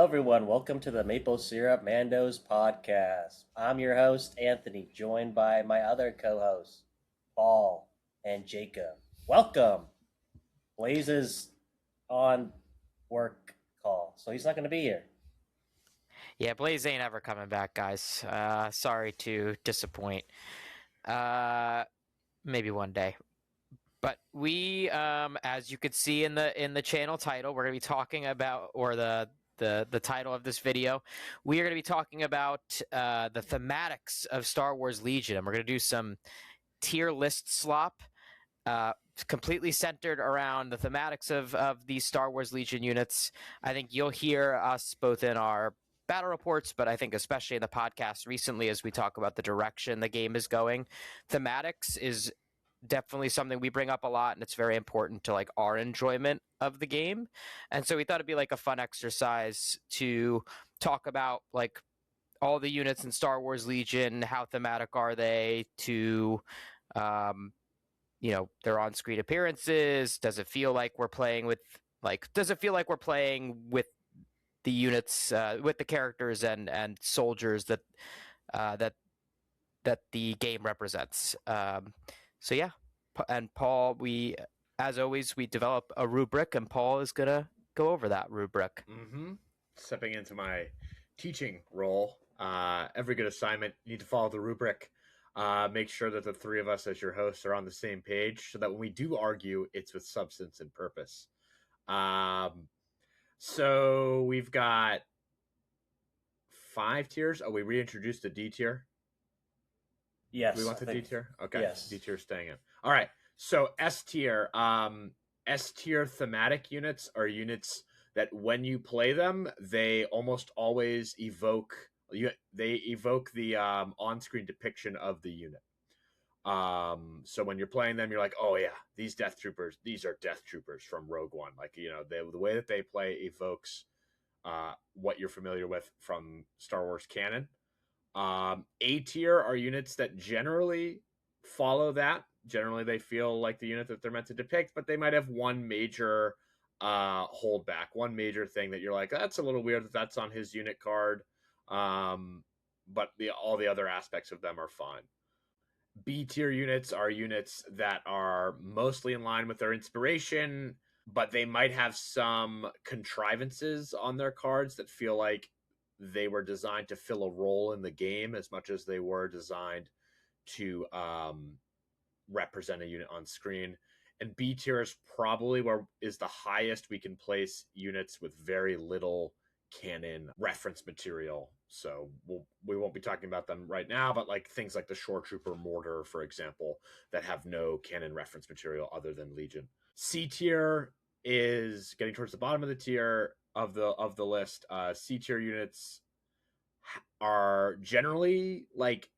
everyone. Welcome to the Maple Syrup Mandos podcast. I'm your host, Anthony, joined by my other co hosts, Paul and Jacob. Welcome. Blaze is on work call, so he's not going to be here. Yeah, Blaze ain't ever coming back, guys. Sorry to disappoint. Maybe one day. But we, as you could see in the channel title, we're gonna be talking about, or the title of this video, we are gonna be talking about the thematics of Star Wars Legion, and we're gonna do some tier list slop. Completely centered around the thematics of these Star Wars Legion units. I think you'll hear us both in our battle reports, but I think especially in the podcast recently as we talk about the direction the game is going. Thematics is definitely something we bring up a lot, and it's very important to like our enjoyment of the game. And so we thought it'd be like a fun exercise to talk about like all the units in Star Wars Legion, how thematic are they to their on-screen appearances. Does it feel like we're playing with the units, with the characters and soldiers that the game represents? So yeah, and Paul, as always, we develop a rubric, and Paul is gonna go over that rubric. Stepping into my teaching role, every good assignment, you need to follow the rubric. Make sure that the three of us as your hosts are on the same page so that when we do argue, it's with substance and purpose. So we've got 5 tiers. Oh, we reintroduced the D tier. Yes. We want the D tier? Okay. Yes. D tier staying in. All right. So S tier. S tier thematic units are units that when you play them, they almost always evoke the on-screen depiction of the unit. So when you're playing them, you're like, oh yeah, these are Death Troopers from Rogue One. Like, the way that they play evokes what you're familiar with from Star Wars canon. A tier are units that generally follow that. Generally, they feel like the unit that they're meant to depict, but they might have one major holdback, one major thing that you're like, that's a little weird that that's on his unit card. But all the other aspects of them are fine. B tier units are units that are mostly in line with their inspiration, but they might have some contrivances on their cards that feel like they were designed to fill a role in the game as much as they were designed to represent a unit on screen. And B tier is probably where is the highest we can place units with very little canon reference material. So we won't be talking about them right now, but like things like the Shore Trooper Mortar, for example, that have no canon reference material other than Legion. C tier is getting towards the bottom of the tier of the list. C tier units are generally like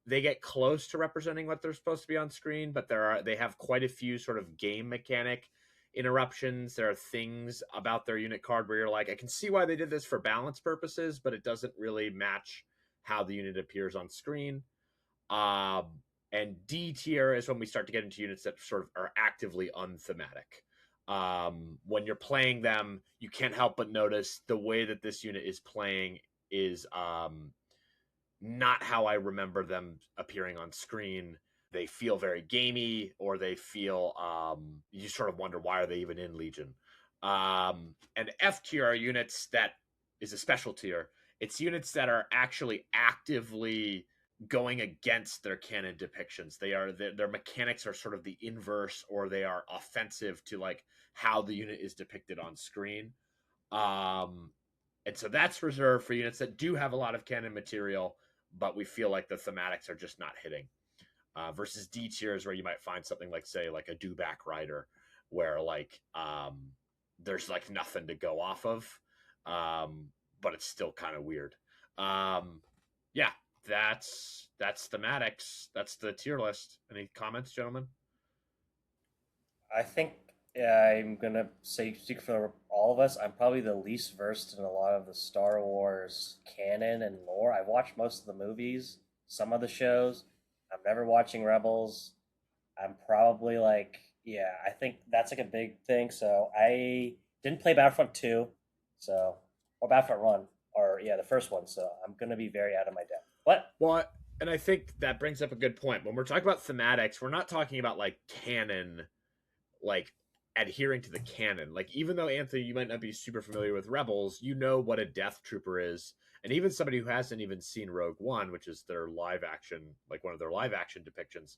they get close to representing what they're supposed to be on screen, but they have quite a few sort of game mechanic interruptions. There are things about their unit card where you're like, I can see why they did this for balance purposes, but it doesn't really match how the unit appears on screen. And D tier is when we start to get into units that sort of are actively unthematic. When you're playing them, you can't help but notice the way that this unit is playing is not how I remember them appearing on screen. They feel very gamey, or they feel you sort of wonder, why are they even in Legion? And F tier are units that is a special tier. It's units that are actually actively going against their canon depictions. Their mechanics are sort of the inverse, or they are offensive to like how the unit is depicted on screen. And so that's reserved for units that do have a lot of canon material, but we feel like the thematics are just not hitting. Versus D tiers, where you might find something like, say, like a Dewback Rider, where like there's like nothing to go off of, but it's still kind of weird. Yeah, that's thematics. That's the tier list. Any comments, gentlemen? I think I'm going to speak for all of us. I'm probably the least versed in a lot of the Star Wars canon and lore. I've watched most of the movies, some of the shows. I'm never watching Rebels. I'm probably like, yeah, I think that's like a big thing. So I didn't play Battlefront 2. So or Battlefront One, or yeah, the first one. So I'm gonna be very out of my depth. But Well, and I think that brings up a good point. When we're talking about thematics, we're not talking about like canon, like adhering to the canon. Like, even though Anthony, you might not be super familiar with Rebels, you know what a Death Trooper is, and even somebody who hasn't even seen Rogue One, which is their live action, like one of their live action depictions,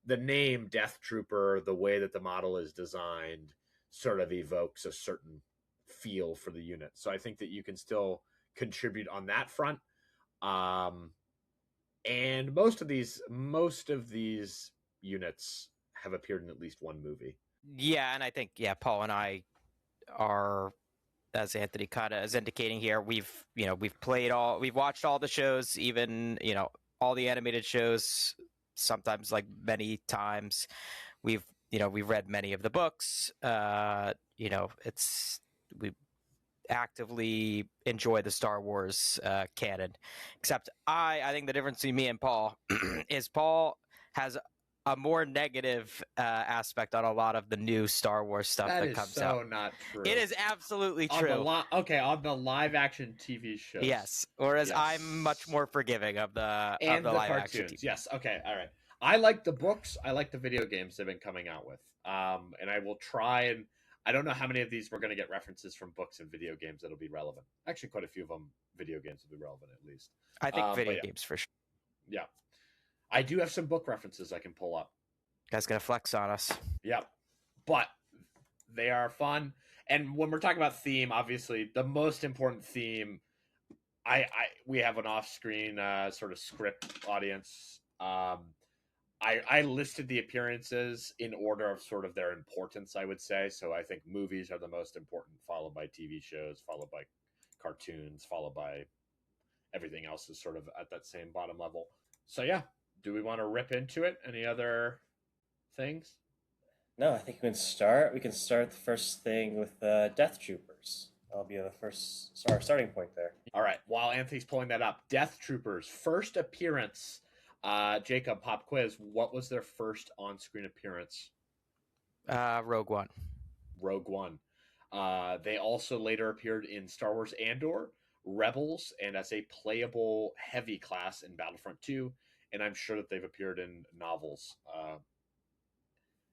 the name Death Trooper, the way that the model is designed, sort of evokes a certain feel for the unit. So I think that you can still contribute on that front. Um, and most of these units have appeared in at least one movie. Yeah, and I think Paul and I are, as Anthony kind of is indicating here, we've watched all the shows, even all the animated shows, sometimes like many times. We've read many of the books. It's we actively enjoy the Star Wars canon. Except I think the difference between me and Paul is Paul has a more negative aspect on a lot of the new Star Wars stuff That that is comes so out. not true. It is absolutely On the true. on the live action TV shows. Yes. Whereas Yes. I'm much more forgiving of the live action cartoons. TV. Yes. Okay. All right. I like the books. I like the video games they've been coming out with. And I will try and I don't know how many of these we're going to get references from books and video games that'll be relevant. Actually, quite a few of them video games will be relevant at least. I think video yeah. games for sure. Yeah. I do have some book references I can pull up. Guy's gonna flex on us. Yep. But they are fun. And when we're talking about theme, obviously the most important theme, we have an off-screen sort of script audience. I listed the appearances in order of sort of their importance, I would say. So I think movies are the most important, followed by TV shows, followed by cartoons, followed by everything else is sort of at that same bottom level. So yeah, do we want to rip into it? Any other things? no, I think we can start. We can start the first thing with Death Troopers. That'll be the first starting point there. All right. While Anthony's pulling that up, Death Troopers first appearance. Jacob, pop quiz. What was their first on-screen appearance? Rogue One. Rogue One. They also later appeared in Star Wars Andor, Rebels, and as a playable heavy class in Battlefront 2. And I'm sure that they've appeared in novels.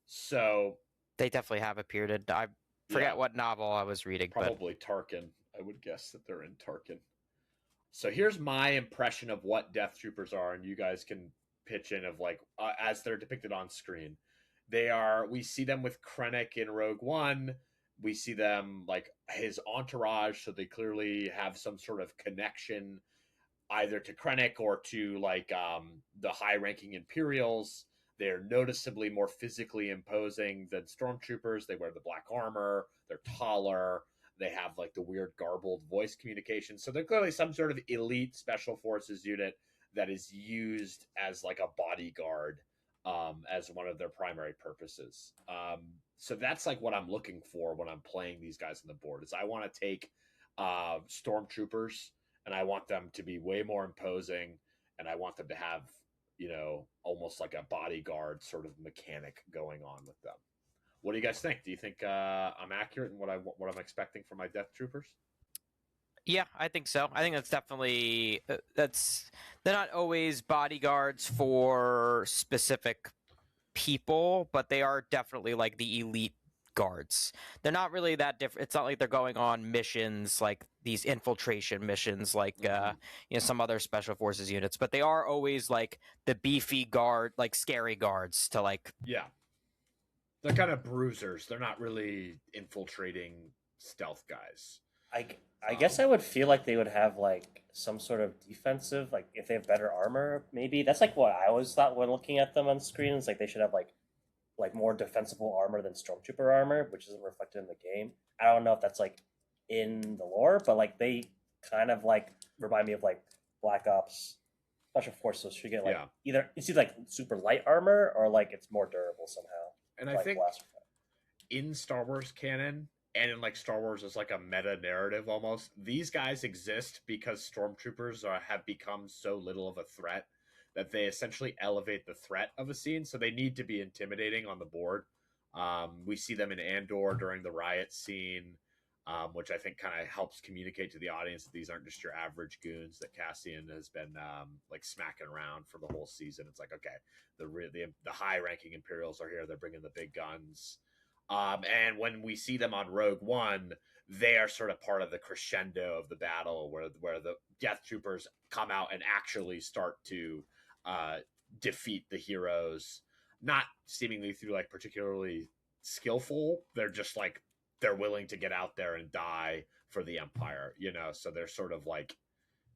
So they definitely have appeared in. I forget what novel I was reading. Probably Tarkin. I would guess that they're in Tarkin. So here's my impression of what Death Troopers are, and you guys can pitch in of like as they're depicted on screen. We see them with Krennic in Rogue One. We see them like his entourage, so they clearly have some sort of connection either to Krennic or to like the high-ranking Imperials. They're noticeably more physically imposing than stormtroopers. They wear the black armor. They're taller. They have like the weird garbled voice communication. So they're clearly some sort of elite special forces unit that is used as like a bodyguard as one of their primary purposes. So that's like what I'm looking for when I'm playing these guys on the board is I want to take stormtroopers and I want them to be way more imposing and I want them to have, almost like a bodyguard sort of mechanic going on with them. What do you guys think? Do you think I'm accurate in what I'm expecting from my Death Troopers? Yeah, I think so. I think that's definitely they're not always bodyguards for specific people, but they are definitely like the elite guards. They're not really that different. It's not like they're going on missions like these infiltration missions like some other special forces units, but they are always like the beefy guard, like scary guards to like they're kind of bruisers. They're not really infiltrating stealth guys. I guess I would feel like they would have like some sort of defensive, like if they have better armor, maybe. That's like what I always thought when looking at them on screen. It's like they should have like more defensible armor than stormtrooper armor, which isn't reflected in the game. I don't know if that's like in the lore, but like they kind of like remind me of like Black Ops special forces should get like either like super light armor or like it's more durable somehow. And I think in Star Wars canon and in like Star Wars as like a meta narrative almost, these guys exist because stormtroopers have become so little of a threat that they essentially elevate the threat of a scene. So they need to be intimidating on the board. We see them in Andor during the riot scene. which I think kind of helps communicate to the audience that these aren't just your average goons that Cassian has been like smacking around for the whole season. It's like, okay, the high ranking Imperials are here. They're bringing the big guns. And when we see them on Rogue One, they are sort of part of the crescendo of the battle where the Death Troopers come out and actually start to defeat the heroes, not seemingly through like particularly skillful. They're just like they're willing to get out there and die for the Empire, so they're sort of like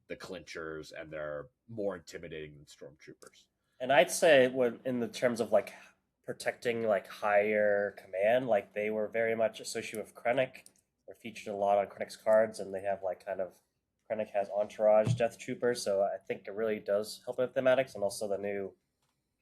the clinchers, and they're more intimidating than stormtroopers. And I'd say when in the terms of like protecting like higher command, like they were very much associated with Krennic. They're featured a lot on Krennic's cards, and they have like kind of Krennic has entourage Death Troopers, so I think it really does help with thematics. And also the new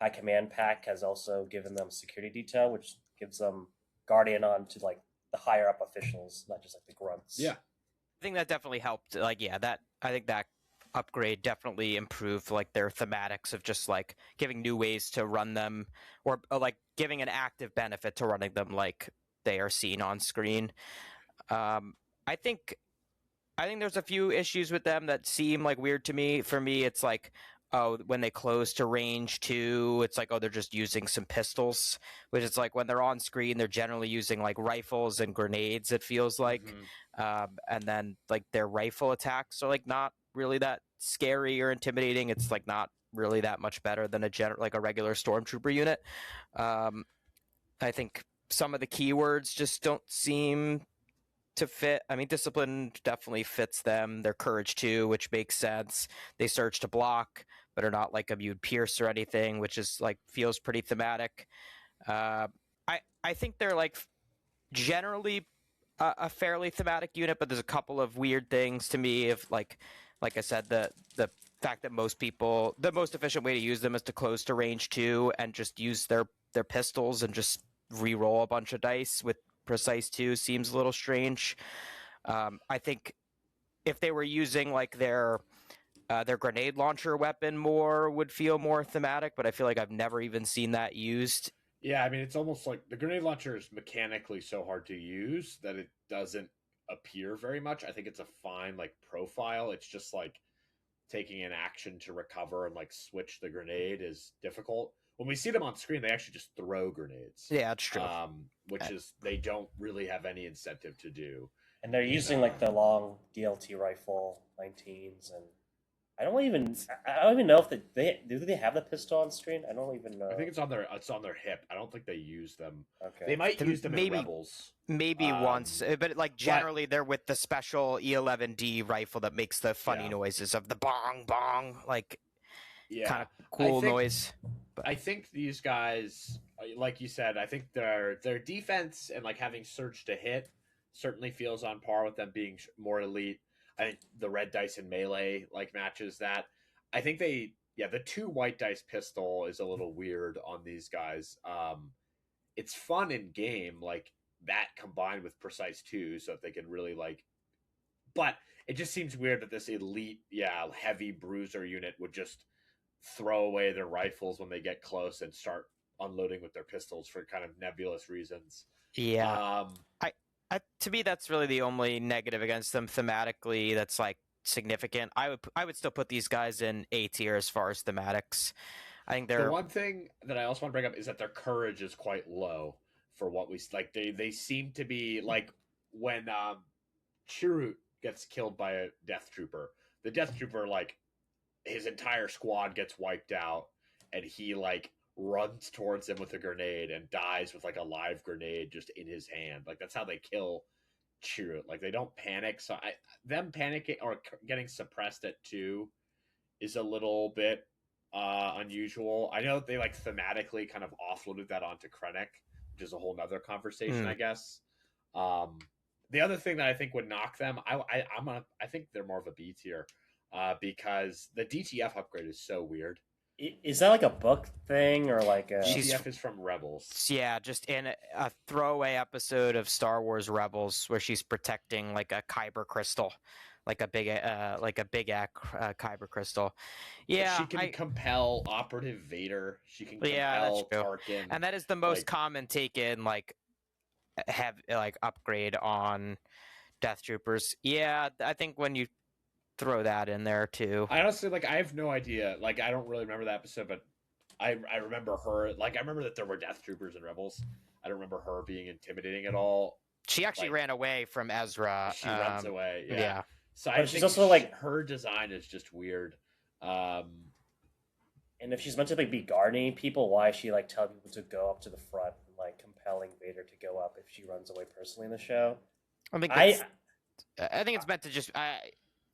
High Command pack has also given them security detail, which gives them guardian on to like the higher up officials, not just like the grunts. Yeah. I think that definitely helped. Like, yeah, I think that upgrade definitely improved like their thematics of just like giving new ways to run them, or like giving an active benefit to running them like they are seen on screen. I think there's a few issues with them that seem like weird to me. For me, it's like, oh, when they close to range 2, it's like, oh, they're just using some pistols, which is like when they're on screen, they're generally using like rifles and grenades, it feels like. And then like their rifle attacks are like not really that scary or intimidating. It's like not really that much better than like a regular stormtrooper unit. I think some of the keywords just don't seem to fit. I mean, discipline definitely fits them. Their courage too, which makes sense. They surge to block, but are not like immune pierce or anything, which is like feels pretty thematic. I think they're like generally a fairly thematic unit, but there's a couple of weird things to me. If like I said, the fact that most people, the most efficient way to use them is to close to range 2 and just use their pistols and just re-roll a bunch of dice with precise 2 seems a little strange. I think if they were using like their grenade launcher weapon more would feel more thematic, but I feel like I've never even seen that used. Yeah, I mean, it's almost like the grenade launcher is mechanically so hard to use that it doesn't appear very much. I think it's a fine like profile. It's just like taking an action to recover and like switch the grenade is difficult. When we see them on screen, they actually just throw grenades. Yeah, that's true. Which is they don't really have any incentive to do. And they're using like the long DLT rifle 19s, and I don't even know if they have the pistol on screen. I don't even know. I think it's on their hip. I don't think they use them. Okay. They might use them in Rebels. Maybe once, but like generally they're with the special E11D rifle that makes the funny noises of the bong bong, like kind of cool noise. But I think these guys, like you said, I think their defense and like having surge to hit certainly feels on par with them being more elite. I think the red dice and melee like matches that. I think the 2 white dice pistol is a little weird on these guys. It's fun in game, like that combined with precise 2, so that they can really like. But it just seems weird that this elite, heavy bruiser unit would just throw away their rifles when they get close and start unloading with their pistols for kind of nebulous reasons. Yeah. To me, that's really the only negative against them thematically that's like significant. I would still put these guys in A tier as far as thematics. I think they're the one thing that I also want to bring up is that their courage is quite low for what we like. They seem to be like when Chirrut gets killed by a Death Trooper. The Death Trooper like his entire squad gets wiped out, and he like runs towards him with a grenade and dies with like a live grenade just in his hand. Like that's how they kill Chirrut. Like they don't panic. So them panicking or getting suppressed at 2 is a little bit unusual. I know they like thematically kind of offloaded that onto Krennic, which is a whole nother conversation, I guess. The other thing that I think would knock them, I think they're more of a B tier because the DTF upgrade is so weird. Is that like a book thing or like a... DTF is from Rebels. Yeah, just in a throwaway episode of Star Wars Rebels where she's protecting like a kyber crystal, like a big kyber crystal. Yeah, she can compel Operative Vader. She can compel Tarkin, and that is the most common taken like upgrade on Death Troopers. Yeah, I think when you throw that in there too. I honestly like. I have no idea. Like, I don't really remember that episode, but I remember her. Like, I remember that there were Death Troopers and Rebels. I don't remember her being intimidating at all. She actually Like, ran away from Ezra. she runs away. Yeah. Yeah. So I But she's think also like, her design is just weird. Um, and if she's meant to like be guarding people, why is she like telling people to go up to the front and like compelling Vader to go up if she runs away personally in the show? I think I I think it's meant to just I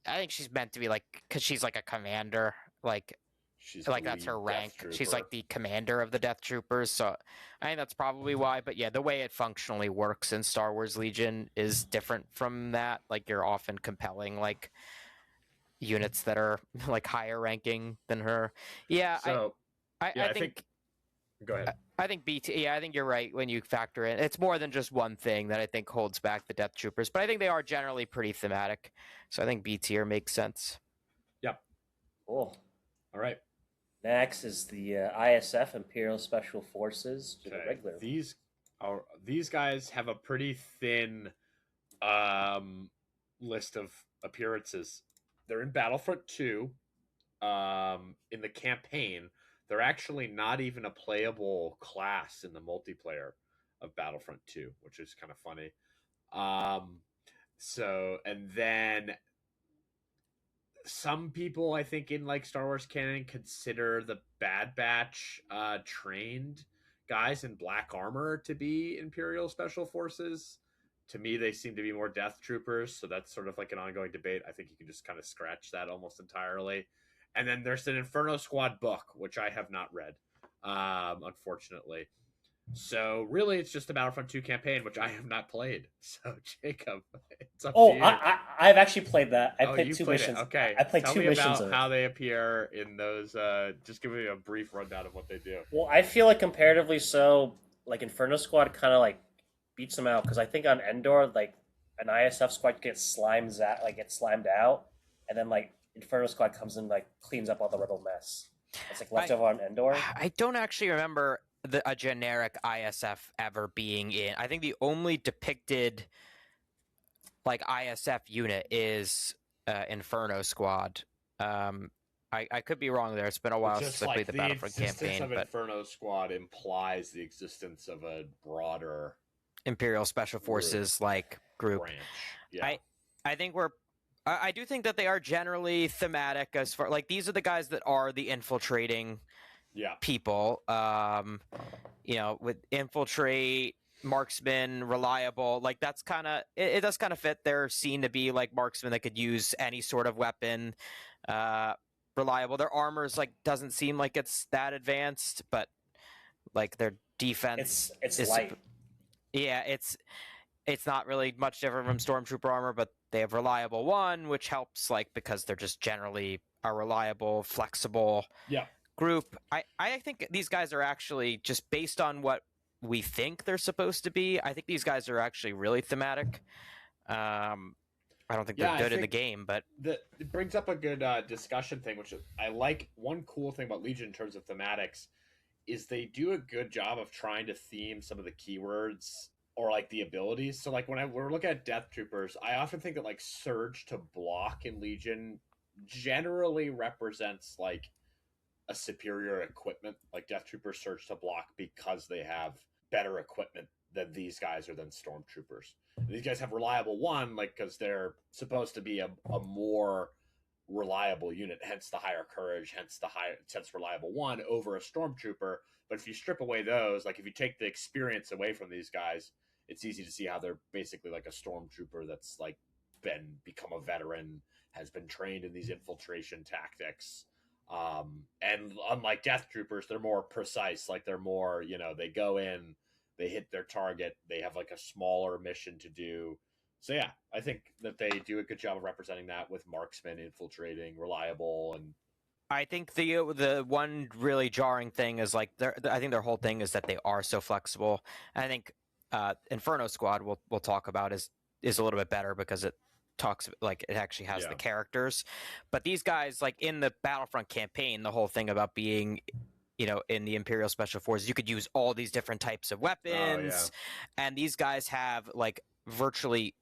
think she's meant to be like because she's like a commander, like she's that's her the lead rank. Death She's Trooper. like the commander of the Death Troopers, so I think that's probably why. But yeah, the way it functionally works in Star Wars Legion is different from that. Like you're often compelling like units that are like higher ranking than her. Yeah, So yeah, I think Go ahead. I think BT. Yeah, I think you're right when you factor in. It's more than just one thing that I think holds back the Death Troopers, but I think they are generally pretty thematic. So I think B tier makes sense. Yep. cool. All right. Next is the ISF Imperial Special Forces, to the Okay. regular. These guys have a pretty thin list of appearances. They're in Battlefront 2. In the campaign, they're actually not even a playable class in the multiplayer of Battlefront 2, which is kind of funny. So, and then some people, I think, in like Star Wars canon, consider the Bad Batch trained guys in black armor to be Imperial Special Forces. To me, they seem to be more Death Troopers, so that's sort of like an ongoing debate. I think you can just kind of scratch that almost entirely. And then there's an Inferno Squad book, which I have not read, unfortunately. So really, it's just the Battlefront 2 campaign, which I have not played. So Jacob, it's up to you. I've actually played that. I played you two played missions. it. Okay, I played tell two me missions about of it. how they appear in those. Just give me a brief rundown of what they do. Well, I feel like comparatively so, like Inferno Squad kind of like beats them out because I think on Endor, like an ISF squad gets slimed out, and then like Inferno Squad comes in like cleans up all the rebel mess. It's like left over on Endor. I don't actually remember a generic ISF ever being in. I think the only depicted like ISF unit is Inferno Squad. I could be wrong there. It's been a while Just since I played the Battlefront campaign, of but Inferno Squad implies the existence of a broader Imperial Special Forces like group. branch. Yeah. I think I do think that they are generally thematic as far like these are the guys that are the infiltrating yeah. people. With infiltrate, marksman, reliable, like that's kind of it does kind of fit. They're seen to be like marksmen that could use any sort of weapon. Reliable. Their armor's like doesn't seem like it's that advanced, but like their defense It's is light. Yeah, it's not really much different from Stormtrooper armor, but they have reliable one, which helps like because they're just generally a reliable, flexible Yeah. group. I think these guys are actually just based on what we think they're supposed to be. I think these guys are actually really thematic. I don't think they're good in the game, but it brings up a good discussion thing, which I like. One cool thing about Legion in terms of thematics is they do a good job of trying to theme some of the keywords or like the abilities. So like when we're looking at Death Troopers, I often think that like surge to block in Legion generally represents like a superior equipment. Like Death Troopers surge to block because they have better equipment than these guys or than Stormtroopers. These guys have reliable one, like because they're supposed to be a more reliable unit, hence the higher courage, hence reliable one over a Stormtrooper. But if you strip away those, like if you take the experience away from these guys, it's easy to see how they're basically like a Stormtrooper that's like become a veteran, has been trained in these infiltration tactics. And unlike Death Troopers, they're more precise. Like they're more, they go in, they hit their target, they have like a smaller mission to do. So yeah, I think that they do a good job of representing that with marksmen infiltrating, reliable, and I think the one really jarring thing is like I think their whole thing is that they are so flexible. And I think Inferno Squad we'll talk about is a little bit better because it talks like it actually has the characters. But these guys like in the Battlefront campaign, the whole thing about being in the Imperial Special Forces, you could use all these different types of weapons, and these guys have like virtually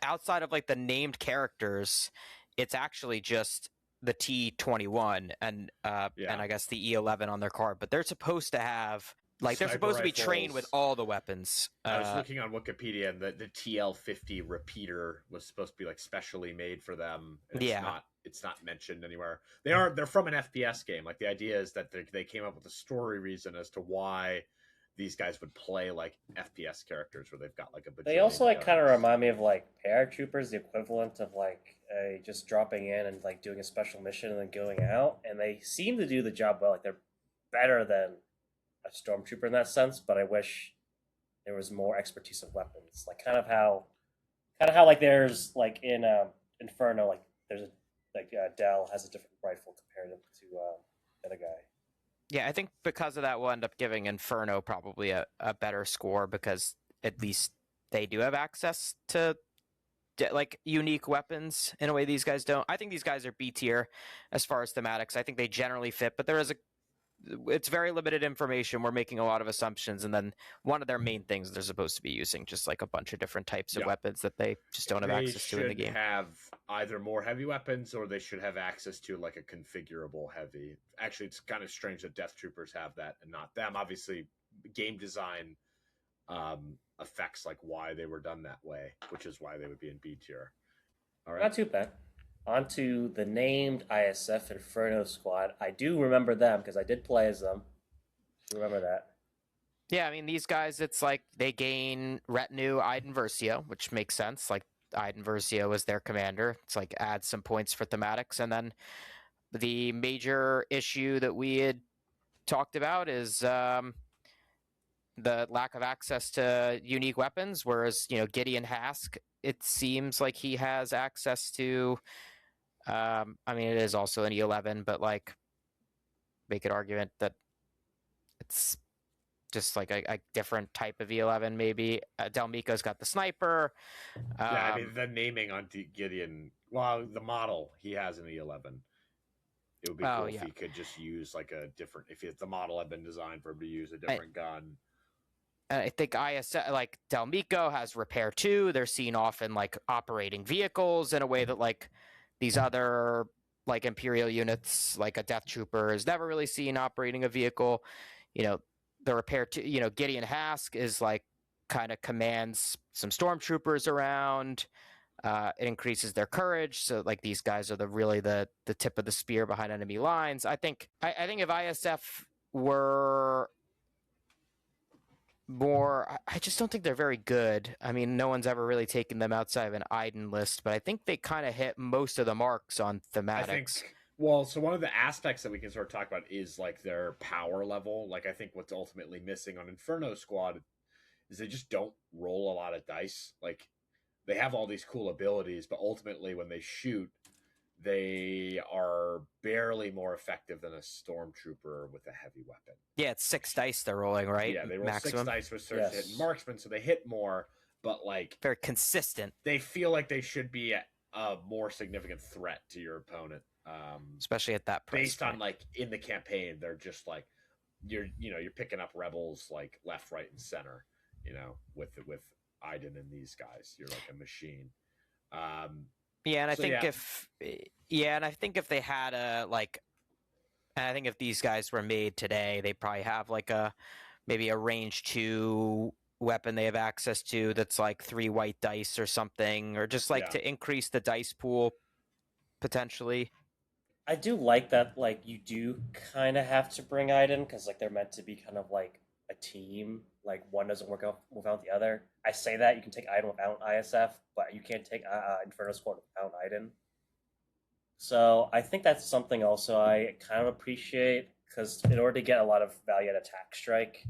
outside of like the named characters, it's actually just the T-21 and Yeah. I guess the E-11 on their card. But they're supposed to have like they're Sniper supposed to be trained with rifles. all the weapons. I was looking on Wikipedia, and the TL-50 repeater was supposed to be like specially made for them, and it's Yeah. not. It's not mentioned anywhere. They're from an FPS game. Like the idea is that they came up with a story reason as to why these guys would play like FPS characters, where they've got like a They also bajillion like kind of guns. remind me of like paratroopers, the equivalent of like just dropping in and like doing a special mission and then going out. And they seem to do the job well. Like they're better than a stormtrooper in that sense. But I wish there was more expertise of weapons. Like kind of how like there's like in Inferno, like there's a like Dell has a different rifle compared to the other guy. Yeah, I think because of that, we'll end up giving Inferno probably a better score because at least they do have access to like unique weapons in a way these guys don't. I think these guys are B tier as far as thematics. I think they generally fit, but there is it's very limited information. We're making a lot of assumptions, and then one of their main things they're supposed to be using just like a bunch of different types of Yeah. weapons that they just don't have They access to in the should game. have either more heavy weapons, or they should have access to like a configurable heavy. Actually, it's kind of strange that Death Troopers have that and not them. Obviously, game design affects like why they were done that way, which is why they would be in B tier. All right. Not too bad. On to the named ISF Inferno Squad. I do remember them because I did play as them. Remember that. Yeah, I mean these guys, it's like they gain retinue Iden Versio, which makes sense. Like Iden Versio is their commander. It's like add some points for thematics, and then the major issue that we had talked about is the lack of access to unique weapons. Whereas Gideon Hask, it seems like he has access to. I mean, it is also an E11, but like make an argument that it's just like a different type of E11, maybe. Del Mico's got the sniper. Yeah, I mean the naming on Gideon. Well, the model he has an E11. It would be cool if he could just use like a different. If the model had been designed for him to use a different gun. I think like Del Mico has repair too. They're seen often like operating vehicles in a way that like these other like Imperial units, like a Death Trooper, is never really seen operating a vehicle. The repair to Gideon Hask is like kind of commands some stormtroopers around. It increases their courage, so like these guys are really the tip of the spear behind enemy lines. I think if ISF were more, I just don't think they're very good. I mean, no one's ever really taken them outside of an Iden list, but I think they kind of hit most of the marks on thematics. I think. Well, so one of the aspects that we can sort of talk about is like their power level. Like I think what's ultimately missing on Inferno Squad is they just don't roll a lot of dice. Like they have all these cool abilities, but ultimately when they shoot, they are barely more effective than a stormtrooper with a heavy weapon. Yeah, it's 6 dice they're rolling, right? Yeah, they roll Maximum. 6 dice with search hit and marksman, so they hit more, but like very consistent. They feel like they should be a more significant threat to your opponent. Especially at that price based point. On like in the campaign, they're just like you're picking up rebels like left, right, and center. With Iden and these guys, you're like a machine. Yeah, and I think if they had I think if these guys were made today, they probably have like maybe a range 2 weapon they have access to that's like 3 white dice or something, or just like to increase the dice pool potentially. I do like that, like, you do kind of have to bring Iden, because, like, they're meant to be kind of like a team. Like, one doesn't work out without the other. I say that, you can take Iden without ISF, but you can't take Inferno Squad without Iden. So I think that's something also I kind of appreciate, because in order to get a lot of value at Attack Strike,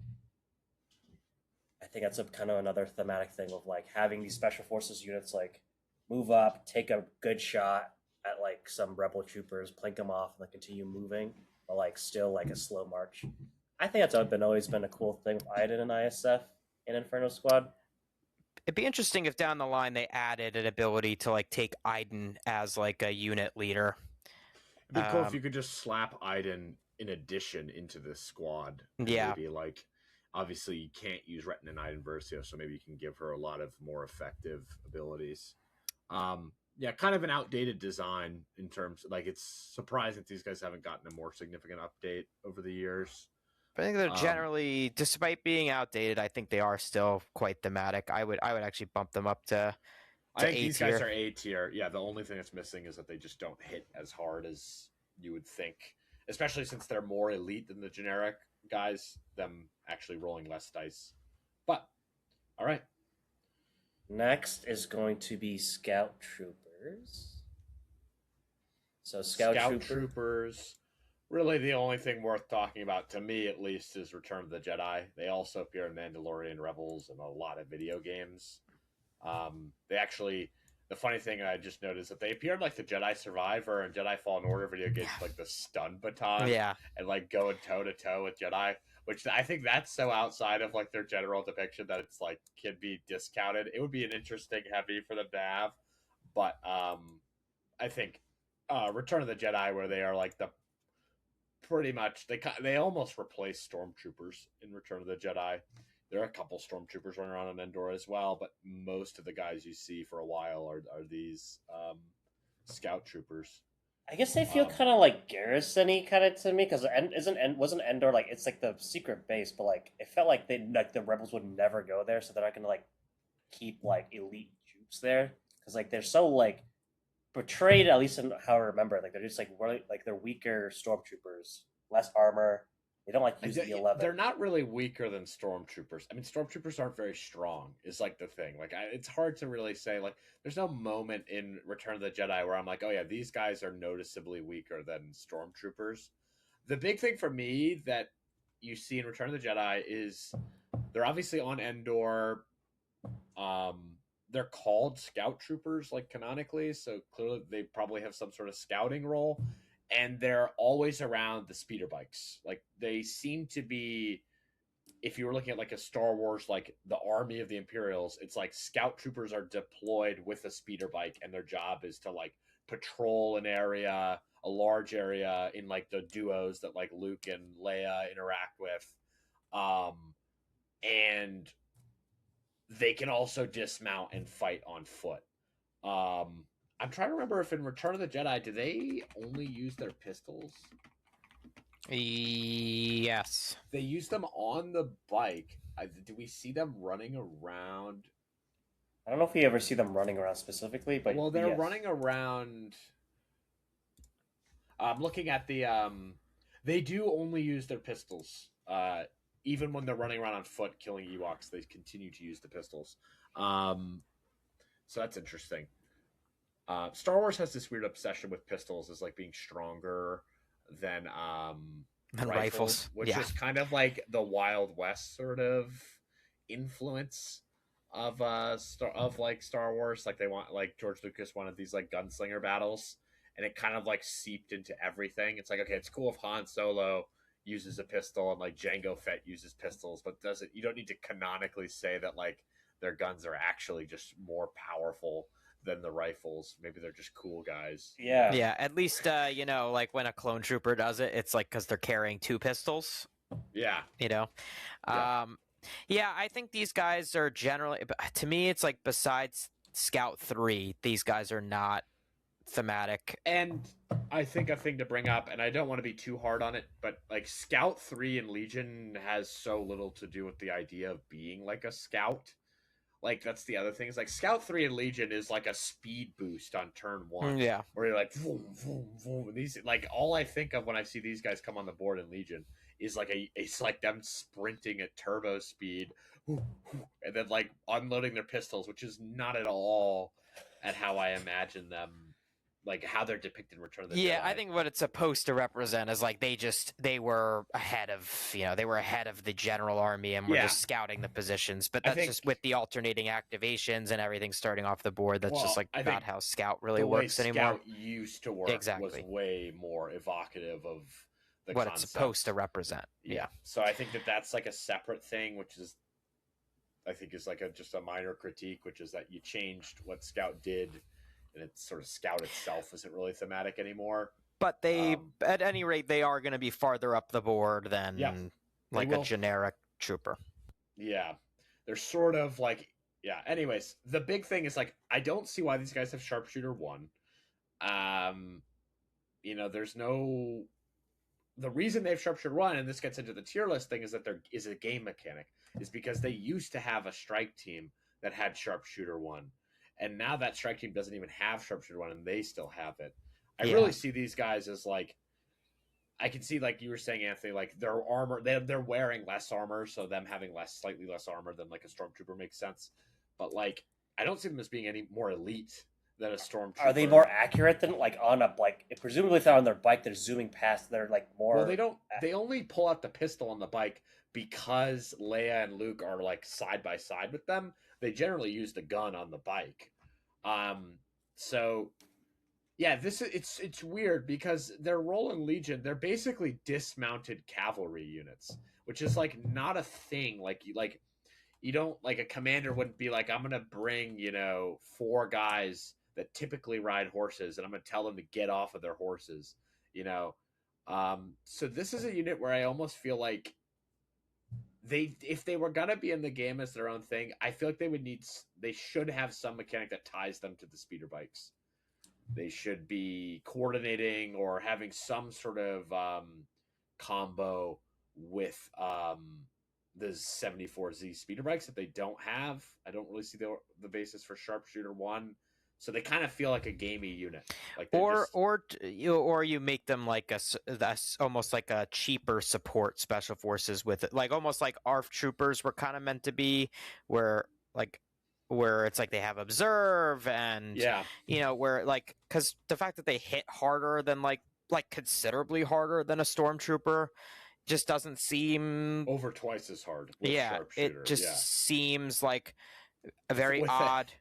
I think that's a kind of another thematic thing of, like, having these Special Forces units, like, move up, take a good shot at like some rebel troopers, plink them off, and like continue moving, but like still like a slow march. I think that's always been a cool thing with Iden and ISF in Inferno Squad. It'd be interesting if down the line they added an ability to like take Iden as like a unit leader. It'd be cool if you could just slap Iden in addition into the squad. Yeah. Maybe like obviously you can't use Retin and Iden Versio, so maybe you can give her a lot of more effective abilities. Yeah, kind of an outdated design in terms like it's surprising that these guys haven't gotten a more significant update over the years. I think they're Um, generally, despite being outdated, I think they are still quite thematic. I would actually bump them up I to think A these guys tier. are A tier. Yeah, the only thing that's missing is that they just don't hit as hard as you would think, especially since they're more elite than the generic guys, them actually rolling less dice. But all right, Next is going to be Scout Troopers. So Scout Scout Trooper. Troopers. Really, the only thing worth talking about, to me at least, is Return of the Jedi. They also appear in Mandalorian Rebels and a lot of video games. They actually, the funny thing I just noticed that they appeared like the Jedi Survivor and Jedi Fallen Order video games, like the stun baton Yeah. and like going toe to toe with Jedi, which I think that's so outside of like their general depiction that it's like can be discounted. It would be an interesting heavy for them to have, but I think Return of the Jedi, where they are like the pretty much they almost replace stormtroopers in Return of the Jedi. There are a couple stormtroopers running around on Endor as well, but most of the guys you see for a while are these scout troopers. I guess they feel kind of like garrison-y kind of to me because wasn't Endor like it's like the secret base, but like it felt like they like the rebels would never go there, so they're not gonna like keep like elite troops there because like they're so like portrayed at least in how I remember it, like they're just like really like they're weaker stormtroopers, less armor. They don't like use the 11. They're not really weaker than stormtroopers. I mean, stormtroopers aren't very strong. Is like the thing. Like, it's hard to really say. Like, there's no moment in Return of the Jedi where I'm like, oh yeah, these guys are noticeably weaker than stormtroopers. The big thing for me that you see in Return of the Jedi is they're obviously on Endor. They're called scout troopers, like canonically, so clearly they probably have some sort of scouting role, and they're always around the speeder bikes. Like they seem to be, if you were looking at like a Star Wars, like the army of the Imperials, it's like scout troopers are deployed with a speeder bike, and their job is to like patrol an area, a large area in like the duos that like Luke and Leia interact with. And they can also dismount and fight on foot. I'm trying to remember if in Return of the Jedi, do they only use their pistols? Yes. They use them on the bike. Do we see them running around? I don't know if we ever see them running around specifically, but Well, they're yes. running around. I'm looking at the. They do only use their pistols. Even when they're running around on foot killing Ewoks, they continue to use the pistols. So that's interesting. Star Wars has this weird obsession with pistols as like being stronger than And rifles. which Yeah. is kind of like the Wild West sort of influence of Star Wars. Like they want like George Lucas wanted these like gunslinger battles, and it kind of like seeped into everything. It's like, okay, it's cool if Han Solo uses a pistol and like Jango Fett uses pistols, but doesn't you don't need to canonically say that like their guns are actually just more powerful than the rifles. Maybe they're just cool guys. Yeah. Yeah, at least like when a clone trooper does it, it's like because they're carrying two pistols. Yeah. Yeah. Yeah, I think these guys are generally, to me, it's like besides Scout 3, these guys are not thematic. And I think a thing to bring up, and I don't want to be too hard on it, but like Scout 3 and Legion has so little to do with the idea of being like a scout. Like that's the other thing. Is like Scout 3 and Legion is like a speed boost on turn 1. Yeah. Where you're like vroom, vroom, vroom. These like all I think of when I see these guys come on the board in Legion is like it's like them sprinting at turbo speed and then like unloading their pistols, which is not at all at how I imagine them, like how they're depicted in Return of the Jedi. Yeah, I think what it's supposed to represent is like they were ahead of the general army and were just scouting the positions. But that's just with the alternating activations and everything starting off the board. That's just like not how Scout really works anymore. Scout used to work was way more evocative of the what concept. It's supposed to represent. Yeah. So I think that's like a separate thing, which is I think is like just a minor critique, which is that you changed what Scout did. And it's sort of Scout itself isn't really thematic anymore. But they, at any rate, they are going to be farther up the board than like a generic trooper. Yeah. They're sort of like yeah. Anyways, the big thing is like I don't see why these guys have sharpshooter one. Um, there's no the reason they have sharpshooter one, and this gets into the tier list thing, is that there is a game mechanic, is because they used to have a strike team that had sharpshooter one, and now that strike team doesn't even have sharpshooter one, and they still have it. I Yeah. really see these guys as like I can see, like you were saying, Anthony, like their armor, they're wearing less armor, so them having slightly less armor than like a stormtrooper makes sense. But like, I don't see them as being any more elite than a Are they stormtrooper. more accurate than like on a like? Presumably, if they're on their bike, they're zooming past. They're like Well, they more. don't. They only pull out the pistol on the bike because Leia and Luke are like side by side with them. They generally use the gun on the bike. Um, so yeah, this is it's weird because their role in Legion, they're basically dismounted cavalry units, which is like not a thing. You don't like a commander wouldn't be like, I'm gonna bring, four guys that typically ride horses and I'm gonna tell them to get off of their horses, you know. So this is a unit where I almost feel like if they were gonna be in the game as their own thing, I feel like they should have some mechanic that ties them to the speeder bikes. They should be coordinating or having some sort of combo with the 74Z speeder bikes that they don't have. I don't really see the basis for sharpshooter one, so they kind of feel like a gamey unit. Like they're just Or you make them like that's almost like a cheaper support special forces with it, like almost like ARF troopers were kind of meant to be, where like where it's like they have observe and yeah where like because the fact that they hit harder than like considerably harder than a stormtrooper just doesn't seem. over twice as hard with Yeah, it sharpshooter. Yeah, just seems like a very with the odd.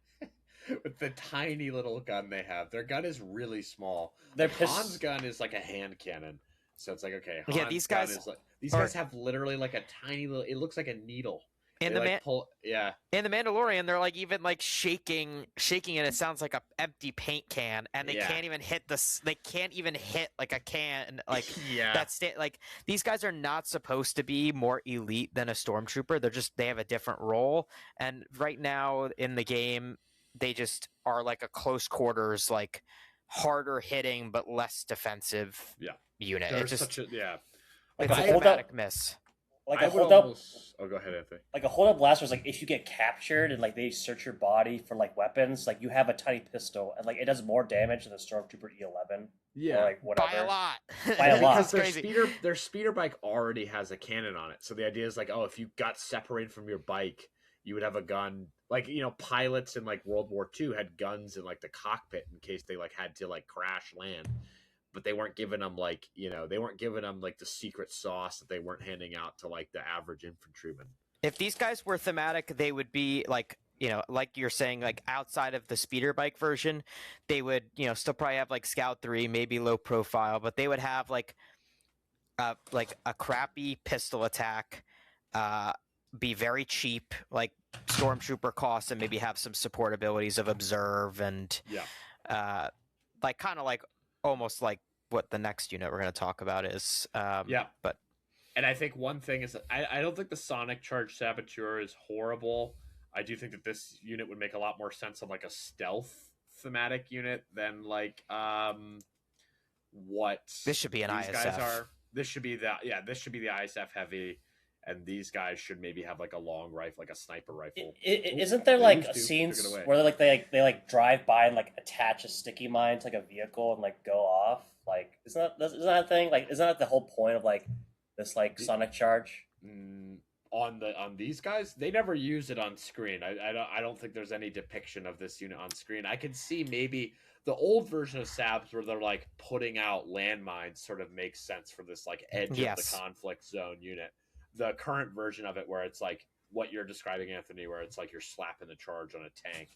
with the tiny little gun they have. Their gun is really small. Their Like Han's gun is like a hand cannon. So it's like, okay, Yeah, Han's gun is like these are guys have literally like a tiny little, it looks like a needle. in They the like pull, yeah. in the Mandalorian, they're like even like shaking, and it sounds like a empty paint can, and they Yeah. can't even hit this. They can't even hit like a can, like Yeah. like these guys are not supposed to be more elite than a stormtrooper. They have a different role, and right now in the game, they just are like a close quarters, like harder hitting but less defensive Yeah. unit. There's It's just such a, yeah. Like it's a a hold up, thematic miss. like I a would hold up, almost, oh, go ahead, Anthony. like a hold up blaster is like if you get captured and like they search your body for like weapons, like you have a tiny pistol and like it does more damage than the Stormtrooper E11 or like whatever. By a lot. By a lot. Because It's crazy. their speeder bike already has a cannon on it. So the idea is like, oh, if you got separated from your bike, you would have a gun. Like, pilots in like World War II had guns in like the cockpit in case they like had to like crash land. But they weren't giving them like, they weren't giving them like the secret sauce that they weren't handing out to like the average infantryman. If these guys were thematic, they would be like, like you're saying, like outside of the speeder bike version, they would, still probably have like Scout 3, maybe low profile, but they would have like a crappy pistol attack, be very cheap, like Stormtrooper costs, and maybe have some support abilities of Observe and like kind of like almost like what the next unit we're going to talk about is. But And I think one thing is that I don't think the Sonic Charge Saboteur is horrible. I do think that this unit would make a lot more sense on like a stealth thematic unit than like what this should be an these ISF. guys are. This should be the ISF heavy, and these guys should maybe have like a long rifle, like a sniper rifle. Isn't there They like used to. scenes Took it away. where they drive by and like attach a sticky mine to like a vehicle and like go off? Like isn't that a thing? Like isn't that the whole point of like this like Sonic Charge? On these guys, they never use it on screen. I don't think there's any depiction of this unit on screen. I can see maybe the old version of Sabs where they're like putting out landmines sort of makes sense for this like edge of the conflict zone unit. The current version of it where it's like what you're describing, Anthony, where it's like you're slapping the charge on a tank.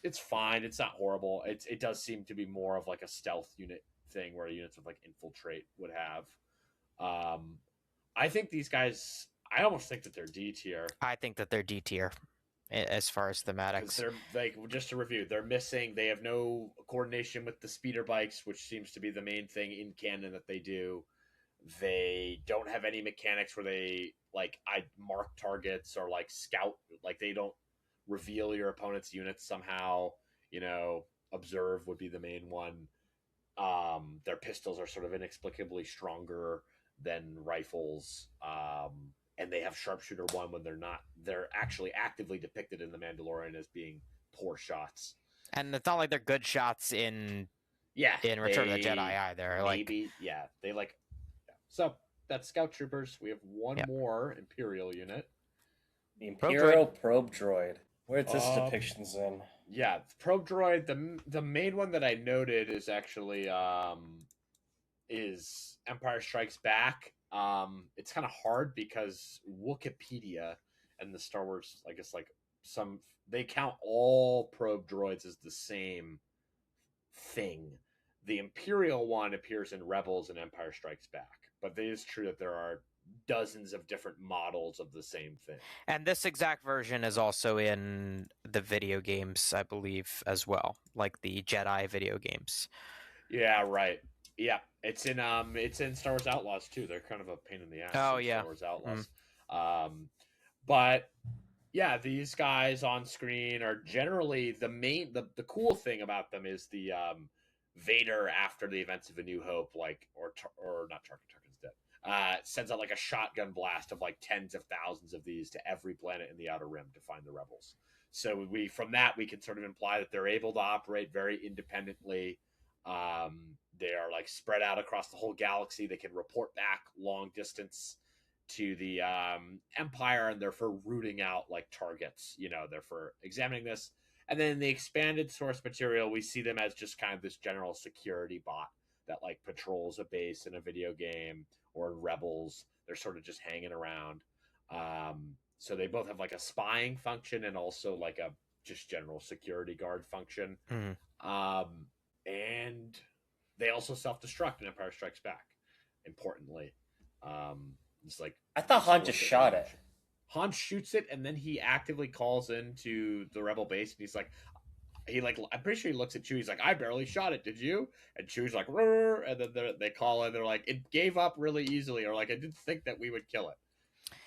It's fine. It's not horrible. It does seem to be more of like a stealth unit thing where units with like infiltrate would have. I think these guys, I almost think that they're D tier. I think that they're D tier as far as thematics. They're like, just to review, they have no coordination with the speeder bikes, which seems to be the main thing in canon that they do. They don't have any mechanics where they like I mark targets or like scout, like they don't reveal your opponent's units somehow. Observe would be the main one. Their pistols are sort of inexplicably stronger than rifles. And they have sharpshooter one when they're actually actively depicted in the Mandalorian as being poor shots. And it's not like they're good shots in Yeah, Return of the Jedi either. Maybe, yeah, they like. Yeah. So that's Scout Troopers. We have one more Imperial unit. The Imperial Probe Droid. Where's this depictions in? Yeah, probe droid. The main one that I noted is actually is Empire Strikes Back. It's kind of hard because Wikipedia and the Star Wars, I guess, like they count all probe droids as the same thing. The Imperial one appears in Rebels and Empire Strikes Back, but it is true that there are dozens of different models of the same thing. And this exact version is also in the video games, I believe, as well, like the Jedi video games. Yeah, right. Yeah, it's in Star Wars Outlaws too. They're kind of a pain in the ass. Oh yeah, Star Wars Outlaws. But yeah, these guys on screen are generally the cool thing about them is the Vader after the events of A New Hope, like or not Tarkin's dead. Sends out like a shotgun blast of like tens of thousands of these to every planet in the Outer Rim to find the rebels. So from that we can sort of imply that they're able to operate very independently. They are like spread out across the whole galaxy. They can report back long distance to the Empire, and they're for rooting out like targets. They're for examining this. And then in the expanded source material, we see them as just kind of this general security bot that like patrols a base in a video game or in Rebels. They're sort of just hanging around. So they both have like a spying function and also like a just general security guard function. And they also self-destruct in Empire Strikes Back, importantly. It's like I thought Han just shot it. Han shoots it, and then he actively calls into the Rebel base, and he's like, I'm pretty sure he looks at Chewie. He's like, I barely shot it. Did you? And Chewie's like, rrr, and then they call in. They're like, it gave up really easily, or like, I didn't think that we would kill it.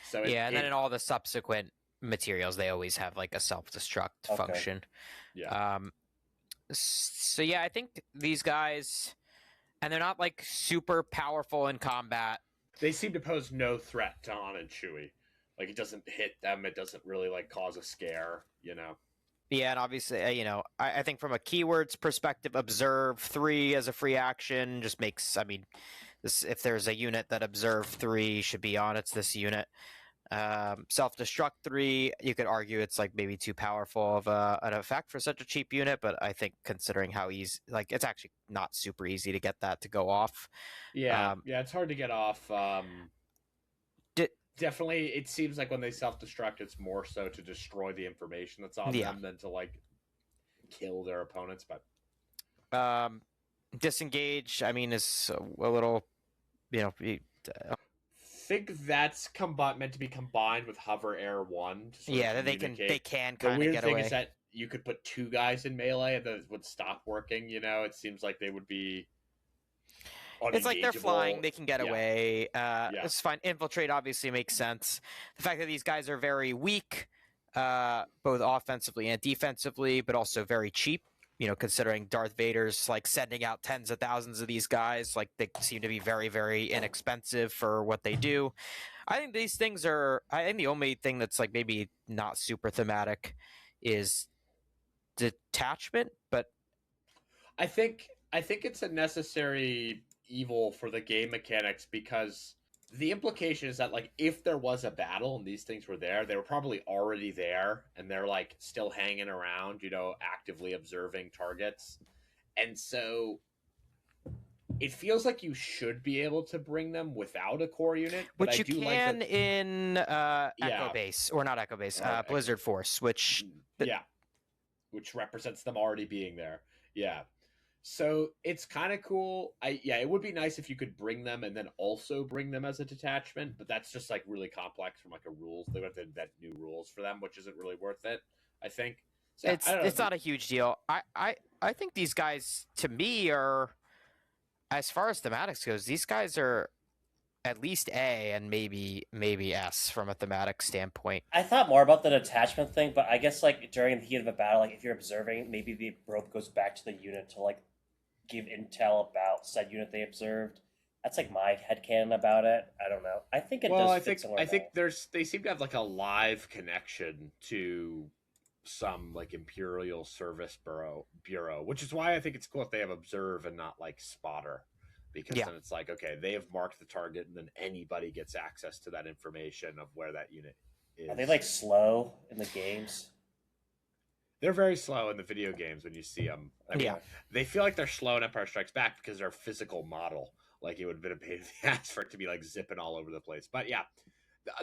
So and then in all the subsequent materials, they always have like a self-destruct function. Yeah. So yeah, I think these guys, and they're not like super powerful in combat. They seem to pose no threat to Han and Chewie. Like, it doesn't hit them. It doesn't really like cause a scare. Yeah, and obviously, I think from a keywords perspective, observe 3 as a free action just makes. I mean, if there's a unit that observe 3 should be on, it's this unit. Self-destruct 3, you could argue it's like maybe too powerful of an effect for such a cheap unit, but I think considering how easy, like it's actually not super easy to get that to go off. Yeah, it's hard to get off. Definitely, it seems like when they self-destruct, it's more so to destroy the information that's on them than to like kill their opponents. But disengage, I mean, is a little, think that's meant to be combined with Hover Air 1. They can kind of get away. The weird thing is that you could put 2 guys in melee and then it would stop working. It seems like they would be. It's like they're flying, they can get away. It's fine. Infiltrate obviously makes sense. The fact that these guys are very weak, both offensively and defensively, but also very cheap. Considering Darth Vader's like sending out tens of thousands of these guys, like they seem to be very, very inexpensive for what they do. I think these things are. I think the only thing that's like maybe not super thematic is detachment, but I think it's a necessary evil for the game mechanics because the implication is that like if there was a battle and these things were there, they were probably already there and they're like still hanging around, actively observing targets. And so it feels like you should be able to bring them without a core unit, but which I do you like can in Echo Base, or not Echo Base, Blizzard Force, which which represents them already being there. Yeah. So it's kind of cool. It would be nice if you could bring them and then also bring them as a detachment, but that's just like really complex from like a rules. They would have to invent new rules for them, which isn't really worth it, I think. So, it's not a huge deal. I think these guys, to me, are, as far as thematics goes, these guys are at least A and maybe S from a thematic standpoint. I thought more about the detachment thing, but I guess like during the heat of a battle, like if you're observing, maybe the rope goes back to the unit to like give intel about said unit they observed. That's like my headcanon about it. I don't know. I think it Well, does I fit think somewhere I think though. they seem to have like a live connection to some like Imperial Service Bureau, which is why I think it's cool if they have observe and not like spotter, because Yeah. then it's like, okay, they have marked the target, and then anybody gets access to that information of where that unit Are they is. like slow in the games? They're very slow in the video games when you see them. I mean, Yeah. they feel like they're slow in Empire Strikes Back because they're a physical model. Like it would have been a pain in the ass for it to be like zipping all over the place. But yeah,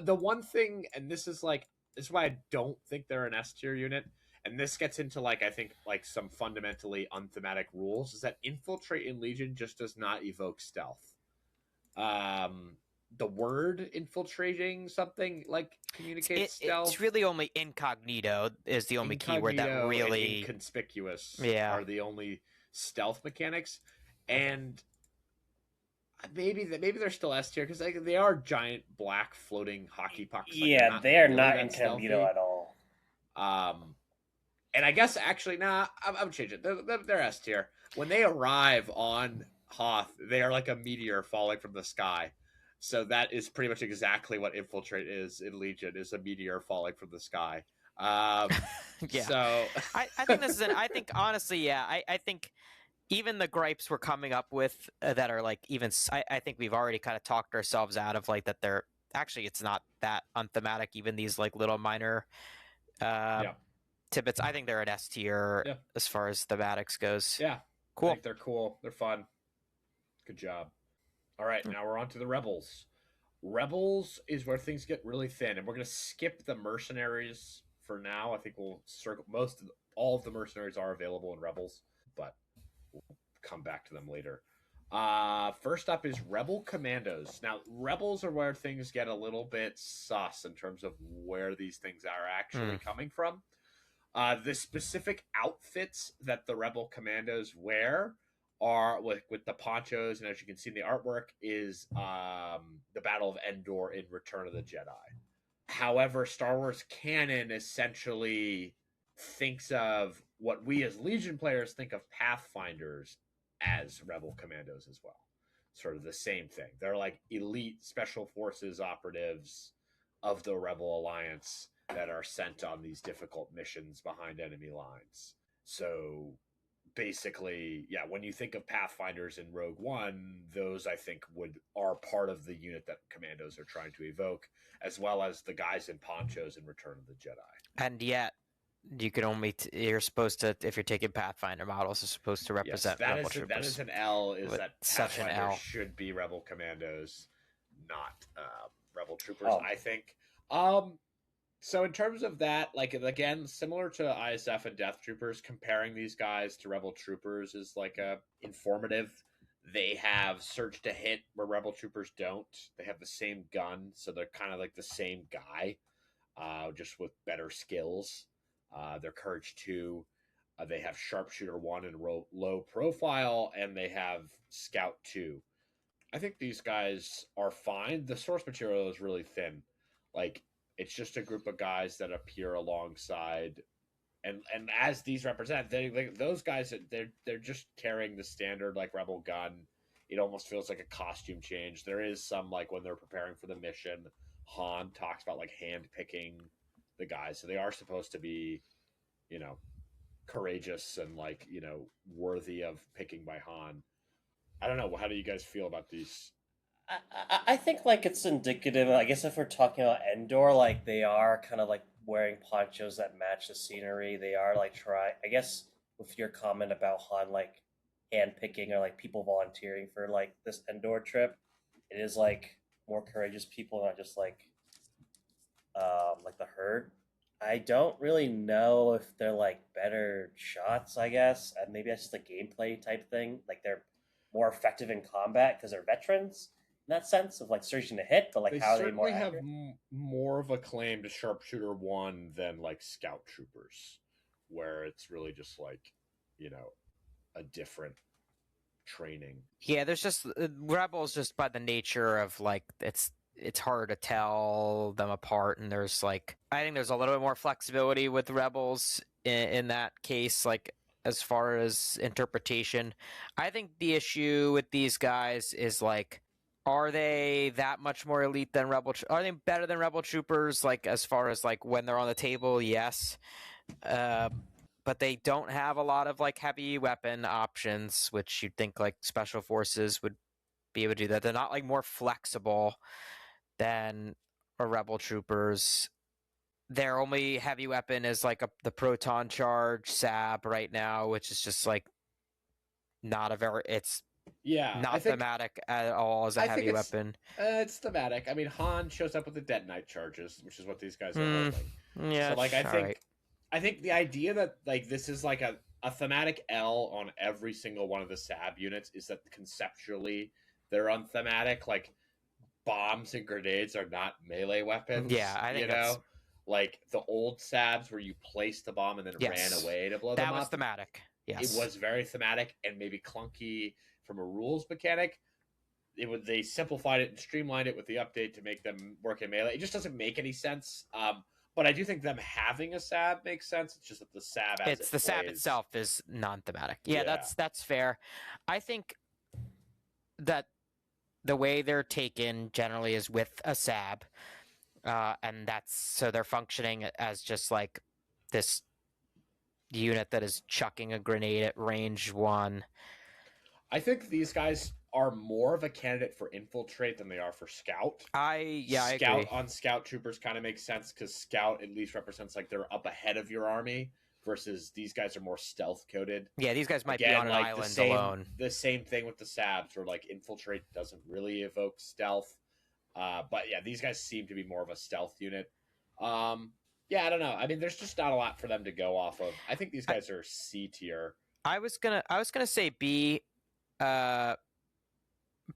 the one thing, and this is why I don't think they're an S tier unit, and this gets into like I think like some fundamentally unthematic rules, is that infiltrate in Legion just does not evoke stealth. Um, the word infiltrating something like communicates It's stealth. really only incognito is the only keyword that Incognito and really. inconspicuous Yeah. are the only stealth mechanics, and maybe they're still S tier because they are giant black floating hockey pucks. Like they're Yeah, not they are really not that incognito stealthy. at all. Um, and I guess actually, nah, I would change it. They're S tier. When they arrive on Hoth, they are like a meteor falling from the sky. So that is pretty much exactly what infiltrate is in Legion, is a meteor falling from the sky. Um, Yeah. so I think this is I think honestly, yeah, I think even the gripes we're coming up with that are like even I think we've already kind of talked ourselves out of like that they're actually it's not that unthematic, even these like little minor uh yeah, tidbits. I think they're an S tier yeah, as far as thematics goes. yeah. I Cool. think they're cool. They're fun. Good job. All right, now we're on to the rebels. Rebels is where things get really thin, and we're gonna skip the mercenaries for now. I think we'll circle all of the mercenaries are available in Rebels, but we'll come back to them later. First up is Rebel Commandos. Now, Rebels are where things get a little bit sus in terms of where these things are Hmm. actually coming from. The specific outfits that the Rebel Commandos wear are with the ponchos, and as you can see in the artwork, is the Battle of Endor in Return of the Jedi. However, Star Wars canon essentially thinks of what we as Legion players think of Pathfinders as Rebel Commandos as well. Sort of the same thing. They're like elite special forces operatives of the Rebel Alliance that are sent on these difficult missions behind enemy lines. So basically, yeah, when you think of Pathfinders in Rogue One, those I think are part of the unit that Commandos are trying to evoke, as well as the guys in ponchos in Return of the Jedi. And yet you can only you're supposed to if you're taking Pathfinder models, are supposed to Yes, represent rebel that troopers is an L. Is with that such an Pathfinders L. should be Rebel Commandos, not Rebel Troopers? Oh, I think. Um, So in terms of that, like again, similar to ISF and Death Troopers, comparing these guys to Rebel Troopers is like a informative. They have surge to hit where Rebel Troopers don't. They have the same gun, so they're kind of like the same guy, just with better skills. They're Courage 2. They have Sharpshooter 1 and low profile, and they have Scout 2. I think these guys are fine. The source material is really thin. Like it's just a group of guys that appear alongside, and as these represent, those guys they're just carrying the standard like rebel gun. It almost feels like a costume change. There is some like when they're preparing for the mission, Han talks about like hand picking the guys, so they are supposed to be, you know, courageous and like worthy of picking by Han. I don't know. How do you guys feel about these? I think like it's indicative. I guess if we're talking about Endor, like they are kind of like wearing ponchos that match the scenery. They are like try. I guess with your comment about Han like hand picking or like people volunteering for like this Endor trip, it is like more courageous people, not just like the herd. I don't really know if they're like better shots. I guess maybe that's just a gameplay type thing. Like they're more effective in combat because they're veterans in that sense of like searching to hit, but like They how are they more certainly have accurate? more of a claim to Sharpshooter 1 than like Scout Troopers, where it's really just like, you know, a different training. Yeah, there's just Rebels just by the nature of like it's hard to tell them apart, and there's like I think there's a little bit more flexibility with Rebels in that case, like as far as interpretation. I think the issue with these guys is like, are they that much more elite than Are they better than Rebel Troopers? Like as far as like when they're on the table, yes. Uh, but they don't have a lot of like heavy weapon options, which you'd think like special forces would be able to do that. They're not like more flexible than a rebel troopers. Their only heavy weapon is like the proton charge sab right now, which is just like not a very it's Yeah, not thematic at all as a I think heavy weapon. it's thematic. I mean, Han shows up with the detonite charges, which is what these guys are holding. Yeah, So like all right. I think the idea that like this is like a thematic L on every single one of the SAB units is that conceptually they're unthematic. Like bombs and grenades are not melee weapons. Yeah, I think you that's know, like the old SABs where you placed the bomb and then ran yes. away to blow That them was up. thematic. It Yes. was very thematic and maybe clunky from a rules mechanic. They simplified it and streamlined it with the update to make them work in melee. It just doesn't make any sense. But I do think them having a SAB makes sense. It's just that the SAB as It's the SAB itself is non-thematic. Yeah, that's fair. I think that the way they're taken generally is with a SAB, and that's so they're functioning as just like this unit that is chucking a grenade at range 1. I think these guys are more of a candidate for infiltrate than they are for scout. I Scout agree. on scout troopers kind of makes sense because scout at least represents like they're up ahead of your army versus these guys are more stealth coded. Yeah, these guys might be Again, on an like island alone. The same thing with the Sabs, where like infiltrate doesn't really evoke stealth. But yeah, these guys seem to be more of a stealth unit. Yeah, I don't know. I mean, there's just not a lot for them to go off of. I think these guys are C tier. I was gonna say B, but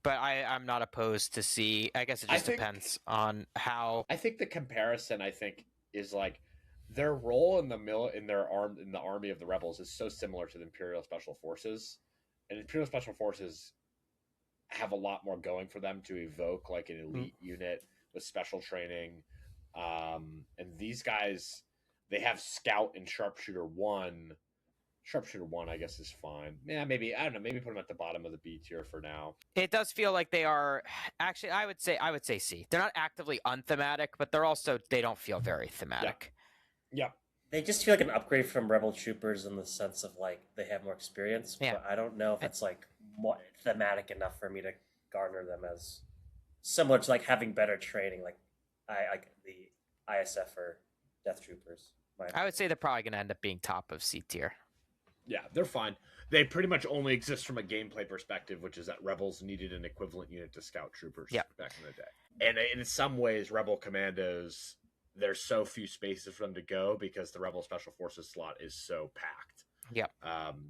I'm not opposed to C. I guess it just depends on how. I think the comparison is like their role in the army of the rebels is so similar to the Imperial Special Forces, and Imperial Special Forces have a lot more going for them to evoke like an elite unit with special training, and these guys they have Scout and Sharpshooter 1. Sharpshooter 1, I guess, is fine. Yeah, maybe I don't know. Maybe put them at the bottom of the B tier for now. It does feel like they are actually. I would say C. They're not actively unthematic, but they don't feel very thematic. Yeah. They just feel like an upgrade from Rebel Troopers in the sense of like they have more experience. Yeah. But I don't know if it's like more thematic enough for me to garner them as similar to like having better training, like the ISF or Death Troopers. I would say they're probably going to end up being top of C tier. Yeah, they're fine. They pretty much only exist from a gameplay perspective, which is that Rebels needed an equivalent unit to Scout Troopers back in the day. And in some ways, Rebel Commandos, there's so few spaces for them to go because the Rebel Special Forces slot is so packed. Yep.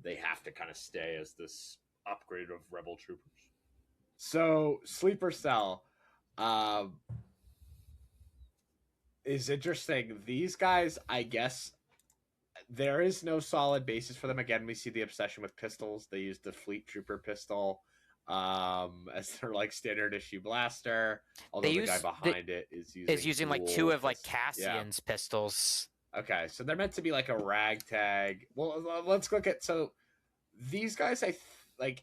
They have to kind of stay as this upgrade of Rebel Troopers. So, Sleeper Cell is interesting. These guys, I guess, there is no solid basis for them. Again, we see the obsession with pistols. They use the Fleet Trooper pistol as their like standard issue blaster. Although the guy behind it is using like two of like Cassian's pistols. Okay, so they're meant to be like a ragtag. Well, let's look at these guys. Like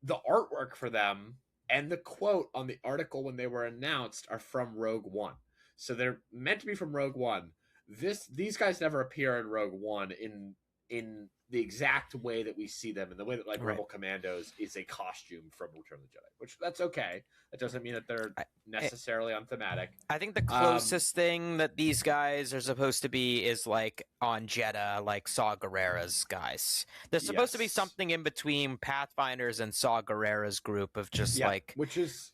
the artwork for them and the quote on the article when they were announced are from Rogue One. So they're meant to be from Rogue One. These guys never appear in Rogue One in the exact way that we see them, in the way that like Rebel Commandos is a costume from Return of the Jedi, which that's okay. That doesn't mean that they're necessarily unthematic. I think the closest thing that these guys are supposed to be is like on Jedha, like Saw Gerrera's guys. They're supposed to be something in between Pathfinders and Saw Gerrera's group of just which is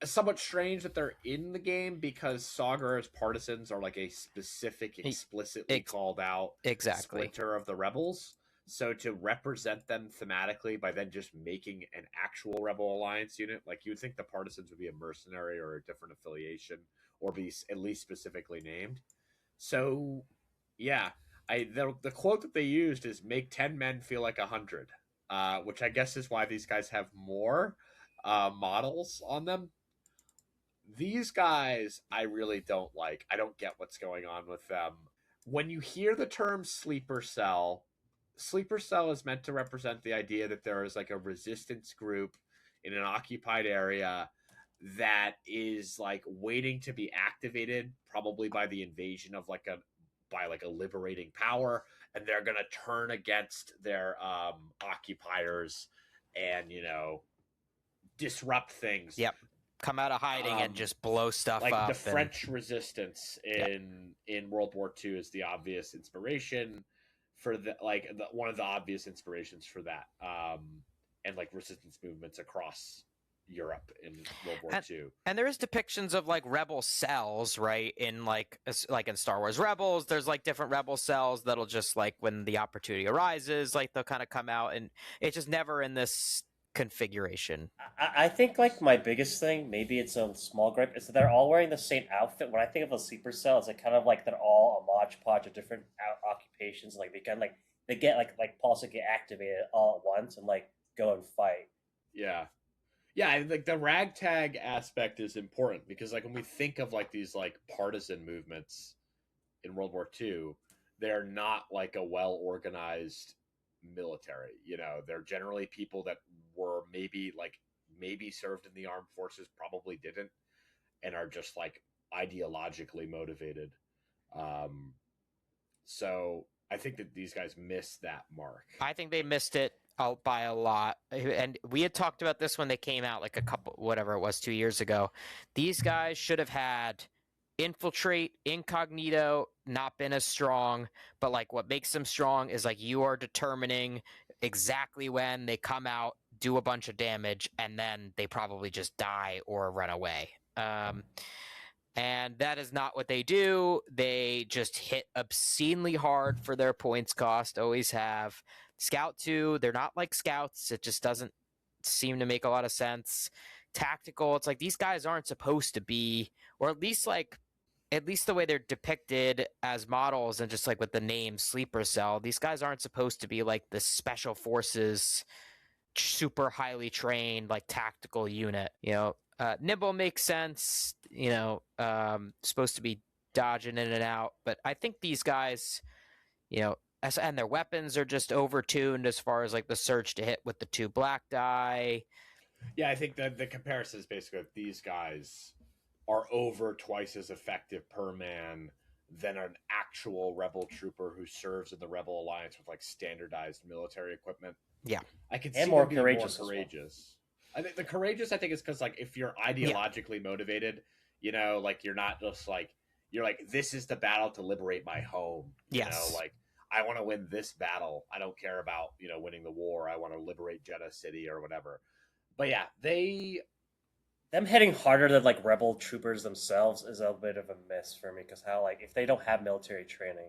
somewhat strange that they're in the game because Saw Gerrera's partisans are like a specific, explicitly called out splinter of the rebels. So to represent them thematically by then just making an actual Rebel Alliance unit, like you would think the partisans would be a mercenary or a different affiliation or be at least specifically named. So yeah, the quote that they used is "make 10 men feel like 100." which I guess is why these guys have more models on them. These guys, I really don't like. I don't get what's going on with them. When you hear the term sleeper cell is meant to represent the idea that there is like a resistance group in an occupied area that is like waiting to be activated, probably by the invasion of like a liberating power, and they're gonna turn against their occupiers and disrupt things. Yep. Come out of hiding and just blow stuff Like up. the French resistance in World War II is the obvious inspiration for one of the obvious inspirations for that, and like resistance movements across Europe in World War II. And there is depictions of like rebel cells, right? In like in Star Wars Rebels, there's like different rebel cells that'll just like when the opportunity arises, like they'll kind of come out, and it's just never in this configuration. I think like my biggest thing, maybe it's a small gripe, is that they're all wearing the same outfit. When I think of a sleeper cell, it's like kind of like they're all a modge podge of different occupations. Like they get like Paul said, get activated all at once and like go and fight. Yeah. Yeah, like the ragtag aspect is important because like when we think of like these like partisan movements in World War II, they're not like a well organized military. They're generally people that were maybe served in the armed forces, probably didn't, and are just like ideologically motivated. So I think that these guys missed that mark. I think they missed it by a lot. And we had talked about this when they came out like a couple, whatever it was, 2 years ago. These guys should have had infiltrate, incognito, not been as strong, but like what makes them strong is like you are determining exactly when they come out, do a bunch of damage, and then they probably just die or run away. And that is not what they do. They just hit obscenely hard for their points cost, always have. Scout 2, they're not like scouts. It just doesn't seem to make a lot of sense. Tactical, it's like these guys aren't supposed to be, or at least the way they're depicted as models and just like with the name Sleeper Cell, these guys aren't supposed to be like the special forces, super highly trained, like tactical unit. Nimble makes sense, supposed to be dodging in and out. But I think these guys, and their weapons are just overtuned as far as like the surge to hit with the 2 black die. Yeah, I think that the comparison is basically that these guys are over twice as effective per man than an actual rebel trooper who serves in the Rebel Alliance with like standardized military equipment. Yeah, I can and see more them being courageous. More courageous. I think the courageous, I think, is because like if you're ideologically motivated, like you're not just like you're like this is the battle to liberate my home. Like I want to win this battle. I don't care about winning the war. I want to liberate Jeddah City or whatever. But yeah, them hitting harder than like rebel troopers themselves is a bit of a miss for me because how like if they don't have military training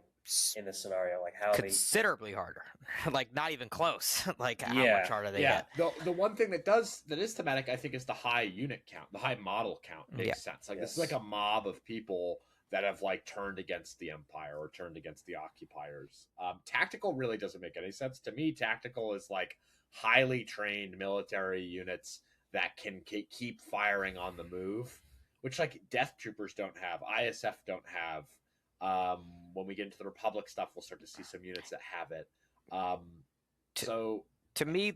in this scenario, like how considerably harder, like not even close. Like how much harder they get. The one thing that is thematic, I think, is the high unit count, the high model count makes sense. Like this is like a mob of people that have like turned against the Empire or turned against the occupiers. Tactical really doesn't make any sense to me. Tactical is like highly trained military units that can keep firing on the move, which like Death Troopers don't have, ISF don't have. When we get into the Republic stuff, we'll start to see some units that have it. To me,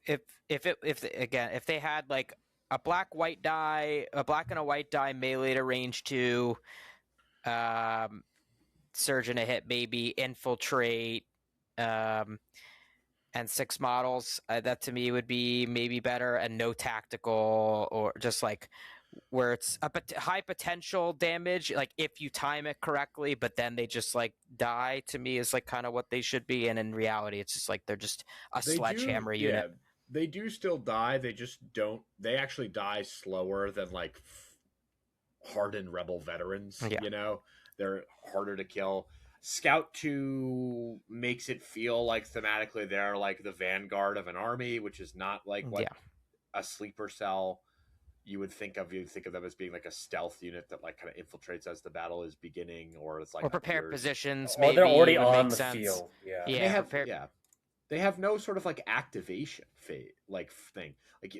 if they had like a black and a white die melee to range 2, surge and a hit, maybe infiltrate, and 6 models, that to me would be maybe better, and no tactical, or just like where it's a high potential damage, like if you time it correctly, but then they just like die, to me is like kind of what they should be. And in reality, it's just like they're just a sledgehammer unit. Yeah, they do still die. They just don't. They actually die slower than like hardened rebel veterans. Yeah. They're harder to kill. Scout 2 makes it feel like thematically they're like the vanguard of an army, which is not like what a sleeper cell you would think of. You think of them as being like a stealth unit that like kind of infiltrates as the battle is beginning, or it's like or prepare positions. Or maybe they're already on the sense. field. Yeah. they have no sort of like activation thing. Like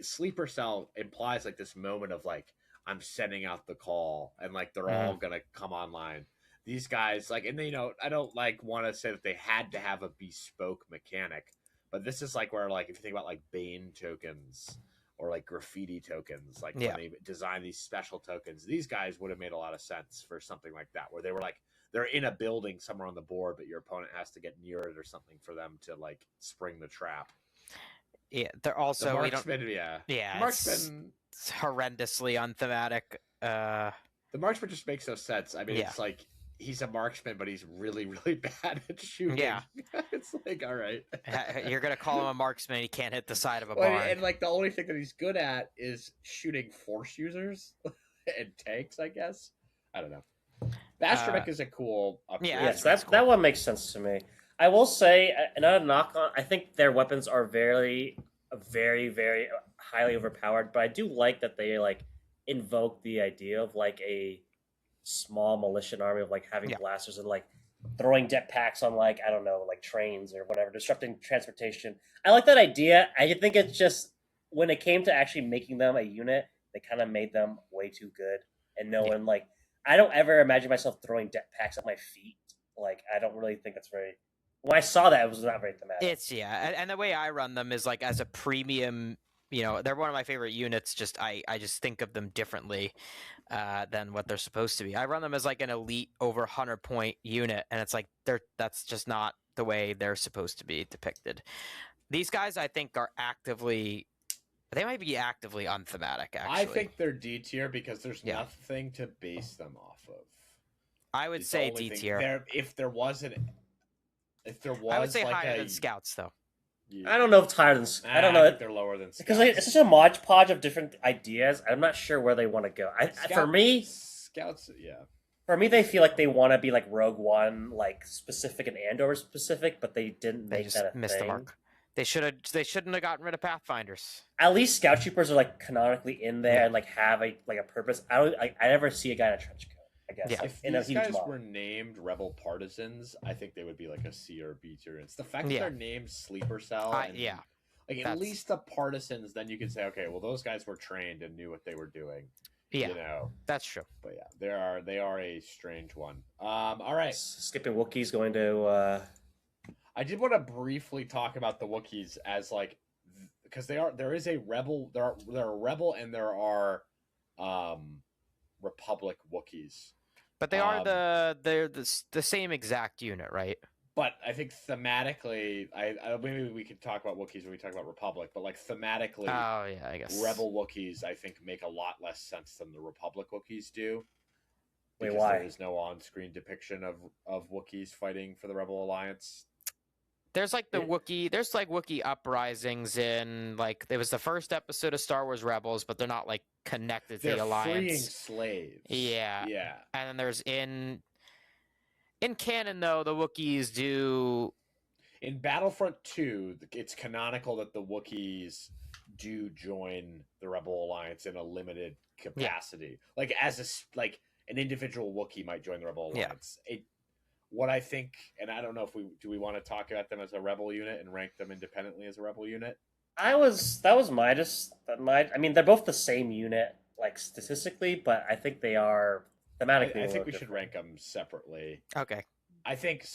sleeper cell implies like this moment of like I'm sending out the call and like they're all gonna come online. These guys like, and I don't like want to say that they had to have a bespoke mechanic, but this is like where like if you think about like Bane tokens or like graffiti tokens, like when they design these special tokens, these guys would have made a lot of sense for something like that, where they were like they're in a building somewhere on the board, but your opponent has to get near it or something for them to like spring the trap. Yeah, they're also the marksman, marksman. It's horrendously unthematic. The marksman just makes no sense. I mean, it's like he's a marksman, but he's really, really bad at shooting. Yeah, it's like, all right, you're gonna call him a marksman. He can't hit the side of a barn. And like the only thing that he's good at is shooting force users and tanks. I guess I don't know. The astromech is a cool upgrade. Yes, that one makes sense to me. I will say, not a knock on. I think their weapons are very, very, very highly overpowered. But I do like that they like invoke the idea of like a small militia army of like having blasters and like throwing jetpacks on like I don't know like trains or whatever, disrupting transportation. I like that idea. I think it's just when it came to actually making them a unit, they kind of made them way too good, and no one like. I don't ever imagine myself throwing jetpacks at my feet. Like I don't really think that's very. When I saw that, it was not very thematic. It's and the way I run them is like as a premium. They're one of my favorite units. Just I just think of them differently than what they're supposed to be. I run them as like an elite over 100-point unit, and it's like that's just not the way they're supposed to be depicted. These guys, I think, are actively. They might be actively unthematic, actually. I think they're D tier because there's nothing to base them off of. I would say D tier. If there was, I would say like higher than scouts, though. Yeah. I don't know if it's higher than. I don't know. I think they're lower than scouts. Because it's such a modge podge of different ideas. I'm not sure where they want to go. For me, scouts, For me, they feel like they want to be like Rogue One, like specific and Andover specific, but they didn't make that a missed thing. The mark. They shouldn't have gotten rid of Pathfinders. At least Scout Troopers are like canonically in there and like have a purpose. I never see a guy in a trench coat. I guess. Yeah. If these guys were named Rebel Partisans, I think they would be like a C or B tier. It's the fact that they're named Sleeper Cell. Like at least the Partisans, then you could say, okay, well those guys were trained and knew what they were doing. Yeah, that's true. But yeah, they are a strange one. All right, skipping Wookiees, going to. I did want to briefly talk about the Wookiees as like because there is a rebel. There are rebel and there are Republic Wookiees. But they are they're the same exact unit, right? But I think thematically, I maybe we could talk about Wookiees when we talk about Republic. But like thematically, I guess Rebel Wookiees I think make a lot less sense than the Republic Wookiees do. Wait, why? There is no on-screen depiction of Wookiees fighting for the Rebel Alliance. There's like there's like Wookiee uprisings in like it was the first episode of Star Wars Rebels, but they're not like connected to the Alliance. They're freeing slaves. Yeah. And then there's in canon though, the Wookiees do. In Battlefront 2, it's canonical that the Wookiees do join the Rebel Alliance in a limited capacity, like as an individual Wookiee might join the Rebel Alliance. What I think, and I don't know if we want to talk about them as a rebel unit and rank them independently as a rebel unit. That was I mean, they're both the same unit, like statistically, but I think they are thematically. I think we should rank them separately. Okay. I think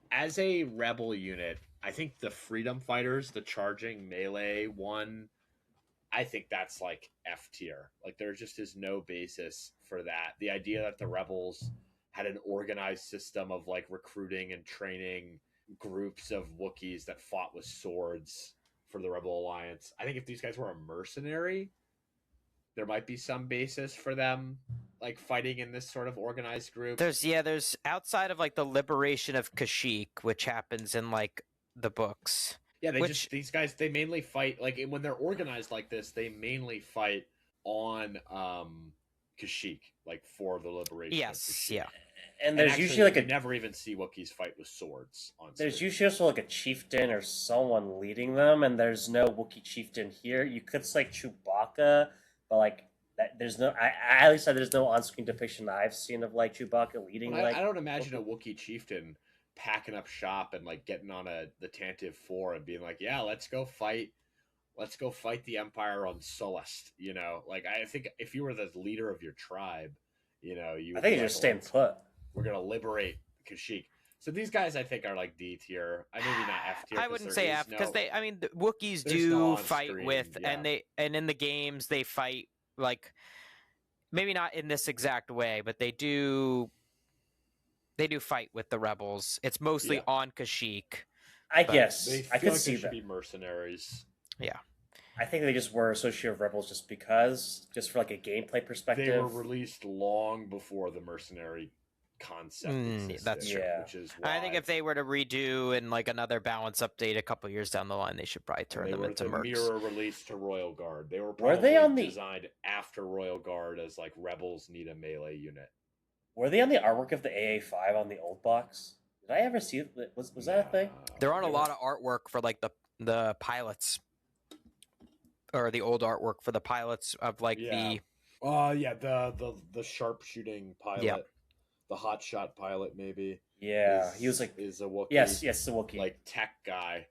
as a rebel unit, I think the Freedom Fighters, the charging melee one, I think that's like F tier. Like there just is no basis for that. The idea that the rebels had an organized system of like recruiting and training groups of Wookiees that fought with swords for the Rebel Alliance. I think if these guys were a mercenary, there might be some basis for them like fighting in this sort of organized group. There's outside of like the liberation of Kashyyyk, which happens in like the books. Yeah, these guys they mainly fight like when they're organized like this, they mainly fight on Kashyyyk, like for the liberation. Yes, yeah. And there's usually like you never even see Wookiees fight with swords on There's usually also like a chieftain or someone leading them, and there's no Wookiee chieftain here. You could say Chewbacca, but like that, there's no. I at least said there's no on-screen depiction that I've seen of like Chewbacca leading. I don't imagine a Wookiee chieftain packing up shop and like getting on the Tantive 4 and being like, yeah, let's go fight the Empire on Solist. Like I think if you were the leader of your tribe, you I would be think you like, just staying put. we're gonna liberate Kashyyyk. So these guys, I think, are like D tier. Maybe not F tier. I wouldn't say F because the Wookiees there's no do on fight screen, with, yeah. and in the games they fight like maybe not in this exact way, but they do fight with the rebels. It's mostly on Kashyyyk. I But guess They I feel could like see they should that. be mercenaries. Yeah. I think they just were associated with rebels just because, just for like a gameplay perspective. They were released long before the mercenary concept existed. That's true. Yeah. Which is why I think if they were to redo and like another balance update a couple years down the line, they should probably turn them into mercs. mirror release to Royal Guard. They were Were they on the- designed after Royal Guard as like rebels need a melee unit. Were they on the artwork of the AA5 on the old box? Did I ever see it? Was that a thing? They're on a lot of artwork for like the pilots, or the old artwork for the pilots of like the sharpshooting pilot, the hotshot pilot, maybe. Yeah, he was like is a Wookiee. Yes, the Wookiee, like tech guy,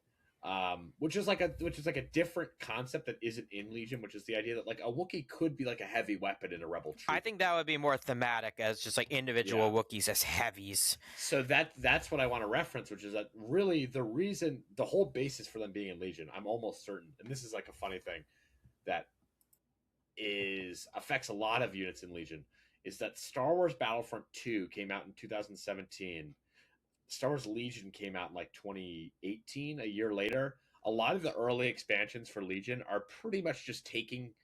which is like a different concept that isn't in Legion, which is the idea that like a Wookiee could be like a heavy weapon in a rebel troop. I think that would be more thematic as just like individual Wookiees as heavies. So that's what I want to reference, which is that really the whole basis for them being in Legion, I'm almost certain, and this is like a funny thing that affects a lot of units in Legion, is that Star Wars Battlefront 2 came out in 2017. Star Wars Legion came out in like 2018, a year later. A lot of the early expansions for Legion are pretty much just taking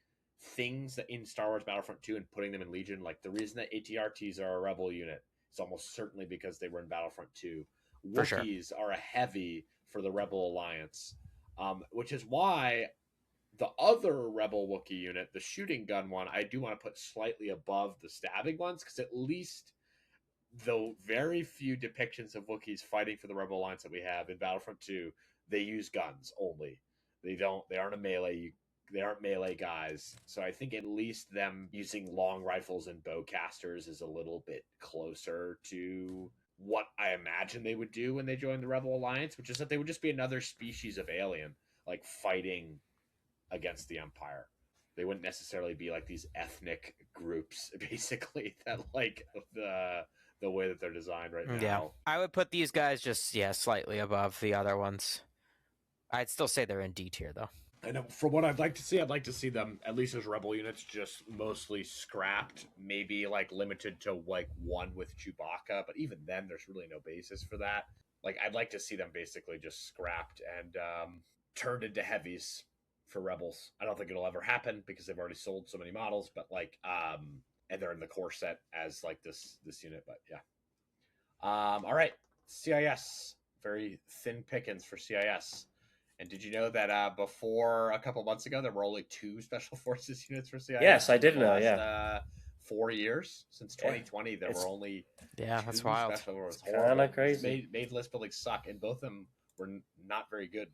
things that in Star Wars Battlefront 2 and putting them in Legion. Like the reason that ATRTs are a rebel unit is almost certainly because they were in Battlefront 2. Wookiees are a heavy for the Rebel Alliance, which is why the other Rebel Wookiee unit, the shooting gun one, I do want to put slightly above the stabbing ones, because at least the very few depictions of Wookiees fighting for the Rebel Alliance that we have in Battlefront 2, they use guns only. They aren't melee guys. So I think at least them using long rifles and bowcasters is a little bit closer to what I imagine they would do when they join the Rebel Alliance, which is that they would just be another species of alien, like fighting against the Empire. They wouldn't necessarily be like these ethnic groups, basically, that like the way that they're designed right now. Yeah, I would put these guys just slightly above the other ones. I'd still say they're in D tier though. And from what I'd like to see them, at least as rebel units, just mostly scrapped, maybe like limited to like one with Chewbacca, but even then there's really no basis for that. Like I'd like to see them basically just scrapped and turned into heavies for rebels. I don't think it'll ever happen because they've already sold so many models, but like and they're in the core set as like this unit, but yeah. All right, CIS, very thin pickings for CIS. And did you know that before a couple months ago there were only 2 Special Forces units for CIS? Yes, I did know. Yeah, 4 years since 2020, there were only that's wild. Special Forces. Kind of crazy. Made list building suck, and both of them were not very good.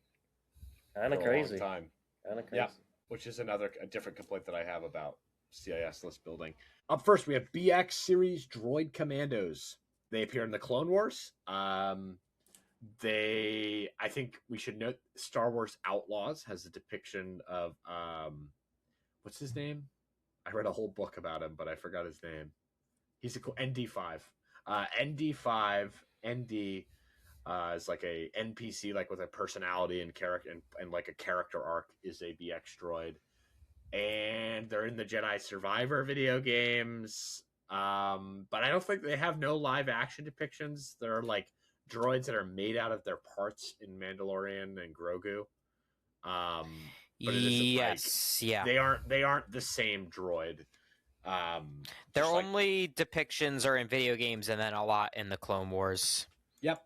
Kind of crazy. Time. Kind of crazy. Yeah, which is a different complaint that I have about CIS list building. Up first, we have BX series droid commandos. They appear in the Clone Wars. I think we should note Star Wars Outlaws has a depiction of what's his name? I read a whole book about him, but I forgot his name. He's a cool ND5. ND5 ND is like a NPC, like with a personality and character and like a character arc, is a BX droid. And they're in the Jedi Survivor video games. But I don't think they have no live action depictions. They're like droids that are made out of their parts in Mandalorian and Grogu. But yes, they aren't the same droid. Their only depictions are in video games, and then a lot in the Clone Wars. Yep,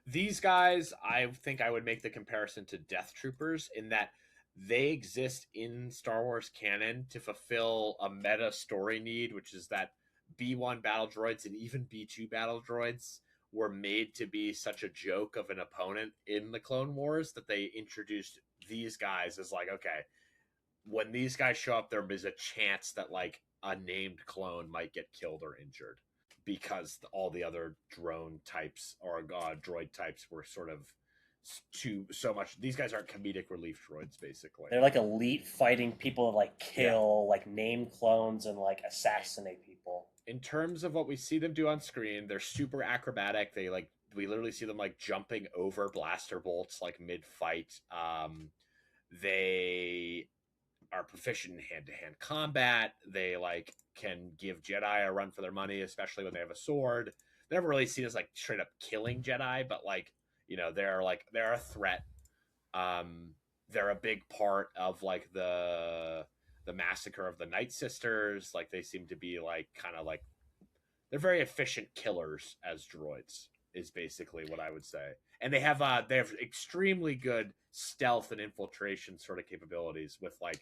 these guys, I think I would make the comparison to Death Troopers in that they exist in Star Wars canon to fulfill a meta story need, which is that B1 battle droids and even B2 battle droids were made to be such a joke of an opponent in the Clone Wars that they introduced these guys as like, okay, when these guys show up, there is a chance that like a named clone might get killed or injured. because all the other drone types or droid types were sort of so much. These guys aren't comedic relief droids, basically. They're like elite fighting people, like kill, like name clones, and like assassinate people. In terms of what we see them do on screen, they're super acrobatic. They like we literally see them like jumping over blaster bolts like mid fight. They are proficient in hand-to-hand combat. They like can give Jedi a run for their money, especially when they have a sword. They never really seen as like straight up killing Jedi, but like they're a threat. They're a big part of like the massacre of the Night Sisters. Like they seem to be like kind of like they're very efficient killers as droids is basically what I would say. And they have extremely good stealth and infiltration sort of capabilities with like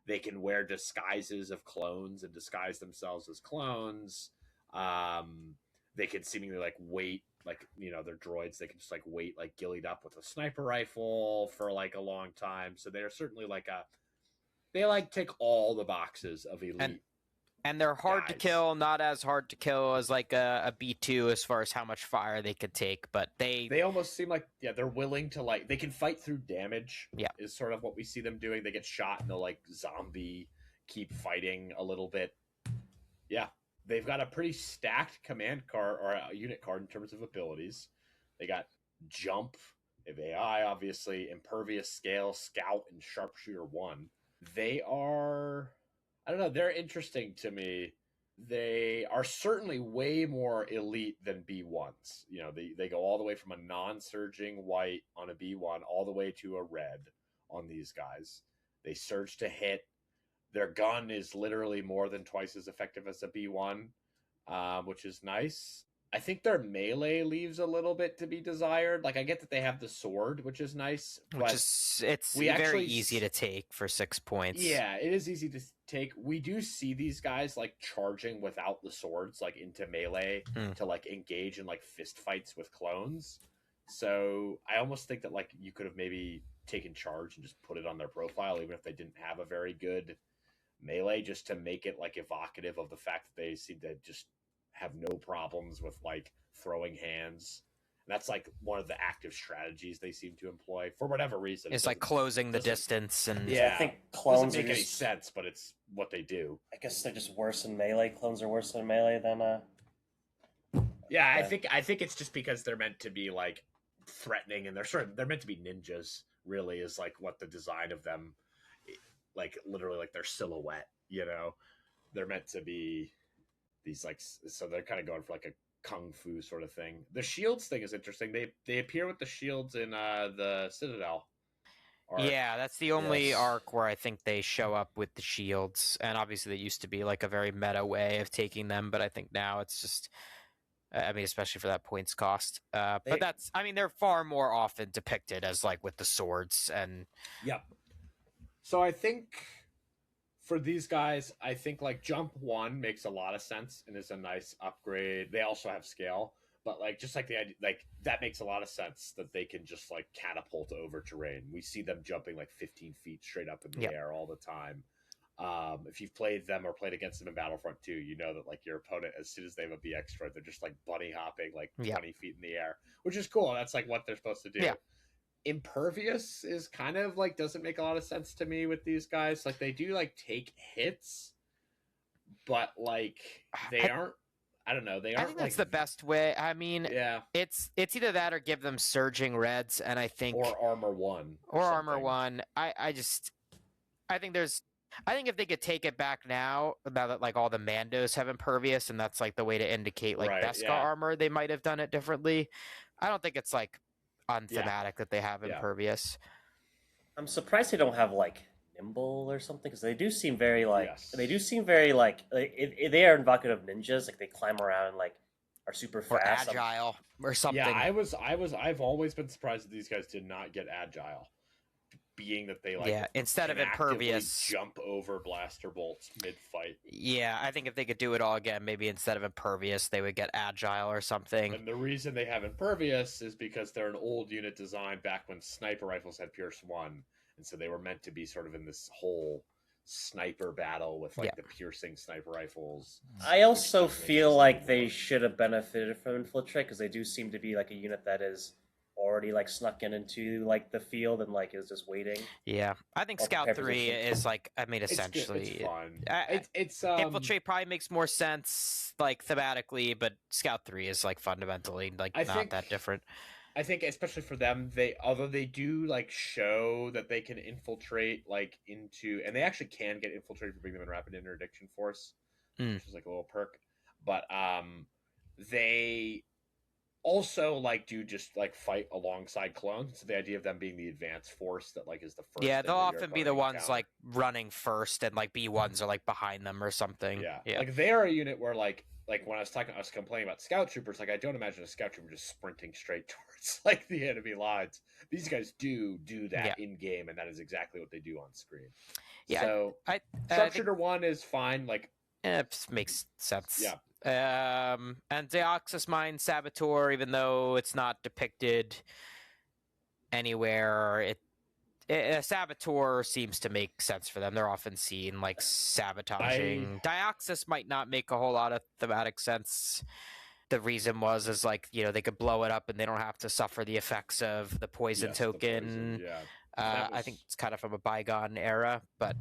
they can wear disguises of clones and disguise themselves as clones. They can seemingly like wait like they're droids. They can just like wait like gillied up with a sniper rifle for like a long time. So they're certainly like they like tick all the boxes of elite. And they're hard guys. to kill, not as hard to kill as like a B2 as far as how much fire they could take, but they almost seem like they're willing to like they can fight through damage. Yeah, is sort of what we see them doing. They get shot and they'll like zombie keep fighting a little bit. Yeah, they've got a pretty stacked command card or unit card in terms of abilities. They got jump, they have AI, obviously, impervious, scale, scout, and sharpshooter 1. They are, I don't know, they're interesting to me. They are certainly way more elite than B1s. They go all the way from a non-surging white on a B1 all the way to a red on these guys. They surge to hit. Their gun is literally more than twice as effective as a B1, which is nice. I think their melee leaves a little bit to be desired. Like I get that they have the sword, which is nice, but it's very easy to take for 6 points. Yeah, it is easy to take. We do see these guys like charging without the swords, like into melee to like engage in like fist fights with clones. So I almost think that like you could have maybe taken charge and just put it on their profile, even if they didn't have a very good melee, just to make it like evocative of the fact that they seem to just have no problems with like throwing hands. And that's like one of the active strategies they seem to employ for whatever reason. It's like closing the distance, and yeah, I think clones doesn't make any just, sense, but it's what they do. I guess they're just worse in melee. Clones are worse in melee than Yeah, I think it's just because they're meant to be like threatening, and they're meant to be ninjas. Really, is like what the design of them, like literally like their silhouette. They're meant to be these like, so they're kind of going for like a kung fu sort of thing. The shields thing is interesting. They appear with the shields in the Citadel arc. Yeah, that's the only arc where I think they show up with the shields, and obviously they used to be like a very meta way of taking them, but I think now it's just, I mean, especially for that points cost. But that's, I mean, they're far more often depicted as like with the swords and. Yep. So I think for these guys, I think like jump 1 makes a lot of sense and is a nice upgrade. They also have scale, but like just like the idea, like that makes a lot of sense that they can just like catapult over terrain. We see them jumping like 15 feet straight up in the air all the time. If you've played them or played against them in Battlefront 2, you know that like your opponent, as soon as they have a BX droid, they're just like bunny hopping like 20 feet in the air, which is cool. That's like what they're supposed to do. Yeah. Impervious is kind of like doesn't make a lot of sense to me with these guys. Like they do like take hits, but like they aren't. I don't know. They aren't. I think that's the best way. I mean, yeah, it's either that or give them surging reds, and I think or armor 1 or armor 1. I think if they could take it back now that like all the Mandos have impervious, and that's like the way to indicate like Beskar armor, they might have done it differently. I don't think it's like on thematic that they have impervious. I'm surprised they don't have like nimble or something, because they do seem very like they are evocative of ninjas. Like they climb around and like are super fast, or agile or something. Yeah, I've always been surprised that these guys did not get agile, being that they like instead of impervious jump over blaster bolts mid fight. Yeah, I think if they could do it all again, maybe instead of impervious, they would get agile or something. And the reason they have impervious is because they're an old unit design back when sniper rifles had Pierce 1, and so they were meant to be sort of in this whole sniper battle with like Yeah. the piercing sniper rifles. I also does make feel this like even they more. should have benefited from infiltrate because they do seem to be like a unit that is already like snuck in into like the field and like is just waiting Yeah, I think or Scout prepare 3 position. is like, I mean, It's good. It's essentially, fun. I, It's Infiltrate probably makes more sense, like, thematically, but Scout 3 is, like, fundamentally, like, I not think that different. I think especially for them, they although they do like show that they can infiltrate like into, and they actually can get infiltrated if you bring them in rapid interdiction force, Mm. which is like a little perk. But they also like do just like fight alongside clones. So the idea of them being the advanced force that like is the first Yeah, thing they'll that your often be the opponent ones, encounter. like, running first, and, like, B1s are, like, behind them or something. Yeah. Yeah. Like they are a unit where like when I was complaining about scout troopers, like I don't imagine a scout trooper just sprinting straight towards like the enemy lines. These guys do that Yeah. in game, and that is exactly what they do on screen. Yeah, So I think sharpshooter one is fine. Like it makes sense. yeah, And Deoxys Mine Saboteur, even though it's not depicted anywhere, a saboteur seems to make sense for them. They're often seen like sabotaging. Dioxys might not make a whole lot of thematic sense. The reason is like, you know, they could blow it up and they don't have to suffer the effects of the poison yes, the token. poison, yeah. I think it's kind of from a bygone era, but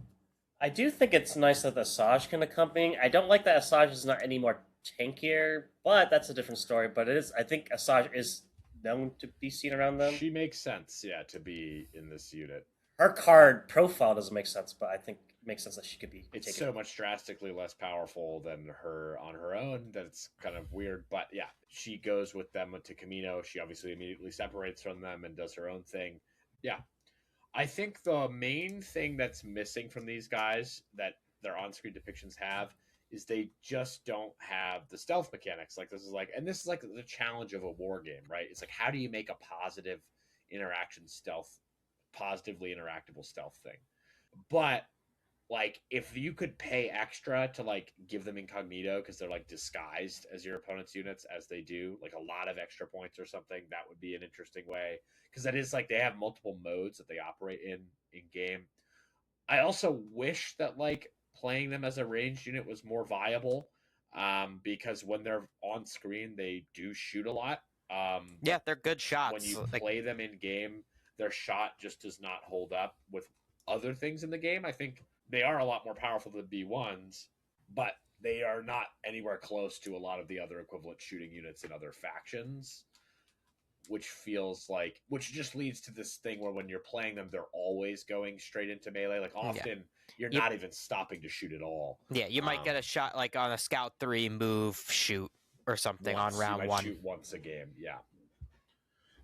I do think it's nice that Asajj can accompany. I don't like that Asajj is not any more tankier, but that's a different story. But it is. I think Asajj is known to be seen around them. She makes sense, yeah, to be in this unit. Her card profile doesn't make sense, but I think it makes sense that she could be. It's taken. so much drastically less powerful than her on her own that it's kind of weird. But yeah, she goes with them to Camino. She obviously immediately separates from them and does her own thing. Yeah. I think the main thing that's missing from these guys that their on-screen depictions have is they just don't have the stealth mechanics. Like this is like the challenge of a war game, right? It's like how do you make a positive interaction stealth, positively interactable stealth thing? But like if you could pay extra to like give them incognito because they're like disguised as your opponent's units as they do, like a lot of extra points or something, that would be an interesting way, because that is like they have multiple modes that they operate in game. I also wish that like playing them as a ranged unit was more viable, because when they're on screen they do shoot a lot. yeah, they're good shots. When you like, play them in game, their shot just does not hold up with other things in the game. I think they are a lot more powerful than B1s, but they are not anywhere close to a lot of the other equivalent shooting units in other factions, which just leads to this thing where when you're playing them, they're always going straight into melee. Like often you're not even stopping to shoot at all. Yeah, you might get a shot like on a Scout 3 move shoot or something once, on round you might 1. Shoot once a game, yeah.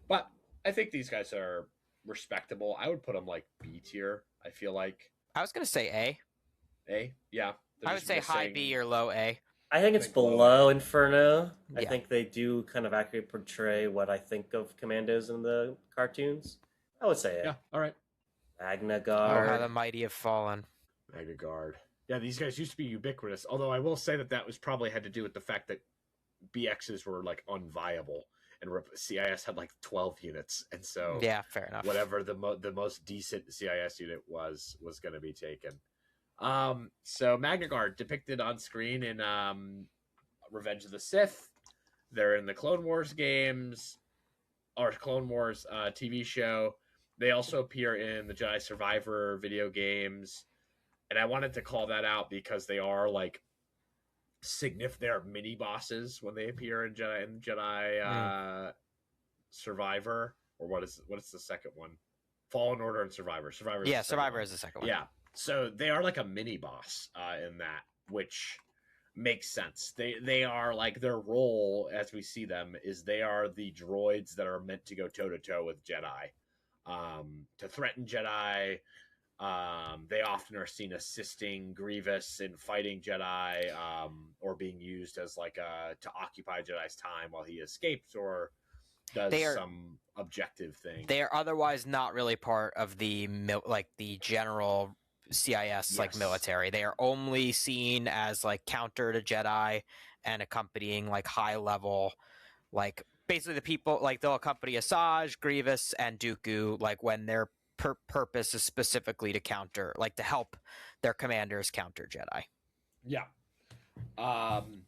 But I think these guys are respectable. I would put them like B tier. I feel like I was gonna say A. A, yeah. I would say high B or low A. I think it's think low below Inferno. I Yeah. think they do kind of accurately portray what I think of Commandos in the cartoons. I would say Yeah, all right. Magna Oh, Guard. how the mighty have fallen. Mega Guard. Yeah, these guys used to be ubiquitous. Although I will say that was probably had to do with the fact that BXs were like unviable, and CIS had like 12 units, and so Yeah, fair enough. whatever the most decent CIS unit was going to be taken. So Magna Guard depicted on screen in Revenge of the Sith. They're in the Clone Wars games, or Clone Wars TV show. They also appear in the Jedi Survivor video games, and I wanted to call that out because they are like they're mini bosses when they appear in Jedi Survivor, or what is the second one? Fallen Order and Survivor. Survivor is the second one. Yeah. So they are like a mini boss in that, which makes sense. They are like, their role as we see them is they are the droids that are meant to go toe to toe with Jedi, to threaten Jedi. They often are seen assisting Grievous in fighting Jedi, or being used as like to occupy Jedi's time while he escapes or does some objective thing. They are otherwise not really part of the the general CIS like military. They are only seen as like counter to Jedi and accompanying like high level, like basically the people, like they'll accompany Asajj, Grievous, and Dooku, like when their purpose is specifically to counter, like to help their commanders counter Jedi. Yeah.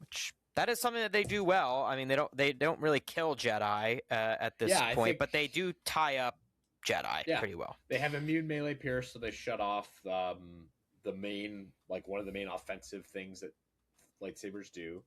Which that is something that they do well. I mean, they don't really kill Jedi at this I point, think, but they do tie up Jedi pretty well. They have immune melee pierce, so they shut off the main, like one of the main offensive things that lightsabers do.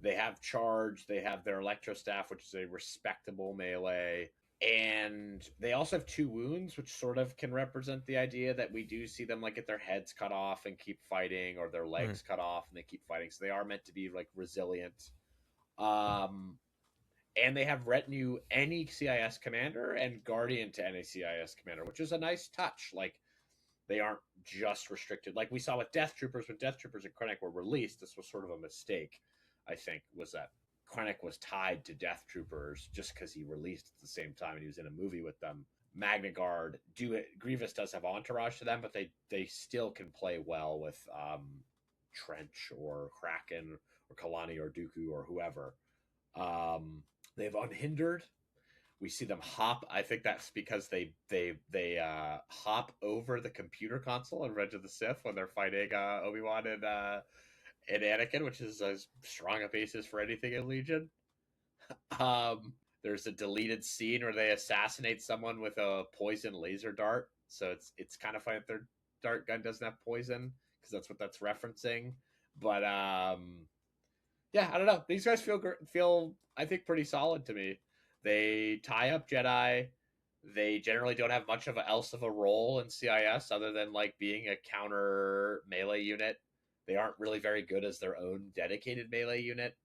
They have charge. They have their electro staff, which is a respectable melee. And they also have 2 wounds, which sort of can represent the idea that we do see them like get their heads cut off and keep fighting, or their legs cut off and they keep fighting. So they are meant to be like resilient. And they have retinue any CIS commander and guardian to any CIS commander, which is a nice touch. Like, they aren't just restricted. Like we saw with Death Troopers, when Death Troopers and Krennic were released, this was sort of a mistake, I think, was that Krennic was tied to Death Troopers just because he released at the same time and he was in a movie with them. Magna Guard Grievous does have entourage to them, but they still can play well with Trench or Kraken or Kalani or Dooku or whoever. They have Unhindered. We see them hop. I think that's because they hop over the computer console in Revenge of the Sith when they're fighting Obi-Wan and Anakin, which is as strong a basis for anything in Legion. There's a deleted scene where they assassinate someone with a poison laser dart. So it's kind of funny that their dart gun doesn't have poison, because that's what that's referencing. But yeah, I don't know. These guys feel I think pretty solid to me. They tie up Jedi. They generally don't have much of else of a role in CIS other than like being a counter melee unit. They aren't really very good as their own dedicated melee unit,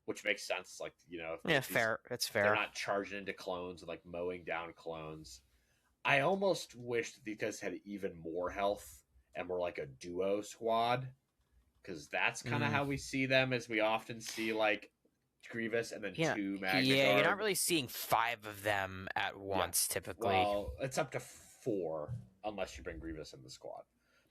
which makes sense. Like, you know, fair. It's fair. They're not charging into clones and like mowing down clones. I almost wish that these guys had even more health and were like a duo squad, because that's kind of how we see them, as we often see like Grievous and then 2 Magna Guard. Yeah, you're not really seeing 5 of them at once typically. Well, it's up to 4 unless you bring Grievous in the squad.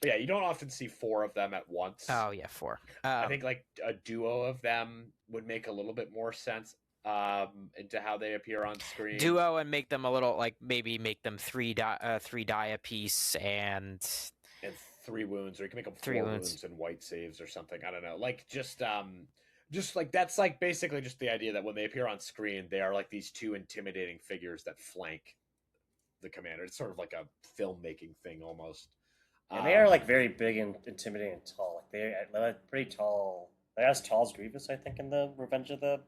But yeah, you don't often see 4 of them at once. Oh yeah, 4. I think like a duo of them would make a little bit more sense into how they appear on screen. Duo, and make them a little like maybe make them 3 die a piece and 3 wounds, or you can make them 4 wounds and white saves or something. I don't know. Like just like that's like basically just the idea that when they appear on screen, they are like these 2 intimidating figures that flank the commander. It's sort of like a filmmaking thing almost. And they are like very big and intimidating and tall. Like they're pretty tall. They're as tall as Grievous, I think, in the Revenge of the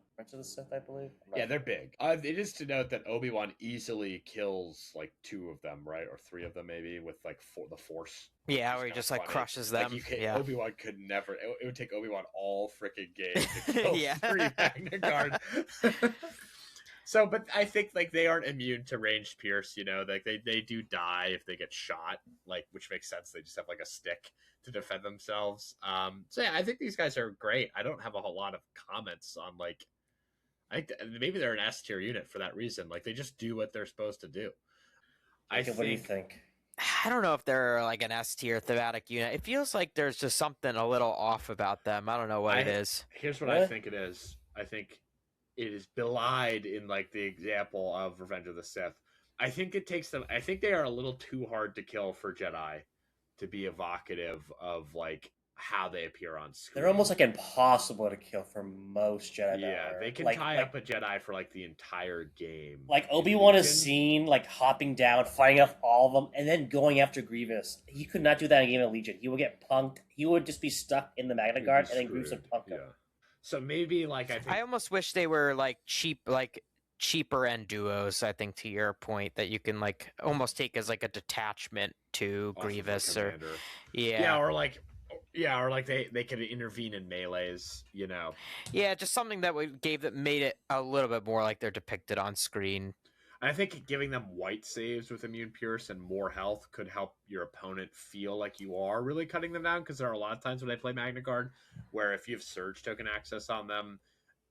Sith, I believe. Yeah, they're big. It is to note that Obi-Wan easily kills like 2 of them, right, or 3 of them maybe, with like the Force. Yeah, where he just like crushes them. Like, Obi-Wan could never. It would take Obi-Wan all freaking game to kill 3 Magna Guard. So, but I think like they aren't immune to ranged pierce. You know, like they do die if they get shot. Like, which makes sense. They just have like a stick to defend themselves. So yeah, I think these guys are great. I don't have a whole lot of comments on like. I think maybe they're an S tier unit for that reason. Like, they just do what they're supposed to do. What do you think? I don't know if they're like an S tier thematic unit. It feels like there's just something a little off about them. I don't know what it is. Here's what I think it is. I think it is belied in like the example of Revenge of the Sith. I think it takes them. I think they are a little too hard to kill for Jedi to be evocative of like how they appear on screen. They're almost like impossible to kill for most Jedi. Yeah, they can tie up a Jedi for like the entire game. Like Obi-Wan is seen like hopping down, fighting off all of them, and then going after Grievous. He could not do that in a game of Legion. He would get punked. He would just be stuck in the Magna Guard, and then Grievous would punk him. So maybe like I almost wish they were like cheaper end duos. I think, to your point, that you can like almost take as like a detachment to Grievous or or like they could intervene in melees, you know. Yeah, just something that made it a little bit more like they're depicted on screen. I think giving them white saves with immune pierce and more health could help your opponent feel like you are really cutting them down, because there are a lot of times when I play Magna Guard where if you have surge token access on them,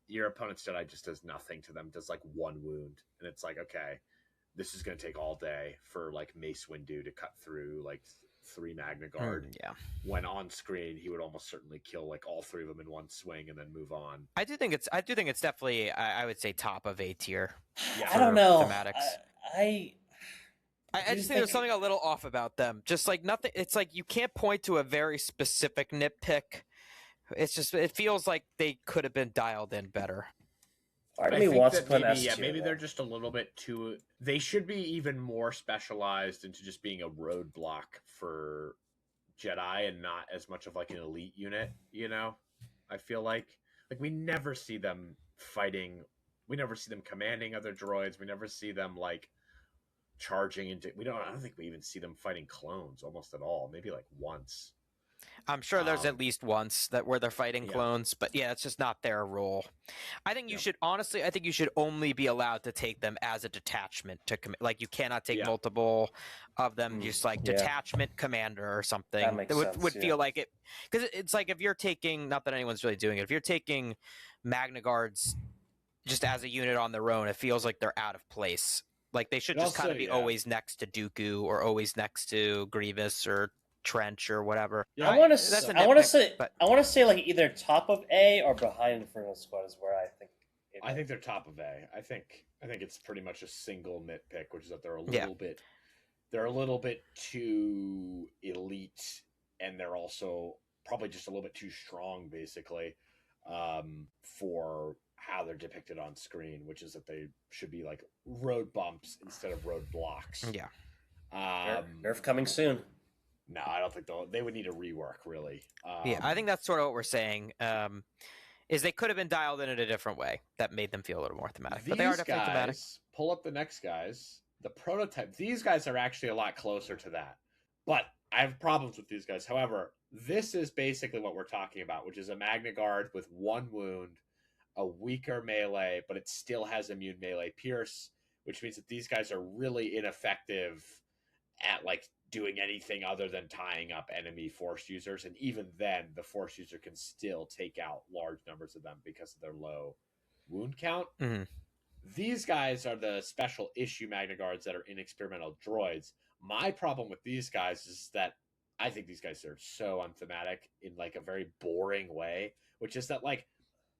your opponent's Jedi just does nothing to them, does like 1 wound, and it's like, okay, this is going to take all day for like Mace Windu to cut through like 3 Magna Guard. When on screen, he would almost certainly kill like all 3 of them in one swing and then move on. I do think it's definitely, I would say, top of A tier. Yeah, I don't know. Thematics. I just think there's something a little off about them. Just like nothing. It's like you can't point to a very specific nitpick. It's just it feels like they could have been dialed in better. Part of I me think wants to that put an maybe S yeah, tier. maybe they're just a little bit too. They should be even more specialized into just being a roadblock for Jedi and not as much of like an elite unit. You know, I feel like we never see them fighting. We never see them commanding other droids. We never see them like charging into. We don't. I don't think we even see them fighting clones almost at all. Maybe like once. I'm sure there's at least once that where they're fighting Yeah. clones, but yeah, it's just not their role. I think you Yeah. should honestly. I think you should only be allowed to take them as a detachment to like you cannot take Yeah. multiple of them. Just like Yeah. detachment commander or something. That makes sense, would yeah. feel like it because it's like if you're taking not that anyone's really doing it. If you're taking Magna Guards just as a unit on their own, it feels like they're out of place. Like they should It just kind also- of be yeah. always next to Dooku or always next to Grievous or Trench or whatever. Yeah, I want that's a to. I want to nitpick, say. but- I want to say like either top of A or behind Inferno Squad is where I think. I think they're top of A. I think it's pretty much a single nitpick, which is that they're a Yeah. little bit too elite, and they're also probably just a little bit too strong, basically, for how they're depicted on screen, which is that they should be like road bumps instead of road blocks. Yeah. Nerf coming soon. No, I don't think they would need a rework, really. Yeah, I think that's sort of what we're saying. Is they could have been dialed in a different way that made them feel a little more thematic. But they are definitely thematic. Pull up the next guys. The prototype. These guys are actually a lot closer to that. But I have problems with these guys. However, this is basically what we're talking about, which is a Magna Guard with 1 wound, a weaker melee, but it still has immune melee pierce, which means that these guys are really ineffective at like doing anything other than tying up enemy force users, and even then the force user can still take out large numbers of them because of their low wound count. Mhm. These guys are the special issue Magna Guards that are in experimental droids. My problem with these guys is that I think these guys are so unthematic in like a very boring way, which is that like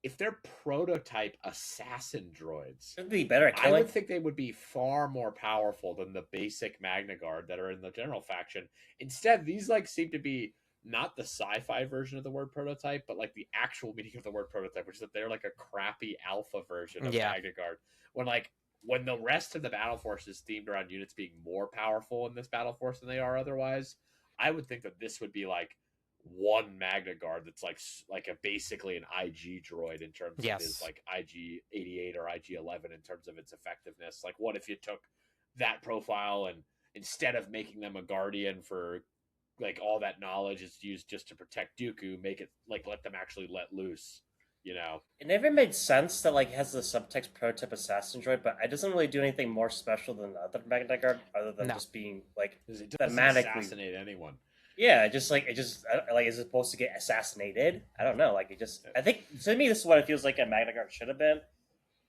if they're prototype assassin droids, Should be better at I killing. would think they would be far more powerful than the basic Magna Guard that are in the general faction. Instead, these like seem to be not the sci-fi version of the word prototype, but like the actual meaning of the word prototype, which is that they're like a crappy alpha version of Magna Guard. When the rest of the battle force is themed around units being more powerful in this battle force than they are otherwise, I would think that this would be like one Magna Guard that's like a basically an IG droid in terms of his like IG 88 or IG 11 in terms of its effectiveness. Like, what if you took that profile and instead of making them a guardian for like all that knowledge is used just to protect Dooku, make it like let them actually let loose, you know? It never made sense that like it has the subtext prototype assassin droid, but it doesn't really do anything more special than the other Magna Guard other than just being like It doesn't thematically assassinate anyone. Yeah, just like is it supposed to get assassinated? I don't know. Like I think to me this is what it feels like a Magna Guard should have been,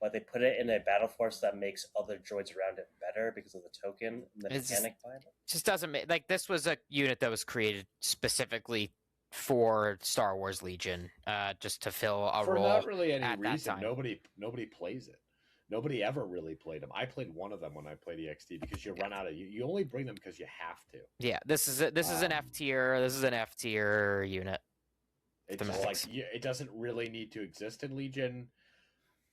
but they put it in a battle force that makes other droids around it better because of the token and the mechanic behind it. Just doesn't make like this was a unit that was created specifically for Star Wars Legion, just to fill a role. For not really any at that reason. time. Nobody plays it. Nobody ever really played them. I played one of them when I played EXT because you run out of you only bring them because you have to. Yeah, this is an F tier. This is an F tier unit. It's Thematics. just like it doesn't really need to exist in Legion.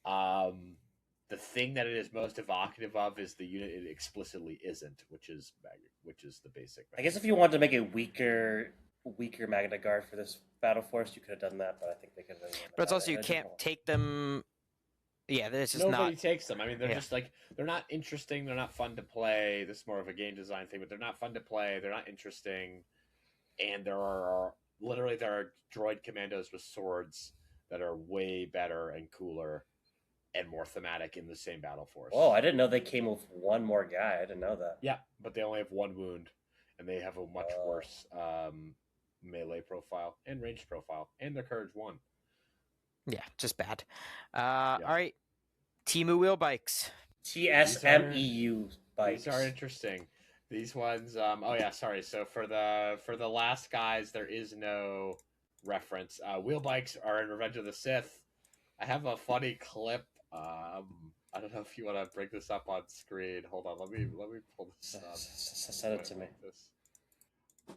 The thing that it is most evocative of is the unit it explicitly isn't, which is the basic. I guess if you wanted to make a weaker Magna Guard for this battle force, you could have done that, but I think they could have. But it's also you can't take them. Yeah, this is Nobody not. takes them. I mean, they're just like they're not interesting. They're not fun to play. This is more of a game design thing, but they're not fun to play. They're not interesting, and there are droid commandos with swords that are way better and cooler and more thematic in the same battle force. Oh, I didn't know they came with one more guy. I didn't know that. Yeah, but they only have 1 wound, and they have a much worse melee profile and range profile, and their courage 1. Yeah, just bad. All right, Timu wheel bikes. TSMEU bikes. These are interesting. These ones. Oh yeah, sorry. So for the last guys, there is no reference. Wheel bikes are in Revenge of the Sith. I have a funny clip I don't know if you want to bring this up on screen. Hold on, let me pull this up. Send it to me. This.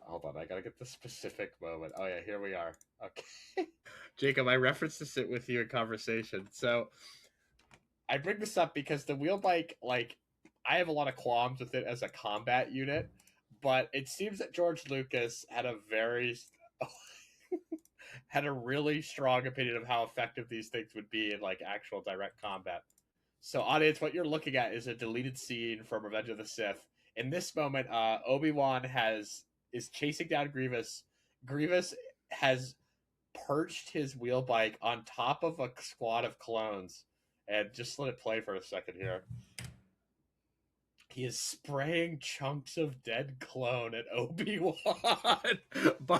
Hold on, I gotta get the specific moment. Oh yeah, here we are. Okay, Jacob, I referenced this with you in conversation. So I bring this up because the wheel bike, like, I have a lot of qualms with it as a combat unit, but it seems that George Lucas had a very had a really strong opinion of how effective these things would be in like actual direct combat. So, audience, what you're looking at is a deleted scene from Revenge of the Sith. In this moment, Obi-Wan is chasing down Grievous. Grievous has perched his wheel bike on top of a squad of clones, and just let it play for a second here. He is spraying chunks of dead clone at Obi-Wan by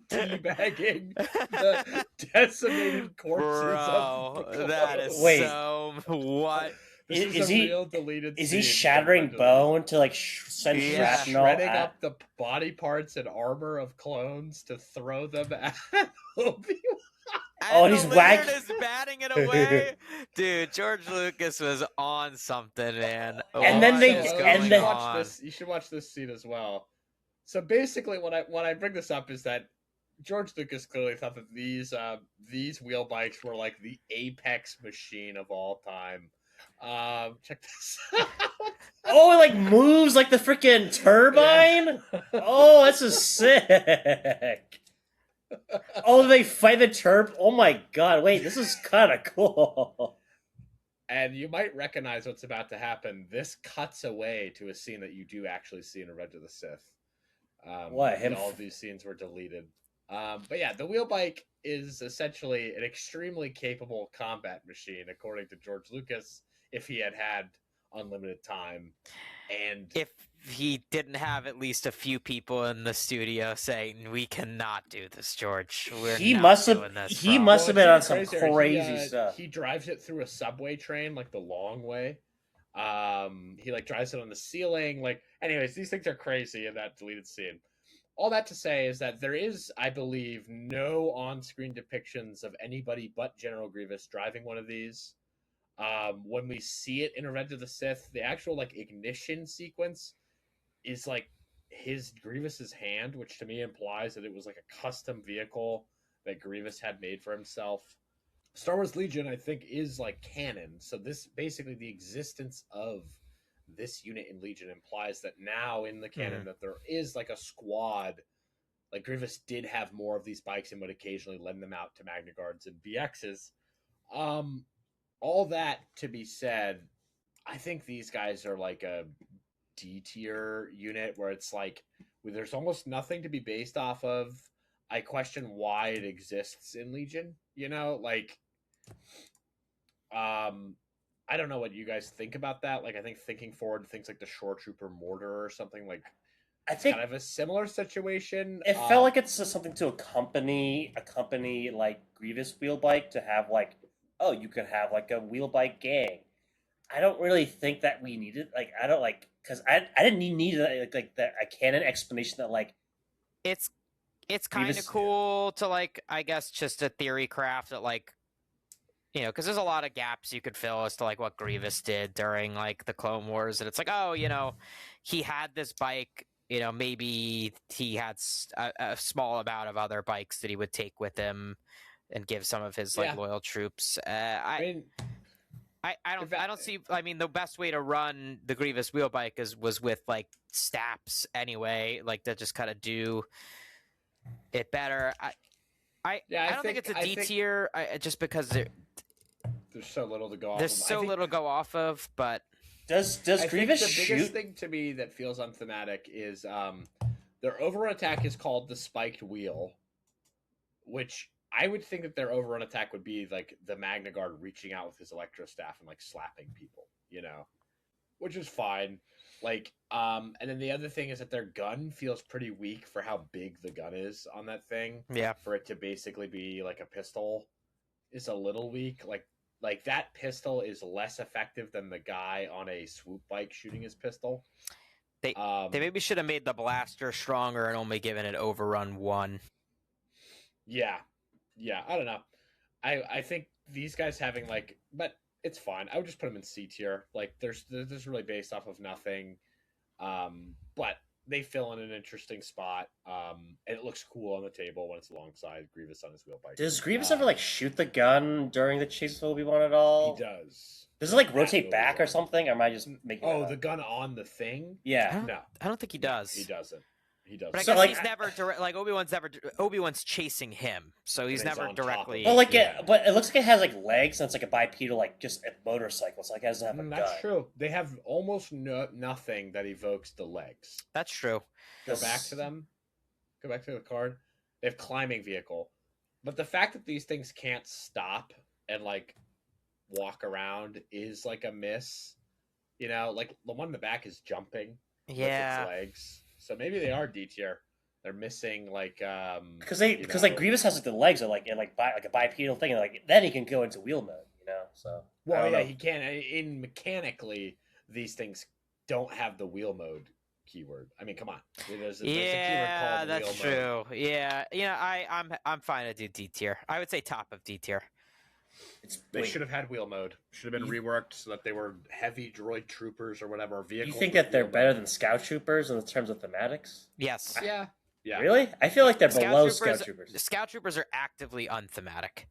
teabagging the decimated corpses of the clones. That is Wait. so what? This is a real deleted Is scene he from shattering Revenge of the bone to like send Yeah. shrapnel shredding at... up the body parts and armor of clones to throw them at Obi-Wan. Oh, And he's the lizard whack- is batting it away. Dude, George Lucas was on something, man. And then What they- is you and going should the- watch on? this. You should watch this scene as well. So basically, what I bring this up is that George Lucas clearly thought that these wheel bikes were like the apex machine of all time. Check this out. Oh, it like moves like the freaking turbine. Oh, this is sick. Oh, they fight the turb. Oh my god! Wait, this is kind of cool. And you might recognize what's about to happen. This cuts away to a scene that you do actually see in Revenge of the Sith. What, him All of these scenes were deleted. But yeah, the wheel bike is essentially an extremely capable combat machine, according to George Lucas, if he had had unlimited time. And If he didn't have at least a few people in the studio saying, "We cannot do this, George. We're He not must have- doing this, he bro." must have been on it's some even crazier. crazy stuff. He drives it through a subway train, like the long way. He like drives it on the ceiling. Like, anyways, these things are crazy in that deleted scene. All that to say is that there is, I believe, no on-screen depictions of anybody but General Grievous driving one of these. When we see it in Revenge of the Sith, the actual like ignition sequence is like his Grievous's hand, which to me implies that it was like a custom vehicle that Grievous had made for himself. Star Wars Legion, I think, is like canon. So this basically the existence of this unit in Legion implies that now in the canon that there is like a squad. Like Grievous did have more of these bikes and would occasionally lend them out to Magna Guards and BXs. All that to be said, I think these guys are like a D tier unit where it's like there's almost nothing to be based off of. I question why it exists in Legion, you know, like I don't know what you guys think about that. Like I think thinking forward to things like the Shore Trooper Mortar or something like I think kind of a similar situation. it felt like it's just something to accompany like Grievous wheel bike to have like, oh, you could have like a wheel bike gang. I don't really think that we needed like I don't like because I didn't need like a canon explanation that like It's kind of Grievous- cool to like, I guess, just a theory craft that like, you know, because there's a lot of gaps you could fill as to like what Grievous did during like the Clone Wars, and it's like, oh, you know, he had this bike. You know, maybe he had a small amount of other bikes that he would take with him and give some of his like loyal troops. I mean, I don't see. I mean, the best way to run the Grievous wheel bike was with like staps anyway, like that just kind of do it better. I don't think it's a D tier, just because there's so little to go off. there's so little to go off of. But does I Grievous think the biggest shoot? thing to me that feels unthematic is their overrun attack is called the spiked wheel, which I would think that their overrun attack would be like the Magna Guard reaching out with his electro staff and like slapping people, you know, which is fine. Like, and then the other thing is that their gun feels pretty weak for how big the gun is on that thing. yeah, For it to basically be like a pistol is a little weak. Like that pistol is less effective than the guy on a swoop bike shooting his pistol. they maybe should have made the blaster stronger and only given it overrun 1. Yeah, I don't know. I think these guys having like, but it's fine. I would just put them in C tier. Like there's really based off of nothing, but they fill in an interesting spot. And it looks cool on the table when it's alongside Grievous on his wheel bike. Does Grievous ever like shoot the gun during the chase with Obi-Wan at all? He does. Does it like At rotate back or Obi-Wan. something? Or am I just making? Oh, that the up? gun on the thing? Yeah. No, I don't think he does. he doesn't. He doesn't. But I So, guess like, he's never like Obi-Wan's chasing him, so he's he's never on top of directly. him. Well, like, Yeah. but it looks like it has like legs, and it's like a bipedal, like just a motorcycle. So like it doesn't have a gun. That's true. They have almost nothing that evokes the legs. That's true. Go back to them. Go back to the card. They have climbing vehicle, but the fact that these things can't stop and like walk around is like a miss. You know, like the one in the back is jumping with Yeah. its legs, so maybe they are D tier. They're missing like Because like Grievous has like the legs are like in like like a bipedal thing, and like then he can go into wheel mode. You know, so I well, don't yeah, know. he can. In mechanically, these things don't have the wheel mode keyword. I mean, come on. There's a keyword Yeah, called that's wheel mode. true. Yeah, I'm fine to do D tier. I would say top of D tier. They Wait, should have had wheel mode. Should have been reworked so that they were heavy droid troopers or whatever do vehicles. you think with that they're wheel better mode. than Scout Troopers in terms of thematics? Yes. Yeah. Yeah. Really? I feel like they're below Scout Scout Troopers. Scout Troopers are actively unthematic.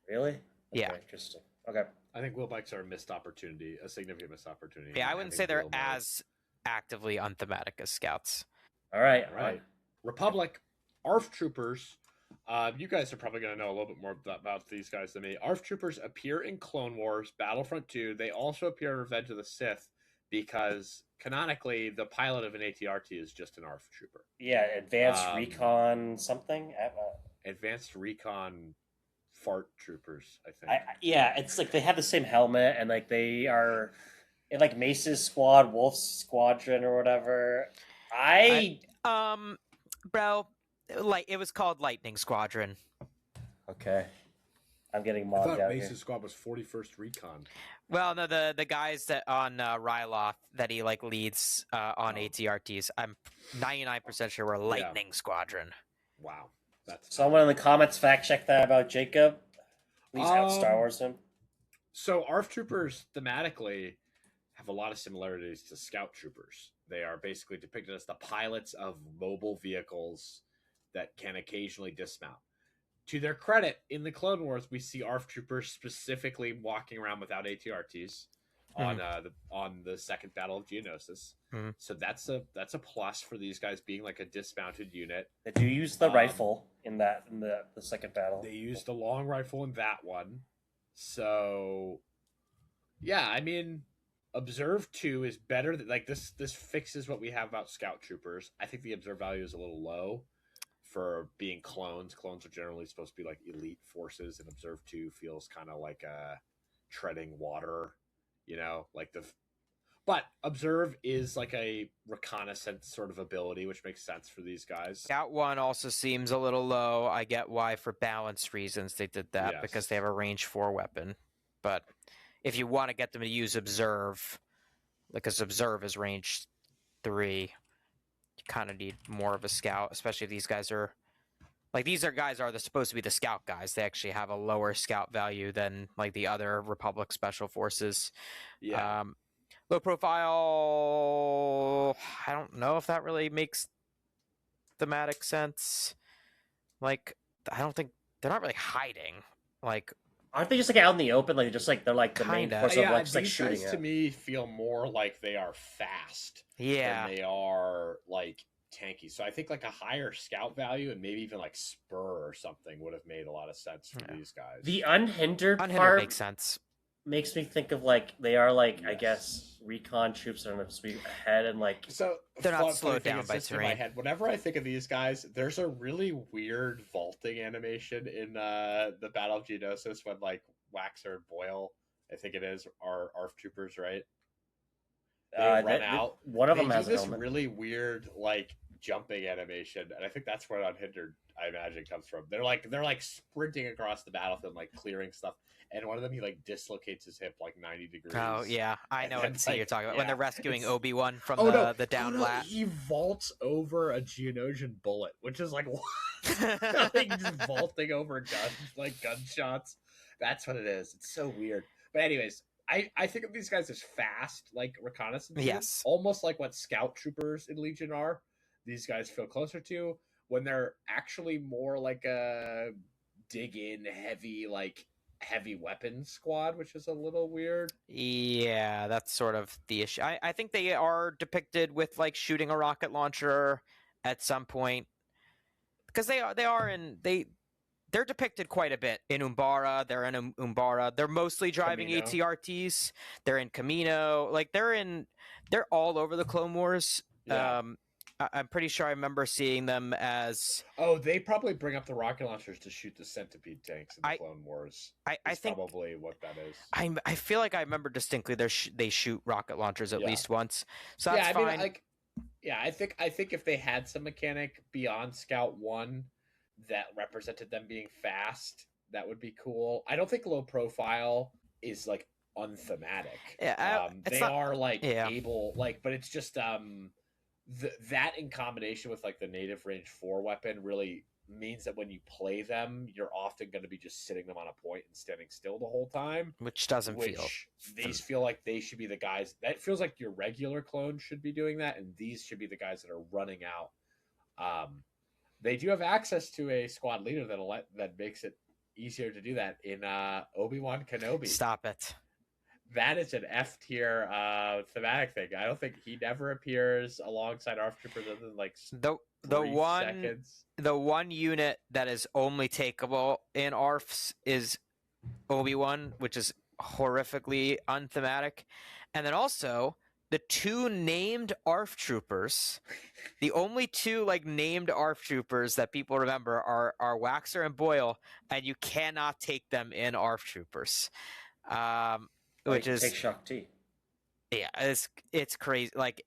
Really? Yeah. Okay, interesting. Okay. I think wheel bikes are a missed opportunity, a significant missed opportunity. Yeah, in I wouldn't having say they're wheel mode. as actively unthematic as Scouts. All right. All right. Republic, ARF Troopers. You guys are probably going to know a little bit more about these guys than me. ARF Troopers appear in Clone Wars, Battlefront 2. They also appear in Revenge of the Sith because canonically, the pilot of an ATRT is just an ARF Trooper. Yeah, advanced recon something. Advanced Recon Fart Troopers, I think. Yeah, it's like they have the same helmet, and like they are in like Mace's squad, Wolf's squadron, or whatever. Bro, like it was called Lightning Squadron. Okay, I'm getting I mobbed thought out Mace's here. squad was 41st Recon. Well, no, the guys that on Ryloth that he like leads on Oh. ATRTs, I'm 99% sure were Lightning Squadron. Wow. That's Someone in the comments fact check that about Jacob. Please out Star Wars him. So ARF Troopers thematically have a lot of similarities to Scout Troopers. They are basically depicted as the pilots of mobile vehicles that can occasionally dismount. To their credit, in the Clone Wars, we see ARF Troopers specifically walking around without ATRTs on the second Battle of Geonosis. Mhm. So that's a plus for these guys being like a dismounted unit. They do use the rifle in the second battle. They used a long rifle in that one. So yeah, I mean, Observe 2 is better. Like this fixes what we have about Scout Troopers. I think the Observe value is a little low for being clones. Clones are generally supposed to be like elite forces, and Observe 2 feels kind of like a treading water, you know, like but Observe is like a reconnaissance sort of ability, which makes sense for these guys. Scout 1 also seems a little low. I get why, for balance reasons, they did that Yes. because they have a range 4 weapon. But if you want to get them to use Observe, because Observe is range 3, you kind of need more of a Scout, especially if these guys are... Like, these guys are supposed to be the Scout guys. They actually have a lower Scout value than, like, the other Republic Special Forces. Yeah. Low profile, I don't know if that really makes thematic sense. Like, I don't think they're not really hiding. Like, Aren't they just like out in the open? Like just like they're like the main Kinda. force of Yeah, like just like these shooting guys to at. me feel more like they are fast yeah, than they are like tanky. So I think like a higher scout value and maybe even like spur or something would have made a lot of sense for these guys. The unhindered, unhindered part makes sense. makes me think of like they are like I Yes. guess recon troops that are going to sweep ahead and like So They're not funny slowed thing down is by just in my terrain. head, whenever I think of these guys, there's a really weird vaulting animation in the Battle of Geonosis when like Waxer and Boyle, I think it is, are ARF troopers, right? They run out. One of They them do has a this helmet. really weird like jumping animation, and I think that's where unhindered, I imagine, comes from. They're like sprinting across the battlefield, like clearing stuff, and one of them he like dislocates his hip like 90 degrees. Oh yeah, I know And what scene like, you're talking about when yeah, they're rescuing it's- Obi-Wan from Oh, the down lat. He vaults over a Geonosian bullet, which is like like just vaulting over guns, like gunshots. That's what it is. It's so weird. But anyways, I think of these guys as fast, like reconnaissance units, Yes. almost like what scout troopers in Legion are. These guys feel closer to when they're actually more like a dig in heavy weapons squad, which is a little weird. Yeah, that's sort of the issue. I think they are depicted with like shooting a rocket launcher at some point because they're depicted quite a bit in Umbara. They're in Umbara. They're mostly driving Camino. ATRTs. They're in Camino. Like they're all over the Clone Wars. Yeah. I'm pretty sure I remember seeing them as Oh, they probably bring up the rocket launchers to shoot the centipede tanks in the I- Clone Wars. I think probably what that is. I feel like I remember distinctly they shoot rocket launchers at Yeah. least once. So that's fine. I think if they had some mechanic beyond Scout 1 that represented them being fast, that would be cool. I don't think low profile is like unthematic. Yeah, they not, are like yeah. able like, but it's just that in combination with like the native range 4 weapon really means that when you play them, you're often going to be just sitting them on a point and standing still the whole time, which doesn't feel. These feel like they should be the guys. That feels like your regular clone should be doing that, and these should be the guys that are running out. They do have access to a squad leader that makes it easier to do that in Obi-Wan Kenobi. Stop it. That is an F tier thematic thing. I don't think he never appears alongside ARF troopers other than like seconds. The one unit that is only takeable in ARFs is Obi-Wan, which is horrifically unthematic. And then also the two named ARF troopers, the only two like named ARF troopers that people remember are Waxer and Boyle, and you cannot take them in ARF troopers. Which is take Shock T. Yeah, it's crazy. Like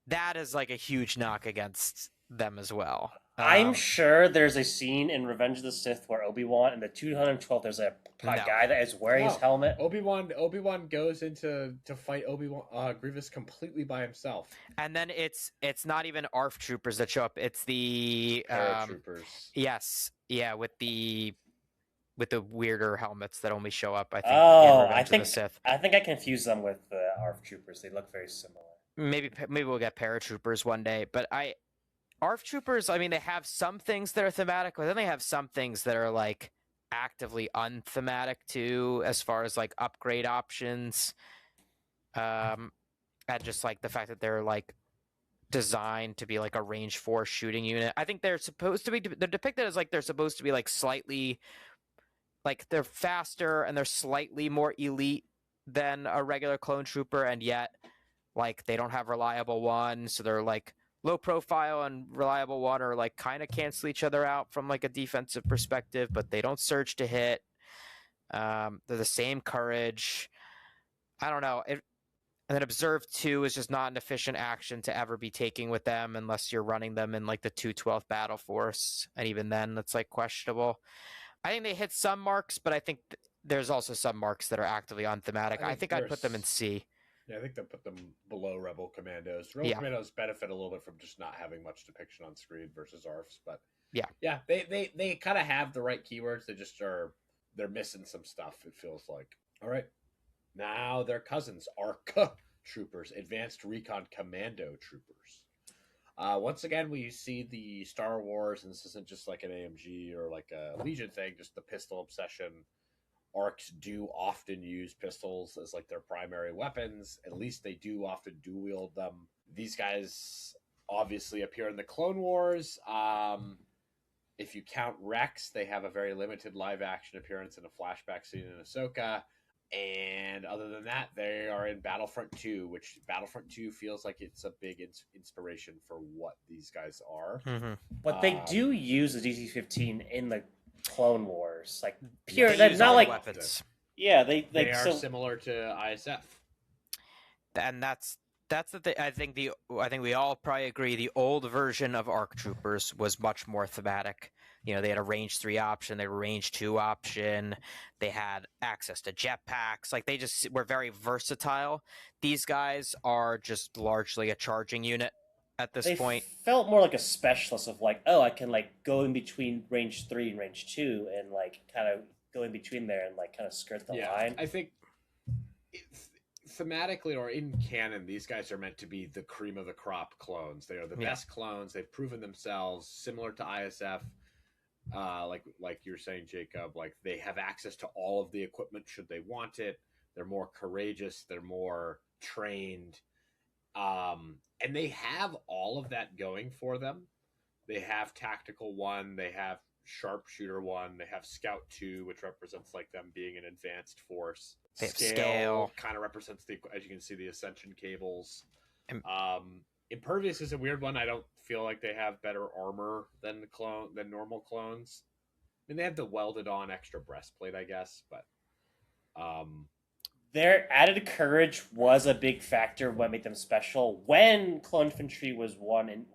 that is like a huge knock against them as well. I'm sure there's a scene in Revenge of the Sith where Obi-Wan in the 212 there's a guy that is wearing his helmet. Obi-Wan goes into to fight Obi-Wan Grievous completely by himself. And then it's not even ARF troopers that show up. It's the paratroopers. Yes. Yeah, with the weirder helmets that only show up, I think. I think I confused them with the ARF troopers. They look very similar. Maybe we'll get paratroopers one day, but ARF troopers, I mean, they have some things that are thematic, but then they have some things that are like actively unthematic too, as far as like upgrade options, and just like the fact that they're like designed to be like a range 4 shooting unit. I think they're depicted as like they're supposed to be like slightly. Like they're faster and they're slightly more elite than a regular clone trooper, and yet like they don't have reliable one, so they're like low profile and reliable one are like kind of cancel each other out from like a defensive perspective, but they don't surge to hit. They're the same courage. I don't know. And then Observe 2 is just not an efficient action to ever be taking with them unless you're running them in like the 212 battle force, and even then that's like questionable. I think they hit some marks, but I think there's also some marks that are actively unthematic. I think I'd put them in C. Yeah, I think they'll put them below Rebel Commandos. Rebel Commandos benefit a little bit from just not having much depiction on screen versus ARFs, but yeah, they kind of have the right keywords. They're missing some stuff. It feels like. All right, now their cousins, ARCA troopers, Advanced Recon Commando troopers. Once again, we see the Star Wars, and this isn't just like an AMG or like a Legion thing, just the pistol obsession. ARCs do often use pistols as like their primary weapons. At least they do often dual wield them. These guys obviously appear in the Clone Wars. If you count Rex, they have a very limited live action appearance in a flashback scene in Ahsoka. And other than that, they are in Battlefront 2, which Battlefront 2 feels like it's a big inspiration for what these guys are. Mm-hmm. But they do use the DC-15 in the Clone Wars, like pure. They're not like weapons. Yeah, they are similar to ISF, and that's the thing. I think we all probably agree the old version of ARC Troopers was much more thematic. You know, they had a range 3 option, they had a range 2 option, they had access to jetpacks. Like they just were very versatile. These guys are just largely a charging unit at this point. Felt more like a specialist of like, oh, I can like go in between range 3 and range 2 and like kind of go in between there and like kind of skirt the Yeah, line. I think thematically or in canon, these guys are meant to be the cream of the crop clones. They are the best clones. They've proven themselves, similar to ISF. Like you're saying, Jacob, like they have access to all of the equipment should they want it. They're more courageous. They're more trained, and they have all of that going for them. They have tactical 1. They have sharpshooter 1. They have scout 2, which represents like them being an advanced force. They have scale. Kind of represents the, as you can see, the ascension cables. And- Impervious is a weird one. I don't feel like they have better armor than normal clones. I mean, they have the welded on extra breastplate, I guess, but Their added courage was a big factor what made them special. When clone infantry was one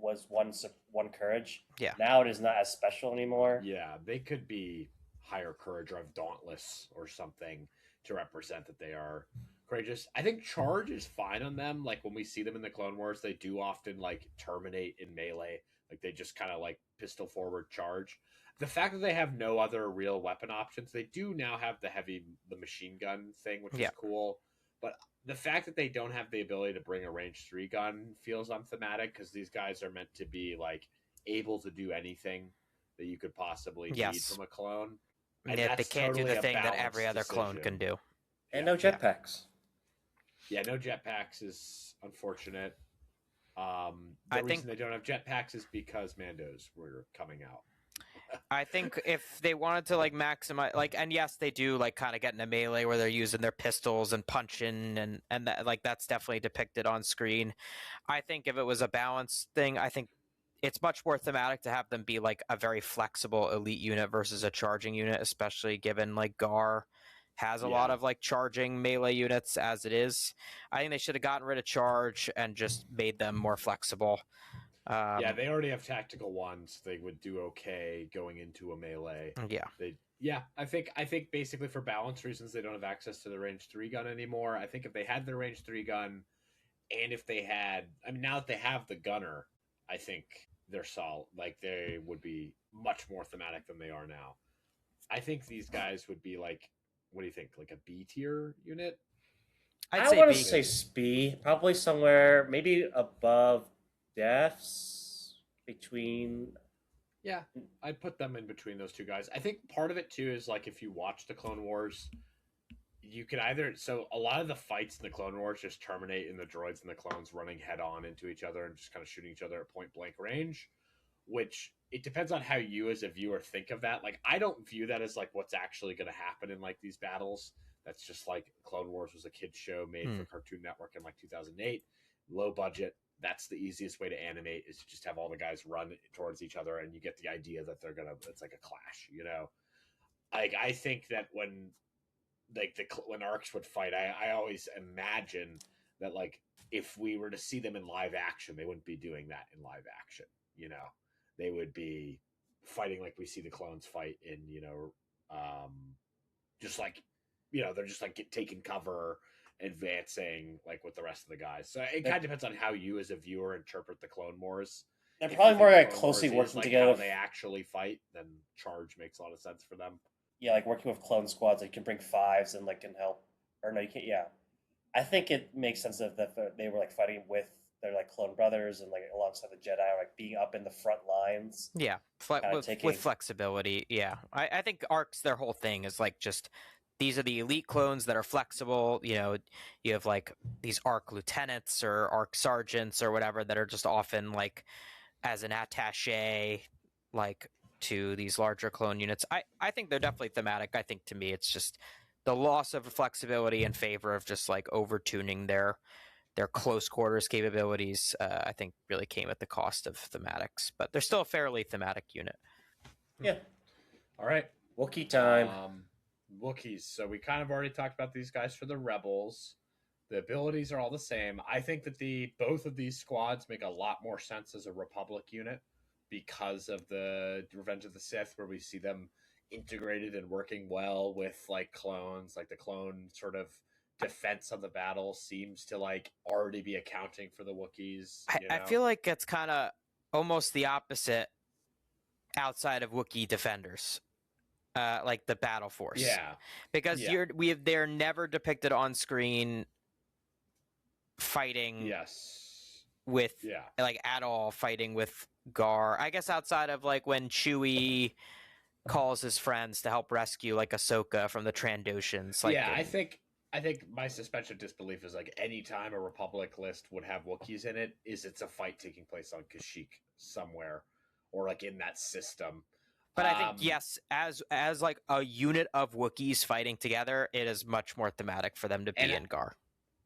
courage, Yeah. Now it is not as special anymore. yeah, they could be higher courage or have dauntless or something to represent that they are courageous. I think charge is fine on them. Like when we see them in the Clone Wars, they do often like terminate in melee. Like they just kind of like pistol forward charge. The fact that they have no other real weapon options, they do now have the machine gun thing, which is cool. But the fact that they don't have the ability to bring a range 3 gun feels unthematic because these guys are meant to be like able to do anything that you could possibly need from a clone. And yet they can't do the thing that every other clone can do. And no jetpacks. Yeah, no jetpacks is unfortunate. The I reason think they don't have jetpacks is because Mandos were coming out. I think if they wanted to like maximize, like, and yes, they do like kind of get in a melee where they're using their pistols and punching, and that, like that's definitely depicted on screen. I think if it was a balanced thing, I think it's much more thematic to have them be like a very flexible elite unit versus a charging unit, especially given like Gar has a lot of like charging melee units as it is. I think they should have gotten rid of charge and just made them more flexible. Yeah, they already have tactical ones. They would do okay going into a melee. I think basically for balance reasons they don't have access to the range 3 gun anymore. I think if they had the range 3 gun, and if they had, I mean, now that they have the gunner, I think they're solid. Like they would be much more thematic than they are now. I think these guys would be like, what do you think? Like a B tier unit? I want to say SPE, probably somewhere maybe above deaths between. Yeah, I'd put them in between those two guys. I think part of it too is like if you watch the Clone Wars, you could either, so a lot of the fights in the Clone Wars just terminate in the droids and the clones running head on into each other and just kind of shooting each other at point blank range, which it depends on how you as a viewer think of that. Like I don't view that as like what's actually going to happen in like these battles. That's just like Clone Wars was a kids show made for Cartoon Network in like 2008, low budget. That's the easiest way to animate is to just have all the guys run towards each other and you get the idea that they're gonna, it's like a clash, you know. Like I think that when when arcs would fight, I always imagine that like if we were to see them in live action, they wouldn't be doing that in live action, you know. They would be fighting like we see the clones fight in, you know, just like, you know, they're just like taking cover, advancing like with the rest of the guys. So it kind of depends on how you as a viewer interpret the Clone Wars. They're probably more like closely working like together. How they actually fight, then charge makes a lot of sense for them. Yeah, like working with clone squads, like you can bring 5s and like can help. Or no, you can't. Yeah, I think it makes sense that they were like fighting with their like clone brothers and like alongside the Jedi, or like being up in the front lines. Yeah, with flexibility. Yeah, I think arcs, their whole thing is like just these are the elite clones that are flexible. You know, you have like these arc lieutenants or arc sergeants or whatever that are just often like as an attaché, like to these larger clone units. I think they're definitely thematic. I think to me it's just the loss of flexibility in favor of just like over-tuning their close quarters capabilities, I think really came at the cost of thematics, but they're still a fairly thematic unit. Yeah. All right. Wookiee time. Wookiees. So we kind of already talked about these guys for the Rebels. The abilities are all the same. I think that both of these squads make a lot more sense as a Republic unit because of the Revenge of the Sith, where we see them integrated and working well with like clones, like the clone sort of defense of the battle seems to like already be accounting for the Wookiees. I feel like it's kind of almost the opposite outside of Wookiee defenders. like the battle force. Yeah. Because Yeah. they're never depicted on screen fighting Yes. with Yeah. like at all fighting with Gar. I guess outside of like when Chewie calls his friends to help rescue like Ahsoka from the Trandoshans. Like Yeah, I think my suspension of disbelief is like any time a Republic list would have Wookiees in it, is it's a fight taking place on Kashyyyk somewhere, or like in that system. But I think yes, as like a unit of Wookiees fighting together, it is much more thematic for them to be in Gar.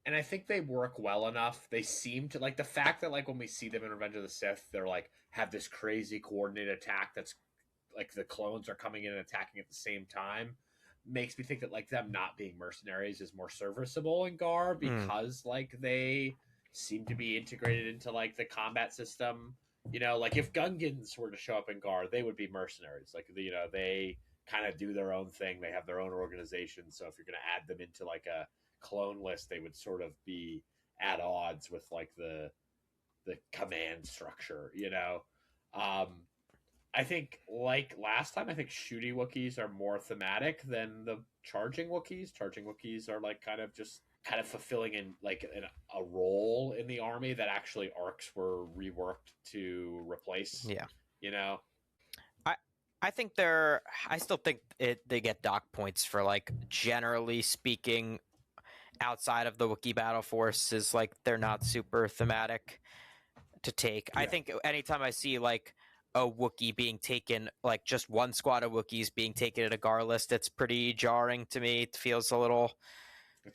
And I think they work well enough. They seem to like the fact that like when we see them in Revenge of the Sith, they're like have this crazy coordinated attack that's like the clones are coming in and attacking at the same time, makes me think that like them not being mercenaries is more serviceable in Gar because like they seem to be integrated into like the combat system. You know, like if Gungans were to show up in Gar, they would be mercenaries. Like you know, they kind of do their own thing. They have their own organization. So if you're going to add them into like a clone list, they would sort of be at odds with like the command structure. You know, I think, like last time, I think shooty Wookiees are more thematic than the charging Wookiees. Charging Wookiees are like kind of just kind of fulfilling a role in the army that actually arcs were reworked to replace. Yeah, you know. I think I still think they get dock points for like generally speaking, outside of the Wookiee battle force is like they're not super thematic to take. Yeah. I think anytime I see like a Wookiee being taken, like just one squad of Wookiees being taken at a Gar list, it's pretty jarring to me. It feels a little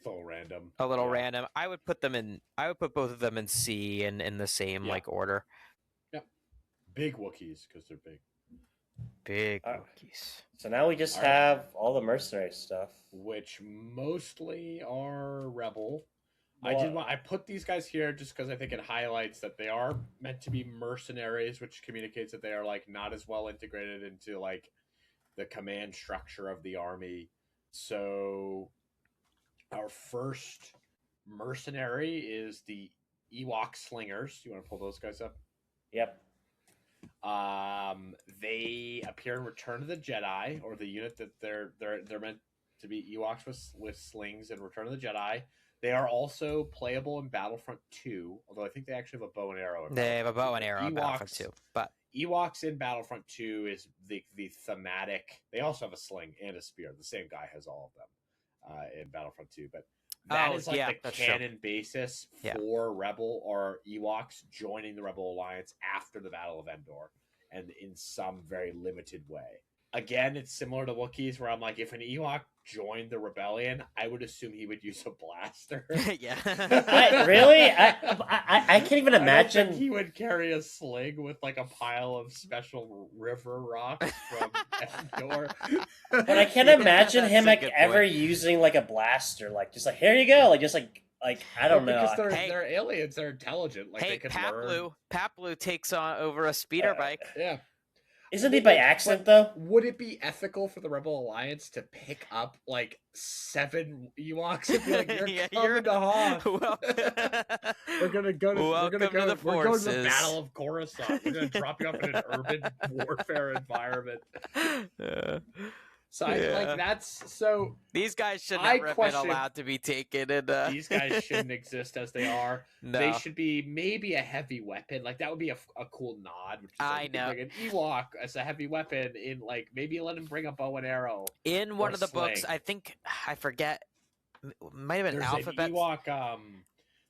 random. Random. I would put both of them in C and in the same like order. Yep. Big Wookiees because they're big. Big Wookiees. So now we just have all the mercenary stuff, which mostly are Rebel. Well, I put these guys here just because I think it highlights that they are meant to be mercenaries, which communicates that they are like not as well integrated into like the command structure of the army. So our first mercenary is the Ewok Slingers. You want to pull those guys up? Yep. They appear in Return of the Jedi, or the unit that they're meant to be Ewoks with slings in Return of the Jedi. They are also playable in Battlefront 2, although I think they actually have a bow and arrow. They have a bow and arrow in Battlefront 2, but Ewoks in Battlefront 2 is the thematic. They also have a sling and a spear. The same guy has all of them in Battlefront 2, but that is like the canon basis for Rebel or Ewoks joining the Rebel Alliance after the Battle of Endor, and in some very limited way. Again, it's similar to Wookiees, where I'm like, if an Ewok joined the rebellion, I would assume he would use a blaster. Yeah. Really? I can't even imagine. I don't think he would carry a sling with like a pile of special river rocks from Endor. But I can't imagine him like ever using like a blaster, like just like here you go, like just like I don't know. Because they're aliens, they're intelligent. Like they can learn. Paploo takes on over a speeder bike. Yeah. Isn't he by accident though? Would it be ethical for the Rebel Alliance to pick up like 7 Ewoks and be like, "You're coming to Hoth. We're gonna go to the Battle of Coruscant. We're gonna drop you off in an urban warfare environment." So these guys should never have been allowed to be taken. And these guys shouldn't exist as they are. No. They should be maybe a heavy weapon. Like that would be a cool nod. Which is I know. Like an Ewok as a heavy weapon in like maybe let him bring a bow and arrow. In one of the books, I think I forget. Might have been There's Alphabet. An Ewok,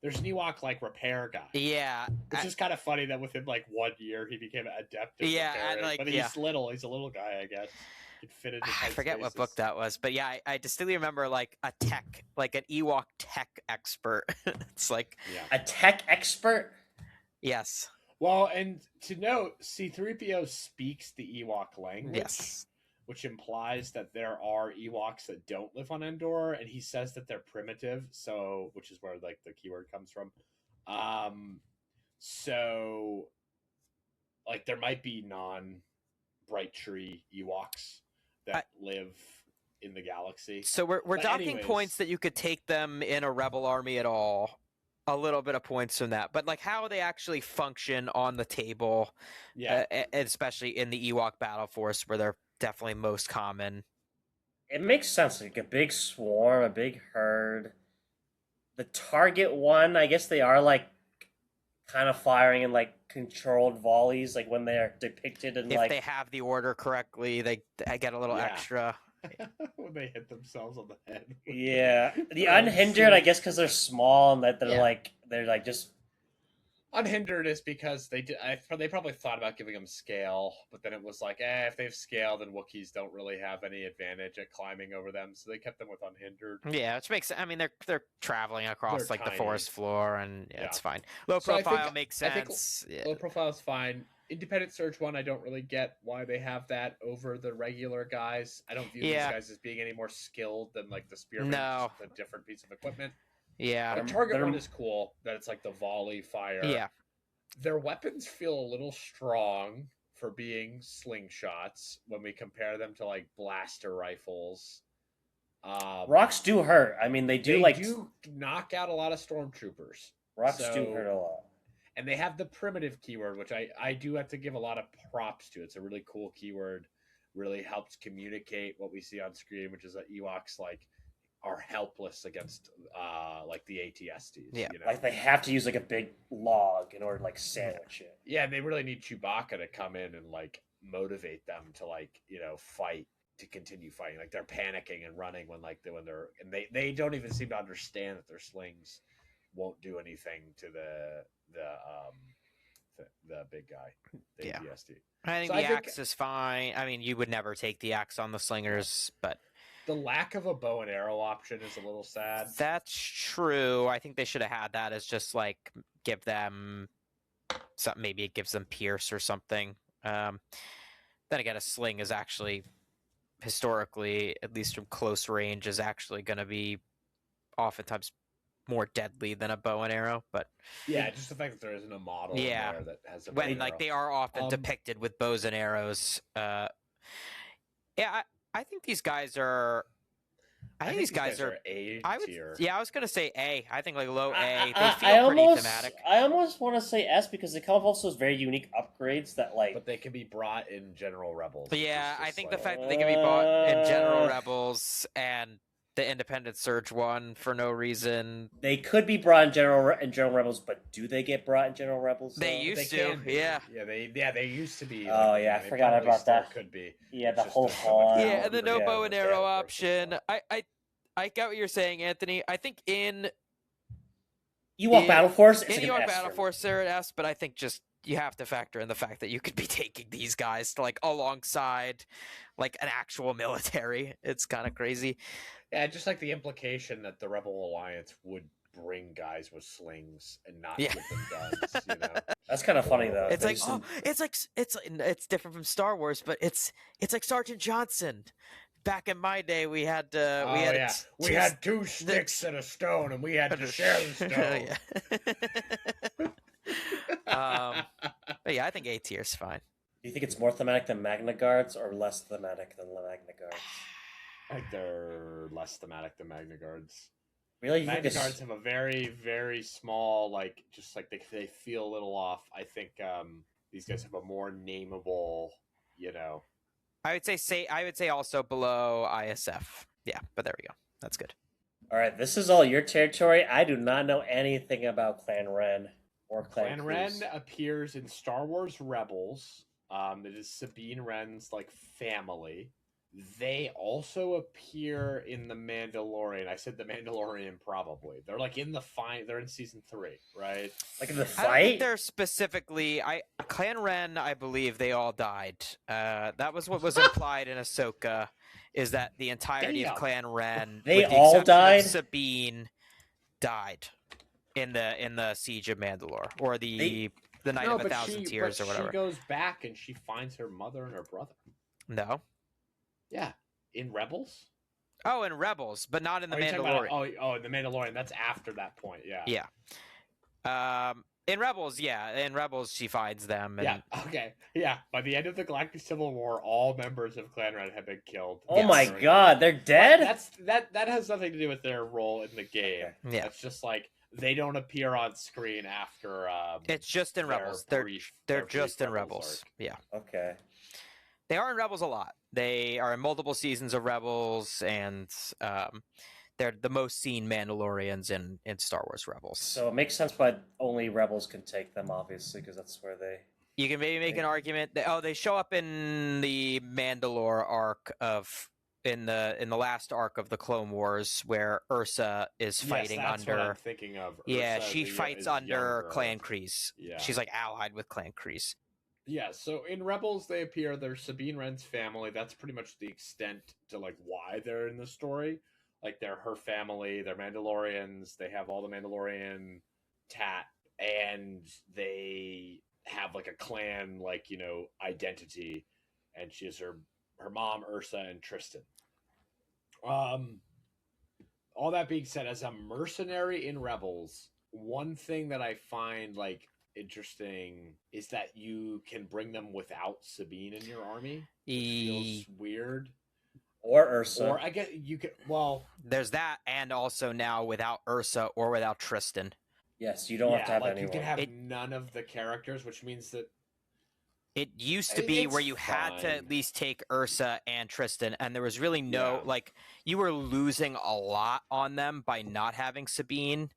there's an Ewok like repair guy. Yeah, which is kind of funny that within like 1 year he became an adept. But he's little. He's a little guy, I guess. Fit into I forget what book that was, but yeah, I distinctly remember like a tech, like an Ewok tech expert. It's like a tech expert. Yes. Well, and to note, C-3PO speaks the Ewok language, yes, which implies that there are Ewoks that don't live on Endor, and he says that they're primitive, so which is where like the keyword comes from. So like there might be non-Bright Tree Ewoks that live in the galaxy. So we're docking points that you could take them in a Rebel army at all. A little bit of points from that, but like how they actually function on the table, especially in the Ewok battle force where they're definitely most common. It makes sense. Like a big swarm, a big herd. The target one, I guess they are like kind of firing in like controlled volleys, like when they're depicted in If like they have the order correctly, they get a little Yeah. extra. When they hit themselves on the head. yeah, the their own unhindered, I sling. guess, because they're small and that Yeah. they're like just Unhindered is because they probably thought about giving them scale, but then it was like, if they have scale, then Wookiees don't really have any advantage at climbing over them, so they kept them with unhindered. Yeah, which makes. I mean, they're traveling across They're like the tiny. forest floor, and Yeah. it's fine. Low So I profile think- makes I think sense. Yeah. Low profile is fine. Independent Search one, I don't really get why they have that over the regular guys. I don't view these Yeah. guys as being any more skilled than like the Spearman, No. just a different piece of equipment. Yeah. The target one is cool, that it's like the volley fire. Yeah. Their weapons feel a little strong for being slingshots when we compare them to like blaster rifles. rocks do hurt. I mean, they do knock out a lot of stormtroopers. rocks so- do hurt a lot. And they have the primitive keyword, which I do have to give a lot of props to. It's a really cool keyword. Really helps communicate what we see on screen, which is that Ewoks like are helpless against like the ATSTs. Yeah. You know? Like they have to use like a big log in order to like sandwich it. Yeah, they really need Chewbacca to come in and like motivate them to like, fight, to continue fighting. Like they're panicking and running when they don't even seem to understand that their slings won't do anything to the big guy, the Yeah. ATST. I think So the I think- axe is fine. I mean, you would never take the axe on the slingers, but The lack of a bow and arrow option is a little sad. that's true. I think they should have had that as just like give them something. Maybe it gives them pierce or something. Then again, a sling is actually historically, at least from close range, is actually going to be oftentimes more deadly than a bow and arrow. But Yeah, just the fact that there isn't a model in Yeah. there that has a bow when and like arrow. they are often Um, depicted with bows and arrows, I think these guys are. I think these guys are. A I would, tier. yeah, I was gonna say A. I think like low A. I They feel pretty almost, thematic. I almost want to say S because they come with also those very unique upgrades that like. But they can be brought in General Rebels. which Yeah, is I just think like- the fact that they can be bought in General Uh, Rebels and the Independent Surge one for no reason. They could be brought in General Rebels, but do they get brought in General Rebels? They though? used They to, can be. yeah. They used to be. Oh, yeah, I they forgot probably about still that. Could be. Yeah, It's the just whole so much pawn. Yeah, and the no yeah, bow and the arrow downward option. versus I get what you're saying, Anthony. I think in Ewok Battle Force. It's in like an Ewok S Battle for me. Force, they're an S, but I think just you have to factor in the fact that you could be taking these guys to like alongside like an actual military. It's kind of crazy. Yeah, just like the implication that the Rebel Alliance would bring guys with slings and not Yeah. give them guns. You know, That's kind of funny though. It's They like just- it's different from Star Wars, but it's like Sergeant Johnson. Back in my day, we had we had two sticks and a stone, and we had to share the stone. But yeah, I think A tier is fine. Do you think it's more thematic than Magna Guards or less thematic than Magna Guards? I think they're less thematic than Magna Guards. Really? You think Magna it's- Guards have a very, very small, like, just like they feel a little off. I think these guys have a more nameable, I would say also below ISF. Yeah, but there we go. That's good. All right, this is all your territory. I do not know anything about Clan Ren or Clan Clan Ren Cruz. appears in Star Wars Rebels. It is Sabine Wren's like family. They also appear in The Mandalorian. I said The Mandalorian probably. They're like in the they're in season 3, right? Like in the I don't think fight? they're specifically. Clan Ren, I believe they all died. That was what was implied in Ahsoka, is that the entirety of Damn. Clan Ren, They with the all exception of died? Sabine, died in the Siege of Mandalore or the Night of a Thousand Tears or whatever. She goes back and she finds her mother and her brother. No. Yeah, in Rebels. Oh, in Rebels, but not in the Oh, you're talking about- Mandalorian. in the Mandalorian. That's after that point. Yeah. Yeah. In Rebels, in Rebels she finds them. And, Yeah. Okay. Yeah. By the end of the Galactic Civil War, all members of Clan Ren have been killed. Oh my During- god, they're But dead? that has nothing to do with their role in the game. Yeah. It's just like they don't appear on screen after. It's just in their Rebels. brief- They're their brief just in Rebels. Rebels arc. Yeah. Okay. They are in Rebels a lot. They are in multiple seasons of Rebels, and they're the most seen Mandalorians in Star Wars Rebels. So it makes sense why only Rebels can take them, obviously, because that's where they. You can maybe make an argument that they show up in the Mandalore arc of in the last arc of the Clone Wars where Ursa is fighting that's under. What I'm thinking of. Yeah, Ursa she fights under younger. Clan Kreese. Yeah, she's like allied with Clan Kreese. Yeah, so in Rebels they appear. They're Sabine Wren's family. That's pretty much the extent to like why they're in the story. Like they're her family. They're Mandalorians. They have all the Mandalorian tat, and they have like a clan, like identity. And she has her mom Ursa and Tristan. All that being said, as a mercenary in Rebels, one thing that I find like interesting is that you can bring them without Sabine in your army, which feels weird. Or Ursa. Or I guess you could. Well, there's that, and also now without Ursa or without Tristan. Yes, you don't have to have anyone. You can have none of the characters, which means that it used to be where you had to at least take Ursa and Tristan, and there was really no like you were losing a lot on them by not having Sabine,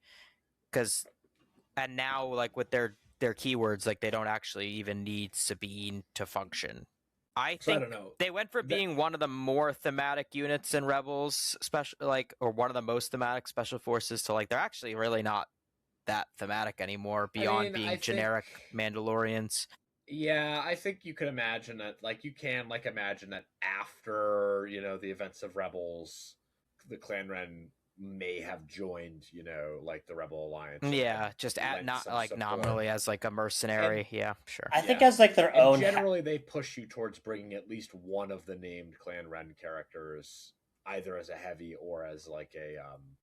and now like with their keywords, like they don't actually even need Sabine to function. I think they went for being one of the more thematic units in Rebels, or one of the most thematic special forces to like they're actually really not that thematic anymore beyond being generic Mandalorians. Yeah, I think you could imagine that. Like you can imagine that after the events of Rebels, the Clan Ren may have joined like the Rebel Alliance. Yeah, just not like support. Nominally as like a mercenary. Yeah, sure. I think as like their own. Generally, they push you towards bringing at least one of the named Clan Ren characters, either as a heavy or as like a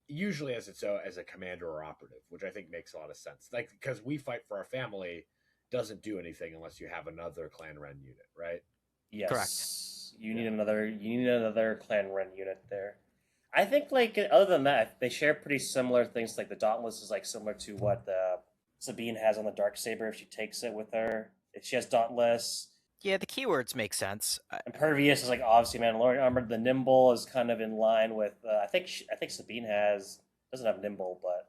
usually as a commander or operative, which I think makes a lot of sense. Like because we fight for our family doesn't do anything unless you have another Clan Ren unit, right? Yes. Correct. You need another Clan Ren unit there. I think like other than that, they share pretty similar things. Like the Dauntless is like similar to what Sabine has on the Darksaber if she takes it with her. If she has Dauntless. Yeah, the keywords make sense. Impervious is like obviously Mandalorian armor. The Nimble is kind of in line with. I think Sabine doesn't have Nimble, but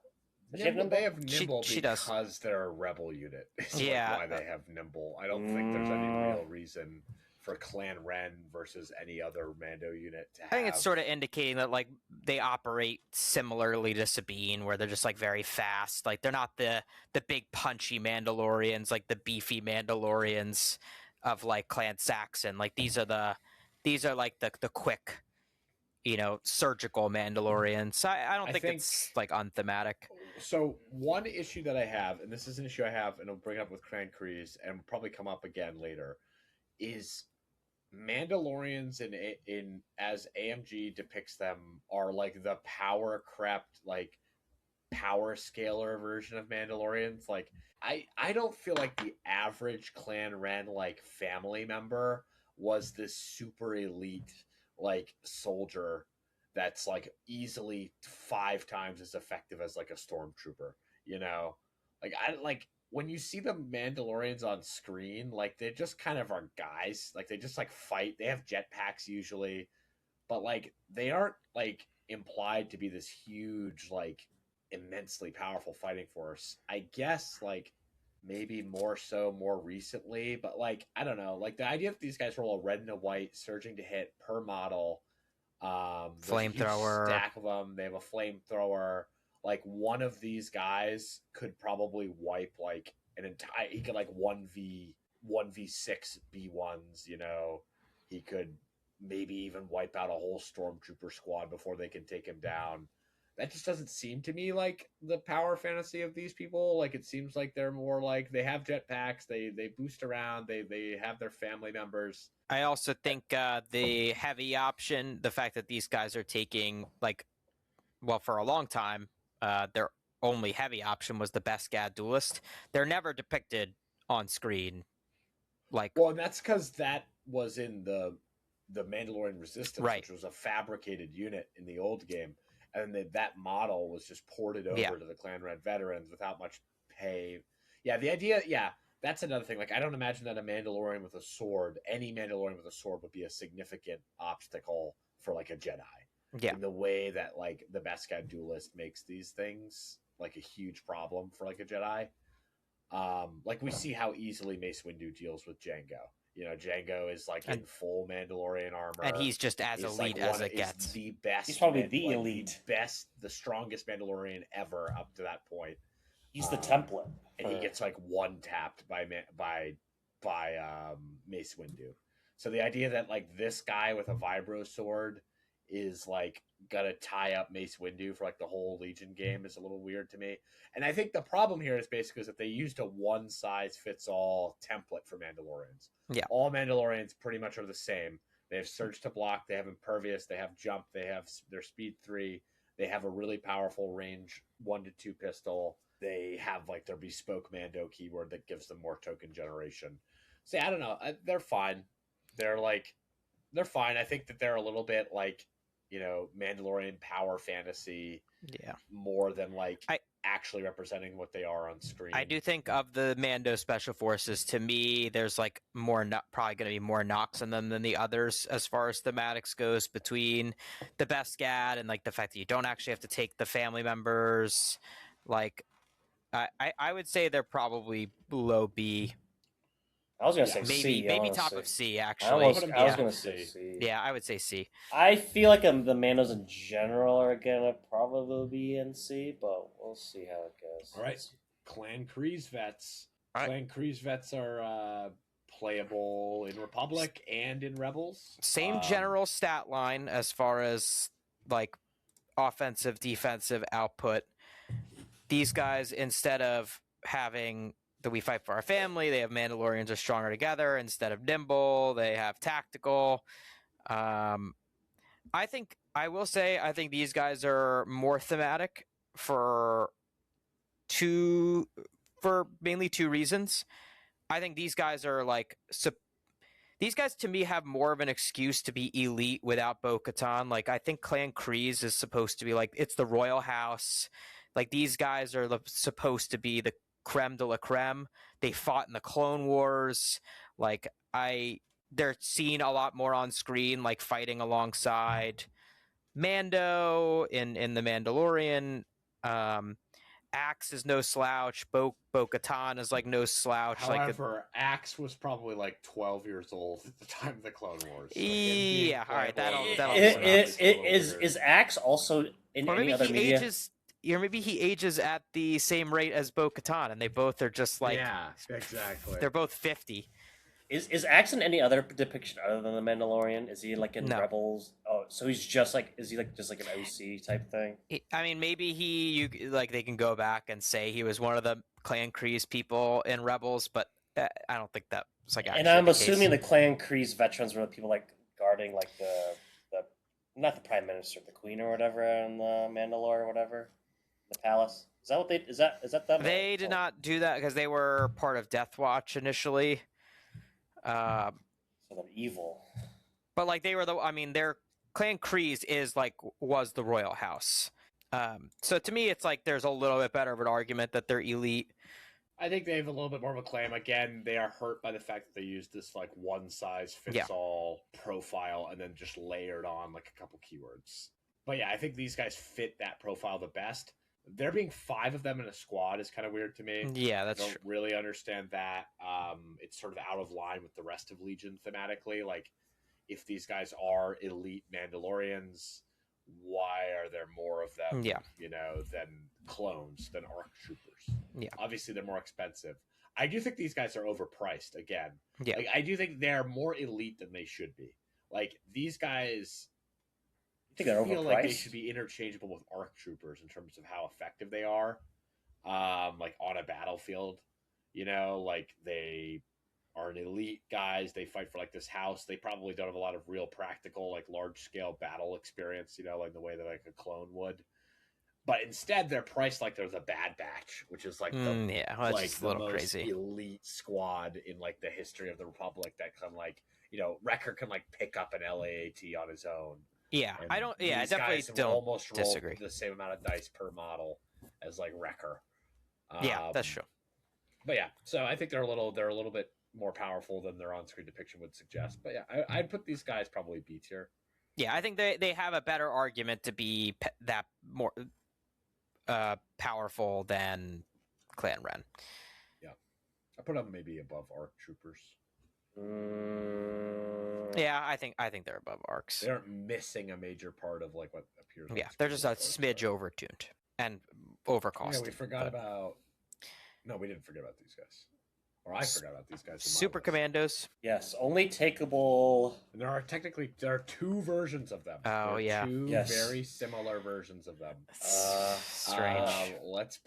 they have Nimble she because they're a rebel unit. Yeah, why they have Nimble. I don't think there's any real reason for Clan Ren versus any other Mando unit to have. I think it's sort of indicating that like they operate similarly to Sabine, where they're just like very fast. Like they're not the big punchy Mandalorians, like the beefy Mandalorians of like Clan Saxon. Like these are like the quick, surgical Mandalorians. I don't think it's like unthematic. So one issue that I have, and this is an issue I have, and I'll bring it up with Clan Kreese, and will probably come up again later, is Mandalorians in as AMG depicts them are like the power crept, like power scalar version of Mandalorians. Like I don't feel like the average Clan Ren like family member was this super elite like soldier that's like easily 5 times as effective as like a stormtrooper, like when you see the Mandalorians on screen, like they just kind of are guys. Like they just like fight. They have jetpacks usually, but like they aren't like implied to be this huge, like immensely powerful fighting force. I guess like maybe more recently, but like I don't know. Like the idea that these guys roll a red and a white, surging to hit per model, flamethrower stack of them. They have a flamethrower. Like one of these guys could probably wipe like an entire. He could like 1v6 B1s. He could maybe even wipe out a whole stormtrooper squad before they can take him down. That just doesn't seem to me like the power fantasy of these people. Like it seems like they're more like they have jetpacks. They boost around. They have their family members. I also think the heavy option, the fact that these guys are taking for a long time. Their only heavy option was the Beskar duelist. They're never depicted on screen. And that's because that was in the Mandalorian Resistance, right, which was a fabricated unit in the old game, and that model was just ported over to the Clan Red veterans without much pay. Yeah, the idea. Yeah, that's another thing. Like, I don't imagine that a Mandalorian with a sword, any Mandalorian with a sword, would be a significant obstacle for like a Jedi. Yeah. In the way that like the Beskar duelist makes these things like a huge problem for like a Jedi. Like we see how easily Mace Windu deals with Django. You know, Django is like in full Mandalorian armor, and he's just as is elite like as it gets. the best. He's probably the elite, the strongest Mandalorian ever up to that point. He's the template, and he gets like one tapped by Mace Windu. So the idea that like this guy with a vibro sword is like gonna tie up Mace Windu for like the whole Legion game is a little weird to me. And I think the problem here is basically that they used a one size fits all template for Mandalorians. Yeah, all Mandalorians pretty much are the same. They have surge to block, they have impervious, they have jump, they have their speed 3, they have a really powerful range 1 to 2 pistol. They have like their bespoke Mando keyword that gives them more token generation. See, I don't know. They're fine. They're fine. I think that they're a little bit like, you know, Mandalorian power fantasy. Yeah. More than like actually representing what they are on screen. I do think of the Mando Special Forces, to me, there's like probably going to be more knocks in them than the others as far as thematics goes, between the Beskar and like the fact that you don't actually have to take the family members. Like, I would say they're probably below B. I was gonna say maybe C. Maybe top of C, actually. I was gonna say C. Yeah, I would say C. I feel like the Mandos in general are gonna probably be in C, but we'll see how it goes. All right, Clan Kryze vets. Clan Kryze vets are playable in Republic and in Rebels. Same general stat line as far as like offensive, defensive output. These guys, instead of having the we fight for our family, they have Mandalorians are stronger together. Instead of nimble, they have tactical. I think these guys are more thematic for mainly 2 reasons. I think these guys are like these guys to me have more of an excuse to be elite without Bo-Katan. Like, I think Clan Kryze is supposed to be like, it's the royal house. Like, these guys are supposed to be the creme de la creme. They fought in the Clone Wars. Like, they're seen a lot more on screen, like fighting alongside Mando in the Mandalorian. Axe is no slouch. Bo-Katan is like no slouch. However, Axe was probably like 12 years old at the time of the Clone Wars. So yeah, all right. Is Axe also in any other media? Maybe he ages at the same rate as Bo-Katan, and they both are just like, yeah, exactly. They're both 50. Is Axe in any other depiction other than the Mandalorian? Is he like in Rebels? Oh, so he's just like, is he like just like an OC type thing? I mean, maybe they can go back and say he was one of the Clan Kryze people in Rebels, but I don't think that was like. And I'm assuming the Clan Kryze veterans were the people like guarding like the not the Prime Minister, the Queen or whatever in the Mandalore or whatever, the palace. Is that what they? Is that them? They did not do that because they were part of Death Watch initially. So they're evil. But like they were their Clan Kryze was the royal house. So to me, it's like there's a little bit better of an argument that they're elite. I think they have a little bit more of a claim. Again, they are hurt by the fact that they used this like one size fits all profile and then just layered on like a couple keywords. But yeah, I think these guys fit that profile the best. There being 5 of them in a squad is kind of weird to me. Yeah, that's true. I don't really understand that. It's sort of out of line with the rest of Legion thematically. Like, if these guys are elite Mandalorians, why are there more of them? Yeah. You know, than clones, than ARC troopers. Yeah. Obviously, they're more expensive. I do think these guys are overpriced. Again, yeah. Like, I do think they're more elite than they should be. Like, these guys. I feel like they should be interchangeable with ARC troopers in terms of how effective they are, like on a battlefield. You know, like they are an elite guys. They fight for like this house. They probably don't have a lot of real practical, like large scale battle experience. You know, like the way that like a clone would. But instead, they're priced like they're the Bad Batch, which is like that's the a little most crazy elite squad in like the history of the Republic that can like Wrecker can like pick up an LAAT on his own. Yeah, and I don't. Yeah, I definitely don't almost disagree. The same amount of dice per model as like Wrecker. Yeah, that's true. But yeah, so I think they're a little bit more powerful than their on-screen depiction would suggest. But yeah, I'd put these guys probably B tier. Yeah, I think they have a better argument to be that more powerful than Clan Ren. Yeah, I put them maybe above Arc Troopers. Yeah, I think they're above Arcs. They aren't missing a major part of like what appears. Yeah, they're just a smidge overtuned and overcosted. Yeah, we forgot about. No, we didn't forget about these guys. Or I forgot about these guys. Super Commandos. Yes, only takeable. And there are two versions of them. Oh, yeah. Two Yes. very similar versions of them. Strange. Let's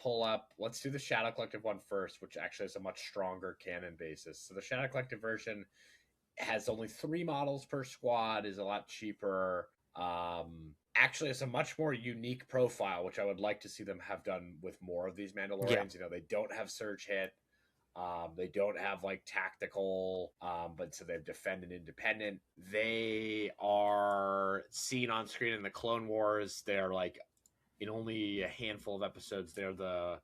do the Shadow Collective one first, which actually has a much stronger canon basis. So the Shadow Collective version has only 3 models per squad, is a lot cheaper. Actually has a much more unique profile, which I would like to see them have done with more of these Mandalorians. Yeah. You know, they don't have surge hit. They don't have like tactical, but so they've defend and independent. They are seen on screen in the Clone Wars. They're like in only a handful of episodes. They're the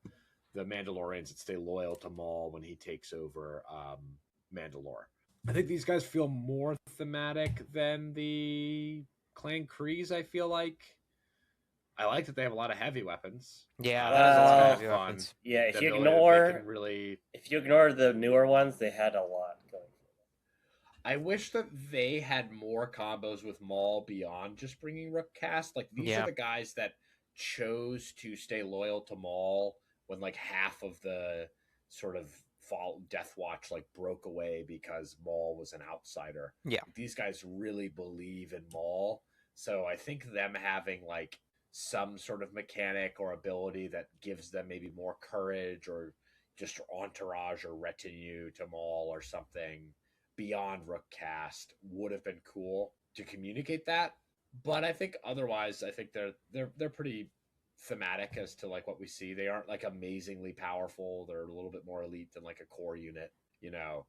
Mandalorians that stay loyal to Maul when he takes over Mandalore. I think these guys feel more thematic than the Clan Kreese. I feel like. I like that they have a lot of heavy weapons. Yeah, that is a lot of heavy fun. weapons. Yeah, if The you ability that ignore they can really, if you ignore the newer ones, they had a lot going for I wish that they had more combos with Maul beyond just bringing Rook Cast. Like these Yeah. are the guys that chose to stay loyal to Maul when like half of the sort of Death Watch like broke away because Maul was an outsider. Yeah. These guys really believe in Maul. So I think them having like some sort of mechanic or ability that gives them maybe more courage or just entourage or retinue to Maul or something beyond Rook Cast would have been cool to communicate that. But I think otherwise, I think they're pretty thematic as to like what we see. They aren't like amazingly powerful. They're a little bit more elite than like a core unit. You know,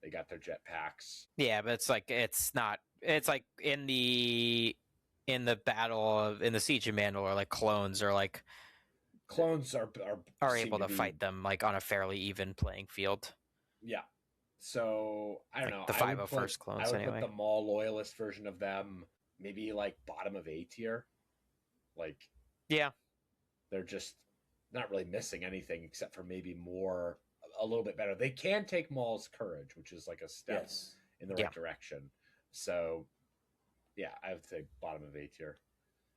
they got their jetpacks. Yeah, but it's like it's not. It's like in the Siege of Mandalore, like clones are like Clones are seem able to be- fight them like on a fairly even playing field. Yeah. So I don't Like know. the I would 501st put- clones I would anyway. put the Maul loyalist version of them maybe like bottom of A tier. Like Yeah. they're just not really missing anything except for maybe a little bit better. They can take Maul's courage, which is like a it. step Yes. in the Yeah. right direction. So yeah, I would say bottom of A tier.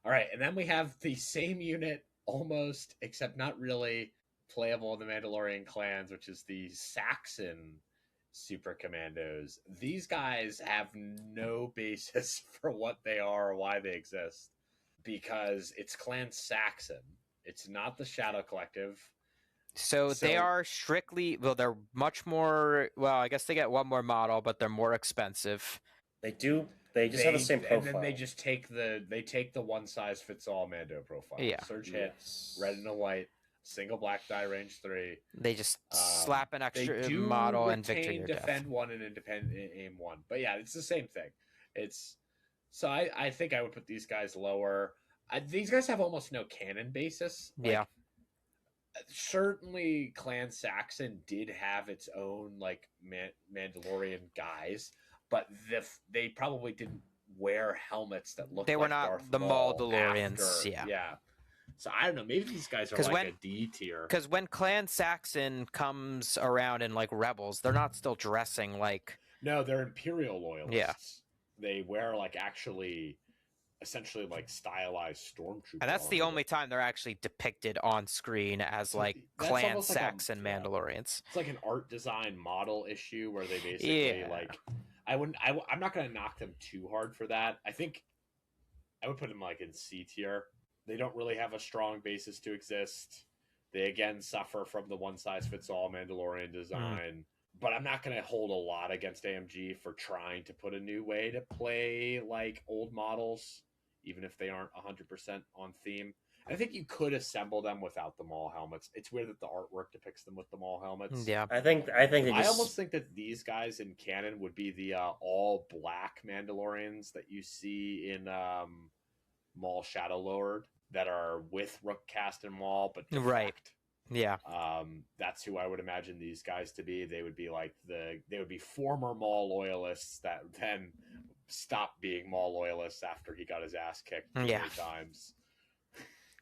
All right, and then we have the same unit almost, except not really playable in the Mandalorian clans, which is the Saxon Super Commandos. These guys have no basis for what they are or why they exist because it's Clan Saxon. It's not the Shadow Collective. So they So- are strictly they're much more. Well, I guess they get one more model, but they're more expensive. They do. They just have the same profile. And then they just take the one size fits all Mando profile. Yeah. Surge hit, Yes. red and a white, single black die, range 3. They just slap an They extra do model and victory retain or death. defend 1 and independent aim 1, but yeah, it's the same thing. It's so I think I would put these guys lower. These guys have almost no canon basis. Like, Yeah. certainly Clan Saxon did have its own like Mandalorian guys, but they probably didn't wear helmets that looked They were like not Darth the Maul Maul-DeLoreans, after. yeah. So I don't know. Maybe these guys are 'Cause like when- a D tier. Because when Clan Saxon comes around in like Rebels, they're not still dressing like No, they're Imperial loyalists. Yeah. They wear like actually, essentially like stylized stormtrooper. and that's the armor. only time they're actually depicted on screen as So like that's Clan almost like a- Saxon yeah. Mandalorians. It's like an art design model issue where they basically Yeah. like. I'm not going to knock them too hard for that. I think I would put them like in C tier. They don't really have a strong basis to exist. They again suffer from the one size fits all Mandalorian design. But I'm not going to hold a lot against AMG for trying to put a new way to play like old models, even if they aren't 100% on theme. I think you could assemble them without the Maul helmets. It's weird that the artwork depicts them with the Maul helmets. Yeah. I think they just. I almost think that these guys in canon would be the all black Mandalorians that you see in Maul Shadow Lord that are with Rook Cast and Maul, but Right. defect. Yeah. That's who I would imagine these guys to be. They would be like they would be former Maul loyalists that then stopped being Maul loyalists after he got his ass kicked too many times.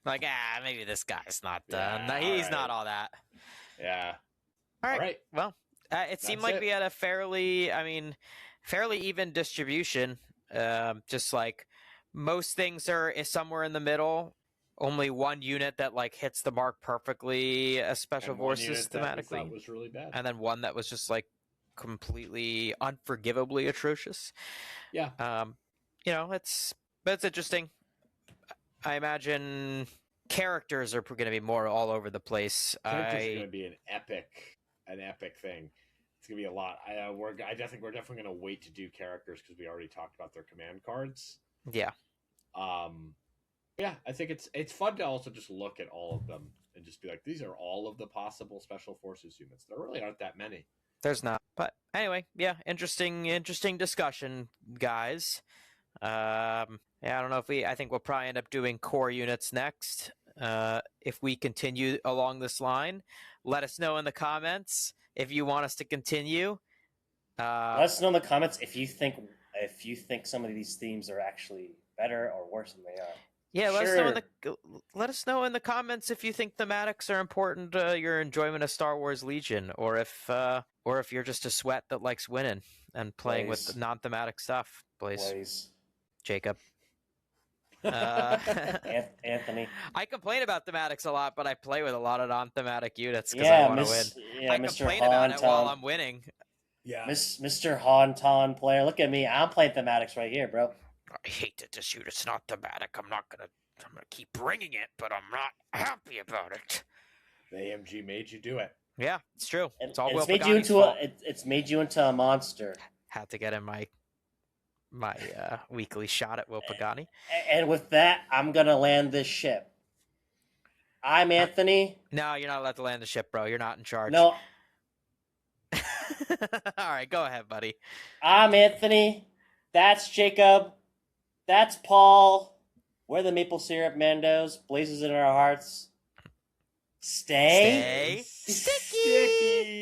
Like, maybe this guy's not. Yeah, He's all not right. all that. Yeah. All right. All right. Well, it seemed That's like it. we had a fairly even distribution. Just like most things is somewhere in the middle. Only one unit that like hits the mark perfectly as special And one forces unit that we thought thematically, was really bad. and then one that was just like completely unforgivably atrocious. Yeah. It's interesting. I imagine characters are going to be more all over the place. Characters are going to be an epic thing. It's going to be a lot. We're definitely going to wait to do characters because we already talked about their command cards. Yeah. Yeah, I think it's fun to also just look at all of them and just be like, these are all of the possible special forces units. There really aren't that many. There's not. But anyway, yeah, interesting discussion, guys. I don't know I think we'll probably end up doing core units next. If we continue along this line, let us know in the comments if you want us to continue. Let us know in the comments if you think some of these themes are actually better or worse than they are. Yeah, let us know in the comments if you think thematics are important to your enjoyment of Star Wars Legion, or if you're just a sweat that likes winning and playing with non-thematic stuff. Please. Jacob. Anthony. I complain about thematics a lot, but I play with a lot of non-thematic units because I want to win. Yeah, I complain about it while I'm winning. Yeah, Mr. Haunton player, look at me. I'm playing thematics right here, bro. I hate that this unit's not thematic. I'm gonna keep bringing it, but I'm not happy about it. The AMG made you do it. Yeah, it's true. And, it's all it's Will made you Pagani's into fault. it's made you into a monster. Had to get in my weekly shot at Will Pagani. And with that, I'm gonna land this ship. I'm Anthony. No, you're not allowed to land the ship, bro. You're not in charge. No. All right, go ahead, buddy. I'm Anthony. That's Jacob. That's Paul. We're the Maple Syrup Mandos. Blazes in our hearts. Stay sticky.